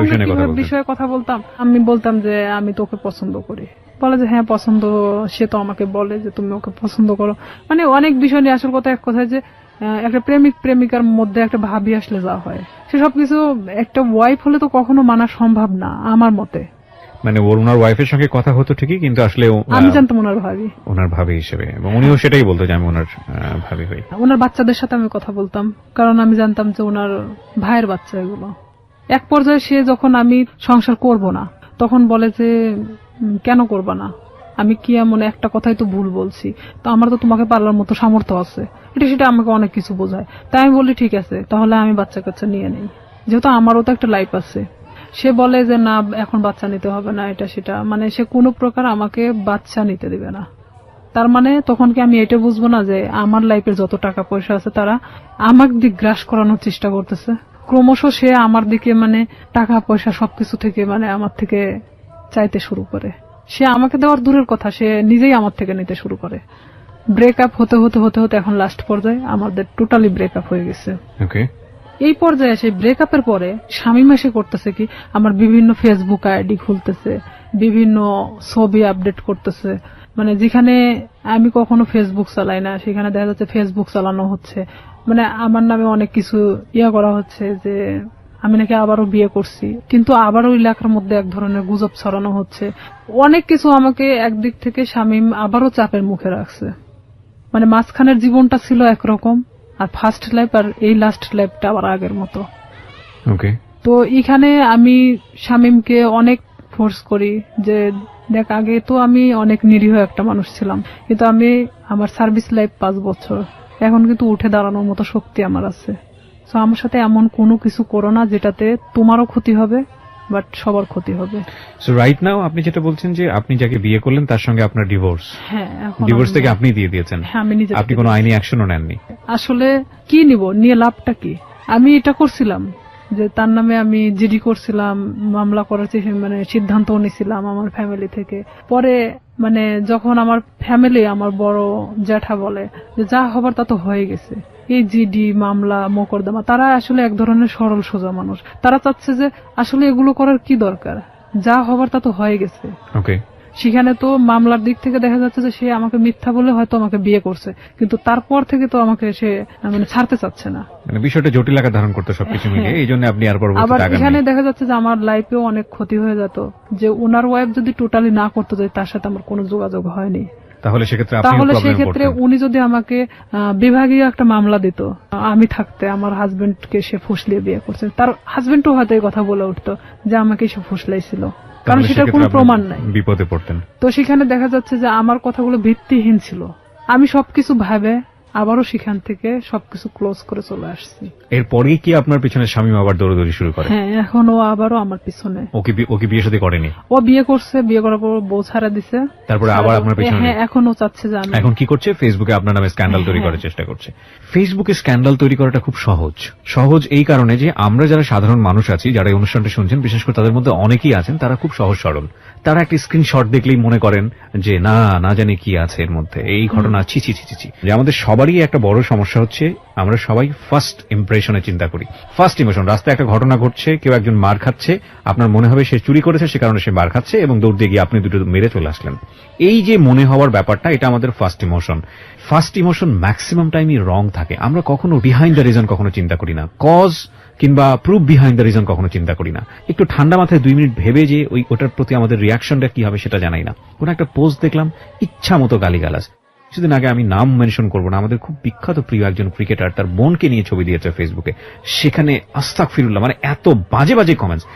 Speaker 1: বিষয়ে কথা বলতাম। আমি বলতাম যে আমি তোকে পছন্দ করি। বলে যে হ্যাঁ পছন্দ। সে তো আমাকে বলে যে তুমি ওকে পছন্দ করো। মানে অনেক বিষয় নিয়ে, আসল কথা এক কথায় যে একটা প্রেমিক প্রেমিকার মধ্যে একটা ভাবি আসলে যা হয়, সে সবকিছু একটা ওয়াইফ হলে তো কখনো মানা সম্ভব না আমার মতে।
Speaker 2: মানে ওনার ওয়াইফের সঙ্গে কথা হতো ঠিকই, কিন্তু আসলে
Speaker 1: আমি জানতাম ওনার ভাবি
Speaker 2: হিসেবে, এবং উনিও সেটাই বলতো যে আমি ওনার ভাবি হই।
Speaker 1: ওনার বাচ্চাদের সাথে আমি কথা বলতাম, কারণ আমি জানতাম যে ওনার ভাইয়ের বাচ্চা এগুলো। এক পর্যায়ে সে যখন আমি সংসার করব না, তখন বলে যে কেন করবা না, আমি কি এমন একটা কথাই তো ভুল বলছি, তো আমার তো তোমাকে পালার মতো সামর্থ্য আছে, এটা সেটা আমাকে অনেক কিছু বোঝায়। তাই আমি বলি ঠিক আছে তাহলে আমি বাচ্চা কাচ্চা নিয়ে নেই, যেহেতু আমারও তো একটা লাইফ আছে। সে বলে যে না এখন বাচ্চা নিতে হবে না, এটা সেটা, মানে সে কোনো প্রকার আমাকে বাচ্চা নিতে দিবে না। তার মানে তখন কি আমি এটা বুঝবো না যে আমার লাইফের যত টাকা পয়সা আছে তারা আমার দিক গ্রাস করানোর চেষ্টা করতেছে। ক্রমশ সে আমার দিকে মানে টাকা পয়সা সবকিছু থেকে মানে আমার থেকে চাইতে শুরু করে। সে আমাকে দেওয়ার দূরের কথা, সে নিজেই আমার থেকে নিতে শুরু করে। ব্রেকআপ হতে হতে হতে হতে এখন লাস্ট পর্যায়ে আমাদের টোটালি ব্রেকআপ হয়ে গেছে। এই পর্যায়ে এসে ব্রেকআপের পরে শামীম এসে করতেছে কি, আমার বিভিন্ন ফেসবুক আইডি খুলতেছে, বিভিন্ন ছবি আপডেট করতেছে, মানে যেখানে আমি কখনো ফেসবুক চালাই না সেখানে দেখা যাচ্ছে ফেসবুক চালানো হচ্ছে। মানে আমার নামে অনেক কিছু করা হচ্ছে যে আমি নাকি আবারও বিয়ে করছি, কিন্তু আবারও এলাকার মধ্যে এক ধরনের গুজব ছড়ানো হচ্ছে। অনেক কিছু আমাকে একদিক থেকে শামীম আবারও চাপের মুখে রাখছে। মানে মাঝখানের জীবনটা ছিল একরকম, আর ফার্স্ট লাইফ আর এই লাস্ট লাইফটা আবার আগের মতো। তো এখানে আমি শামীমকে অনেক ফোর্স করি যে দেখ, আগে তো আমি অনেক নিরীহ একটা মানুষ ছিলাম, কিন্তু আমি আমার সার্ভিস লাইফ 5 বছর, এখন কিন্তু উঠে দাঁড়ানোর মতো শক্তি আমার আছে। তো আমার সাথে এমন কোনো কিছু করো না যেটাতে তোমারও ক্ষতি হবে বাট সবার ক্ষতি হবে।
Speaker 2: সো রাইট নাও আপনি যেটা বলছেন যে আপনি যাকে বিয়ে করলেন তার সঙ্গে আপনার ডিভোর্স।
Speaker 1: হ্যাঁ,
Speaker 2: ডিভোর্স থেকে আপনি দিয়ে দিয়েছেন।
Speaker 1: হ্যাঁ, আমি নিজে।
Speaker 2: আপনি কোনো আইনি অ্যাকশনও নেননি?
Speaker 1: আসলে কি নিব, নিয়ে লাভটা কি? আমি এটা করছিলাম যে তার নামে আমি জিডি করছিলাম, মামলা করার সিদ্ধান্ত নিয়েছিলাম আমার ফ্যামিলি থেকে। পরে যখন আমার ফ্যামিলি, আমার বড় জ্যাঠা বলে যে যা হবার তা তো হয়ে গেছে, এই জিডি মামলা মোকদ্দমা, তারা আসলে এক ধরনের সরল সোজা মানুষ। তারা চাচ্ছে যে আসলে এগুলো করার কি দরকার, যা হবার তা তো হয়ে গেছে। সেখানে তো মামলার দিক থেকে দেখা যাচ্ছে যে সে আমাকে মিথ্যা বলে হয়তো আমাকে বিয়ে করছে, কিন্তু তারপর থেকে তো আমাকে সে ছাড়তে চাচ্ছে না।
Speaker 2: বিষয়টা জটিল আকার ধারণ করতে সবকিছু মিলিয়ে, এই জন্য আপনি আর পরবর্তীতে
Speaker 1: আবার এখানে দেখা যাচ্ছে যে আমার লাইফেও অনেক ক্ষতি হয়ে যেত, যে ওনার ওয়াইফ যদি টোটালি না করতে যায়, তার সাথে আমার কোনো যোগাযোগ হয়নি।
Speaker 2: তাহলে সেক্ষেত্রে
Speaker 1: উনি যদি আমাকে বিভাগীয় একটা মামলা দিত, আমি থাকতে আমার হাজবেন্ডকে সে ফুসলিয়ে বিয়ে করছে, তার হাজবেন্ডও হয়তো এই কথা বলে উঠতো যে আমাকে সে ফুসলাইছিল, কারণ সেটার কোনো প্রমাণ নাই,
Speaker 2: বিপদে পড়তেন।
Speaker 1: তো সেখানে দেখা যাচ্ছে যে আমার কথাগুলো ভিত্তিহীন ছিল। আমি সবকিছু ভাবে আবারও সেখান থেকে সবকিছু ক্লোজ করে চলে আসছি।
Speaker 2: এরপরে কি আপনার পিছনে শামীম আবার দৌড়াদৌড়ি শুরু করে?
Speaker 1: হ্যাঁ, এখন ও আবারও আমার পিছনে।
Speaker 2: ওকে বিয়ে শাদী করেনি?
Speaker 1: ও বিয়ে করছে, বিয়ে করার পর বউ ছাড়া দিছে,
Speaker 2: তারপরে আবার আপনার পিছনে।
Speaker 1: হ্যাঁ, এখন ও চাচ্ছে যে আমি।
Speaker 2: এখন কি করছে? ফেসবুকে আপনার নামে স্ক্যান্ডাল তৈরি করার চেষ্টা করছে। ফেসবুকে স্ক্যান্ডাল তৈরি করাটা খুব সহজ এই কারণে যে আমরা যারা সাধারণ মানুষ আছি, যারা এই অনুষ্ঠানটা শুনছেন, বিশেষ করে তাদের মধ্যে অনেকেই আছেন তারা খুব সহজ সরল। তারা একটা স্ক্রিনশট দেখলেই মনে করেন যে না জানি কি আছে এর মধ্যে, এই ঘটনা ছি। যে আমাদের সবারই একটা বড় সমস্যা হচ্ছে, আমরা সবাই ফার্স্ট ইমপ্রেশনে চিন্তা করি। ফার্স্ট ইমোশন, রাস্তায় একটা ঘটনা ঘটছে, কেউ একজন মার খাচ্ছে, আপনার মনে হবে সে চুরি করেছে, সে কারণে সে মার খাচ্ছে, এবং দৌড় দিয়ে গিয়ে আপনি দুটো মেরে চলে আসলেন। এই যে মনে হওয়ার ব্যাপারটা, এটা আমাদের ফার্স্ট ইমোশন ম্যাক্সিমাম টাইমই রং থাকে। আমরা কখনো বিহাইন্ড দ্য রিজন কখনো চিন্তা করি না, কজ কিংবা প্রুফ বিহাইন্ড দ্য রিজন কখনো চিন্তা করি না। একটু ঠান্ডা মাথায় 2 মিনিট ভেবে যে ওটার প্রতি আমাদের রিয়াকশনটা কি হবে সেটা জানাই না। কোন একটা পোস্ট দেখলাম, ইচ্ছা মতো গালিগালাজ। কিছুদিন আগে, আমি নাম মেনশন করবো না, আমাদের খুব বিখ্যাত প্রিয় একজন ক্রিকেটার তার বোনকে নিয়ে ছবি দিয়েছে ফেসবুকে, সেখানে আস্তাগফিরুল্লাহ, এত বাজে কমেন্টস।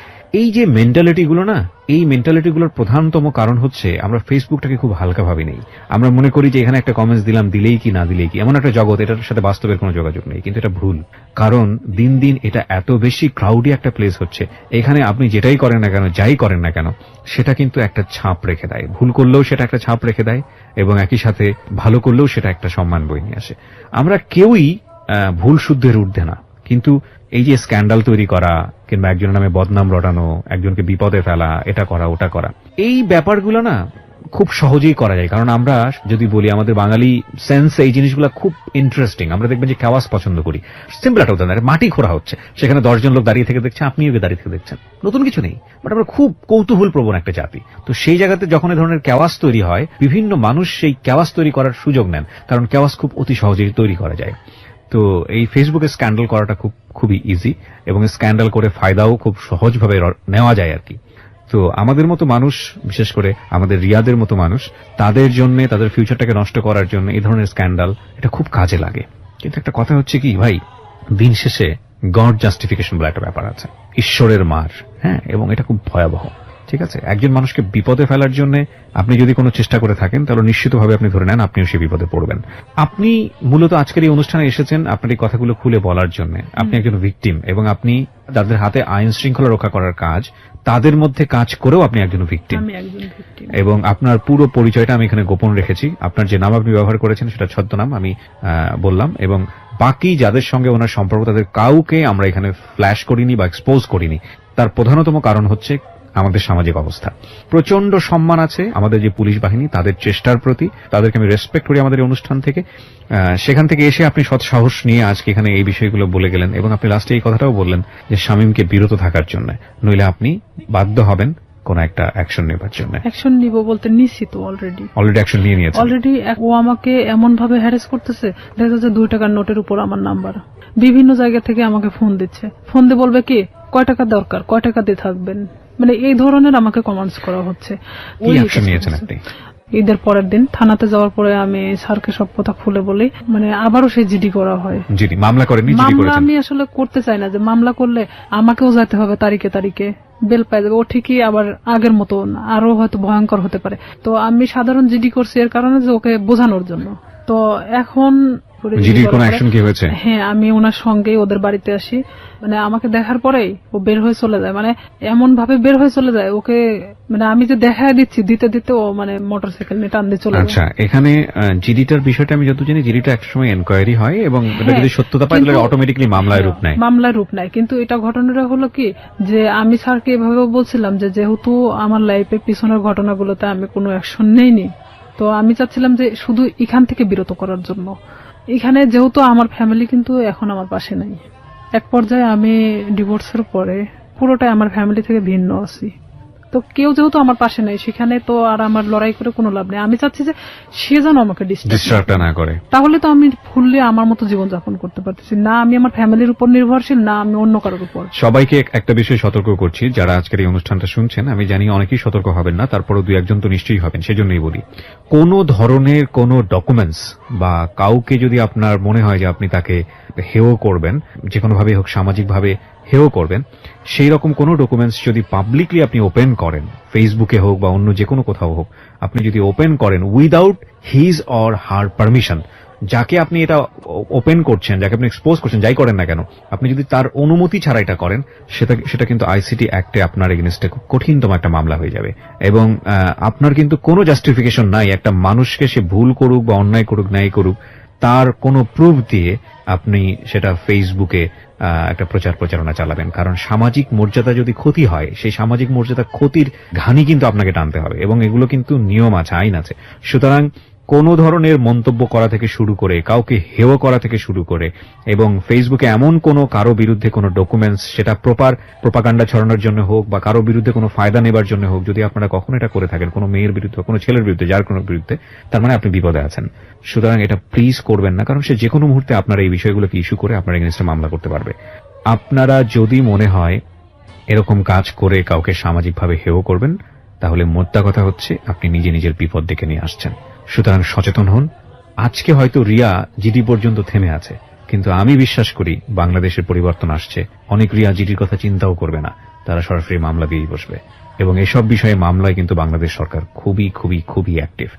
Speaker 2: এই যে মেন্টালিটিগুলো না, এই মেন্টালিটিগুলোর প্রধানতম কারণ হচ্ছে আমরা ফেসবুকটাকে খুব হালকা ভাবে নেই। আমরা মনে করি যে এখানে একটা কমেন্টস দিলাম, দিলেই কি না দিলেই কি, এমন একটা জগৎ, এটার সাথে বাস্তবের কোনো যোগাযোগ নেই। কিন্তু এটা ভুল, কারণ দিন দিন এটা এত বেশি ক্রাউডি একটা প্লেস হচ্ছে, এখানে আপনি যেটাই করেন না কেন, যাই করেন না কেন, সেটা কিন্তু একটা ছাপ রেখে দেয়। ভুল করলেও সেটা একটা ছাপ রেখে দেয়, এবং একই সাথে ভালো করলেও সেটা একটা সম্মান বয়ে নিয়ে আসে। আমরা কেউই ভুল শুদ্ধের ঊর্ধ্বে না, কিন্তু এই যে স্ক্যান্ডাল তৈরি করা কিংবা একজনের নামে বদনাম রটানো, একজনকে বিপদে ফেলা, এটা করা ওটা করা, এই ব্যাপারগুলো না খুব সহজেই করা যায়। কারণ আমরা যদি বলি, আমাদের বাঙালি সেন্স এই জিনিসগুলো খুব ইন্টারেস্টিং। আমরা দেখবেন যে কেওয়াস পছন্দ করি। সিম্পল একটা উদাহরণ, মাটি খোঁড়া হচ্ছে, সেখানে 10 জন লোক দাঁড়িয়ে থেকে দেখছে, আপনিও দাঁড়িয়ে থেকে দেখছেন, নতুন কিছু নেই, বাট আমরা খুব কৌতূহল প্রবণ একটা জাতি। তো সেই জায়গাতে যখন এই ধরনের কেওয়াস তৈরি হয়, বিভিন্ন মানুষ সেই কেওয়াস তৈরি করার সুযোগ নেন, কারণ কেওয়াস খুব অতি সহজেই তৈরি করা যায়। তো এই ফেসবুকে স্ক্যান্ডাল করাটা খুবই ইজি, এবং স্ক্যান্ডাল করে ফায়দাও খুব সহজভাবে নেওয়া যায় আর কি। তো আমাদের মতো মানুষ, বিশেষ করে আমাদের রিয়াদের মতো মানুষ, তাদের জন্য, তাদের ফিউচারটাকে নষ্ট করার জন্য এই ধরনের স্ক্যান্ডাল এটা খুব কাজে লাগে। কিন্তু একটা কথা হচ্ছে কি ভাই, দিন শেষে গড জাস্টিফিকেশন বলে একটা ব্যাপার আছে, ঈশ্বরের মার। হ্যাঁ, এবং এটা খুব ভয়াবহ। ঠিক আছে, একজন মানুষকে বিপদে ফেলার জন্য আপনি যদি কোনো চেষ্টা করে থাকেন, তাহলে নিশ্চিতভাবে আপনি ধরে নেন আপনিও সেই বিপদে পড়বেন। আপনি মূলত আজকের এই অনুষ্ঠানে এসেছেন আপনার এই কথাগুলো খুলে বলার জন্য। আপনি একজন ভিকটিম, এবং আপনি যাদের হাতে আইন শৃঙ্খলা রক্ষা করার কাজ, তাদের মধ্যে কাজ করেও আপনি একজন ভিকটিম। এবং আপনার পুরো পরিচয়টা আমি এখানে গোপন রেখেছি। আপনার যে নাম আপনি ব্যবহার করেছেন সেটা ছদ্মনাম আমি বললাম, এবং বাকি যাদের সঙ্গে ওনার সম্পর্ক, তাদের কাউকে আমরা এখানে ফ্ল্যাশ করিনি বা এক্সপোজ করিনি। তার প্রধানতম কারণ হচ্ছে আমাদের সামাজিক অবস্থা। প্রচন্ড সম্মান আছে আমাদের যে পুলিশ বাহিনী, তাদের চেষ্টার প্রতি, তাদেরকে আমি রেসপেক্ট করি আমাদের এই অনুষ্ঠান থেকে। সেখান থেকে এসে আপনি সৎ সাহস নিয়ে আজকে এখানে এই বিষয়গুলো বলে গেলেন, এবং আপনি লাস্টে এই কথাটাও বললেন যে শামীমকে বিরত থাকার জন্য, নইলে আপনি বাধ্য হবেন কোন একটা অ্যাকশন নেবার জন্য।
Speaker 1: অ্যাকশন নিব বলতে নিছি তো, অলরেডি
Speaker 2: অ্যাকশন নিয়ে নিয়েছে।
Speaker 1: অলরেডি ও আমাকে এমন ভাবে হ্যারাস করতেছে, দেখা যাচ্ছে 2 টাকার নোটের উপর আমার নাম্বার, বিভিন্ন জায়গা থেকে আমাকে ফোন দিচ্ছে। ফোন দিয়ে বলবে কি, কয় টাকা দরকার, কয় টাকা দিয়ে থাকবেন, এই ধরনের আমাকে কমেন্টস করা হচ্ছে।
Speaker 2: কি অ্যাকশন নিয়েছেন আপনি?
Speaker 1: ঈদের পরের দিন থানাতে যাওয়ার পরে আমি স্যারকে সব কথা খুলে বলি, আবারও সেই জিডি করা হয়।
Speaker 2: জিডি মামলা করেননি?
Speaker 1: মামলা আমি আসলে করতে চাই না, যে মামলা করলে আমাকেও যেতে হবে তারিখে বেল পাই যাবে। ও ঠিকই আবার আগের মতো আরো হয়তো ভয়ঙ্কর হতে পারে। তো আমি সাধারণ জিডি করছি এর কারণে যে ওকে বোঝানোর জন্য। তো এখন করে
Speaker 2: জিডির কোনো অ্যাকশন কি হয়েছে?
Speaker 1: হ্যাঁ, আমি ওনার সঙ্গেই ওদের বাড়িতে আসি, মানে আমাকে দেখার পরেই ও বের হয়ে চলে যায়, মানে এমন ভাবে বের হয়ে চলে যায় ওকে, মানে আমি যে দেখা দিচ্ছি দিতে দিতে ও মানে মোটরসাইকেল নিয়ে টান দিয়ে চলে যায়।
Speaker 2: আচ্ছা, এখানে জিডিটার বিষয়টা আমি যত জানি জিডিটা একসময় এনকোয়ারি হয় এবং এটা যদি সত্যতা পায় তাহলে অটোমেটিক্যালি মামলায় রূপ নেয়।
Speaker 1: মামলার রূপ নেয়, কিন্তু এটা ঘটনাটা হলো কি যে আমি স্যারকে এভাবে বলছিলাম যে যেহেতু আমার লাইফে পিছনের ঘটনাগুলোতে আমি কোনো অ্যাকশন নেইনি, তো আমি চাচ্ছিলাম যে শুধু এখান থেকে বিরত করার জন্য। এখানে যেহেতু আমার ফ্যামিলি কিন্তু এখন আমার পাশে নাই, এক পর্যায়ে আমি ডিভোর্সের পরে পুরোটাই আমার ফ্যামিলি থেকে ভিন্ন আছি, তো কেউ যেহেতু আমার পাশে নাই সেখানে তো আর আমার লড়াই করে কোনো লাভ নেই। আমি চাচ্ছি যে সে যেন আমাকে
Speaker 2: ডিস্টার্ব না করে,
Speaker 1: তাহলে তো আমি ফুললি আমার মতো জীবনযাপন করতে পারতেছি না, আমি আমার ফ্যামিলির উপর নির্ভরশীল না আমি অন্য কারোর উপর।
Speaker 2: সবাইকে একটা বিষয় সতর্ক করছি, যারা আজকের এই অনুষ্ঠানটা শুনছেন, আমি জানি অনেকেই সতর্ক হবেন না, তারপরও দুই একজন তো নিশ্চয়ই হবেন, সেজন্যই বলি কোন ধরনের কোন ডকুমেন্টস বা কাউকে যদি আপনার মনে হয় যে আপনি তাকে হেয় করবেন, যে কোনো ভাবে হোক সামাজিক ভাবে হেয় করবেন, সেই রকম কোনো ডকুমেন্টস যদি পাবলিকলি আপনি ওপেন করেন, ফেসবুকে হোক বা অন্য যে কোনো কোথাও হোক, আপনি যদি ওপেন করেন without his or her permission, যাকে আপনি এটা ওপেন করছেন, যাকে আপনি এক্সপোজ করছেন, যাই করেন না কেন, আপনি যদি তার অনুমতি ছাড়া এটা করেন, সেটা কিন্তু আইসিটি অ্যাক্টে আপনার এগেইনস্টে খুব কঠিনতম একটা মামলা হয়ে যাবে। এবং আপনার কিন্তু কোনো জাস্টিফিকেশন নাই একটা মানুষকে সে ভুল করুক বা অন্যায় করুক ন্যায় করুক তার কোনো প্রুফ দিয়ে আপনি সেটা ফেসবুকে একটা প্রচারণা চালাবেন, কারণ সামাজিক মর্যাদা যদি ক্ষতি হয়, সেই সামাজিক মর্যাদা ক্ষতির ঘানি কিন্তু আপনাকে টানতে হবে এবং এগুলো কিন্তু নিয়ম আছে, আইন আছে। সুতরাং কোন ধরনের মন্তব্য করা থেকে শুরু করে কাউকে হেয় করা থেকে শুরু করে এবং ফেসবুকে এমন কোনো কারো বিরুদ্ধে কোনো ডকুমেন্টস, সেটা প্রপার প্রোপাগান্ডা ছড়ানোর জন্য হোক বা কারো বিরুদ্ধে কোনো ফায়দা নেবার জন্য হোক, যদি আপনারা কখনো এটা করে থাকেন কোনো মেয়ের বিরুদ্ধে, কোনো ছেলের বিরুদ্ধে, যার কোনো বিরুদ্ধে, তার মানে আপনি বিপদে আছেন। সুতরাং এটা প্লিজ করবেন না, কারণ সে যে কোনো মুহূর্তে আপনার এই বিষয়গুলোকে ইস্যু করে আপনার এগেইনস্টে মামলা করতে পারবে। আপনারা যদি মনে হয় এরকম কাজ করে কাউকে সামাজিকভাবে হেয় করবেন, তাহলে মোদ্দা কথা হচ্ছে আপনি নিজে নিজের বিপদ ডেকে নিয়ে আসছেন। সুতরাং সচেতন হন। আজকে হয়তো রিয়া জিডি পর্যন্ত থেমে আছে, কিন্তু আমি বিশ্বাস করি বাংলাদেশের পরিবর্তন আসছে, অনেক রিয়া জিডির কথা চিন্তাও করবে না, তারা সরাসরি মামলা দিয়েই বসবে এবং এসব বিষয়ে মামলায় কিন্তু বাংলাদেশ সরকার খুবই খুবই খুবই অ্যাক্টিভ।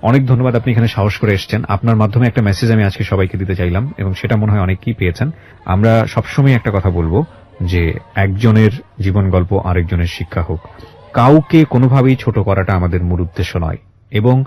Speaker 2: অনেক ধন্যবাদ, আপনি এখানে সাহস করে এসেছেন। আপনার মাধ্যমে একটা মেসেজ আমি আজকে সবাইকে দিতে চাইলাম এবং সেটা মনে হয় অনেকেই পেয়েছেন। আমরা সবসময় একটা কথা বলবো যে একজনের জীবন গল্প আরেকজনের শিক্ষা হোক, কাউকে কোনোভাবেই ছোট করাটা আমাদের মূল উদ্দেশ্য নয় এবং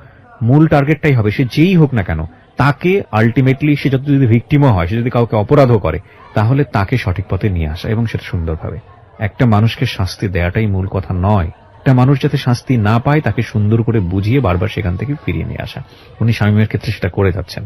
Speaker 2: মূল টার্গেটটাই হবে সে যেই হোক না কেন, তাকে আলটিমেটলি সে যত যদি ভিকটিমও হয়, সে যদি কাউকে অপরাধও করে, তাহলে তাকে সঠিক পথে নিয়ে আসা এবং সেটা সুন্দরভাবে। একটা মানুষকে শাস্তি দেওয়াটাই মূল কথা নয়, একটা মানুষ যাতে শাস্তি না পায় তাকে সুন্দর করে বুঝিয়ে বারবার সেখান থেকে ফিরিয়ে নিয়ে আসা। উনি শামীমের ক্ষেত্রে সেটা করে যাচ্ছেন।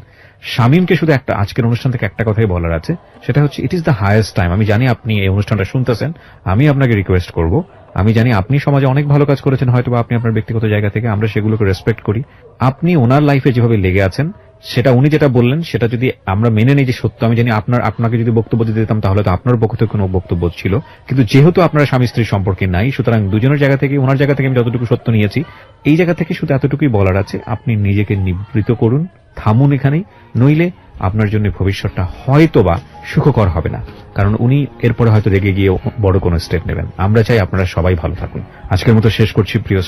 Speaker 2: শামীমকে শুধু একটা আজকের অনুষ্ঠান থেকে একটা কথাই বলার আছে, সেটা হচ্ছে it is the highest time. আমি জানি আপনি এই অনুষ্ঠানটা শুনতেছেন, আমি আপনাকে রিকোয়েস্ট করব, আমি জানি আপনি সমাজে অনেক ভালো কাজ করেছেন, হয়তো আপনি আপনার ব্যক্তিগত জায়গা থেকে, আমরা সেগুলোকে রেসপেক্ট করি। আপনি ওনার লাইফে যেভাবে লেগে আছেন, সেটা উনি যেটা বললেন সেটা যদি আমরা মেনে নিই যে সত্য, আমি জানি আপনাকে যদি বক্তব্য দিতে দিতাম তাহলে তো আপনার পক্ষ থেকে কোনো বক্তব্য ছিল, কিন্তু যেহেতু আপনারা স্বামী স্ত্রীর সম্পর্কে নাই, সুতরাং দুজনের জায়গা থেকে, ওনার জায়গা থেকে আমি যতটুকু সত্য নিয়েছি, এই জায়গা থেকে শুধু এতটুকুই বলার আছে, আপনি নিজেকে নিবৃত করুন, থামুন এখানেই, নইলে আপনার জন্য ভবিষ্যৎটা হয়তোবা সুখকর হবে না, কারণ উনি এরপরে হয়তো রেগে গিয়ে বড় কোনো স্টেপ নেবেন। আমরা চাই আপনারা সবাই ভালো থাকুন। আজকের মতো শেষ করছি প্রিয়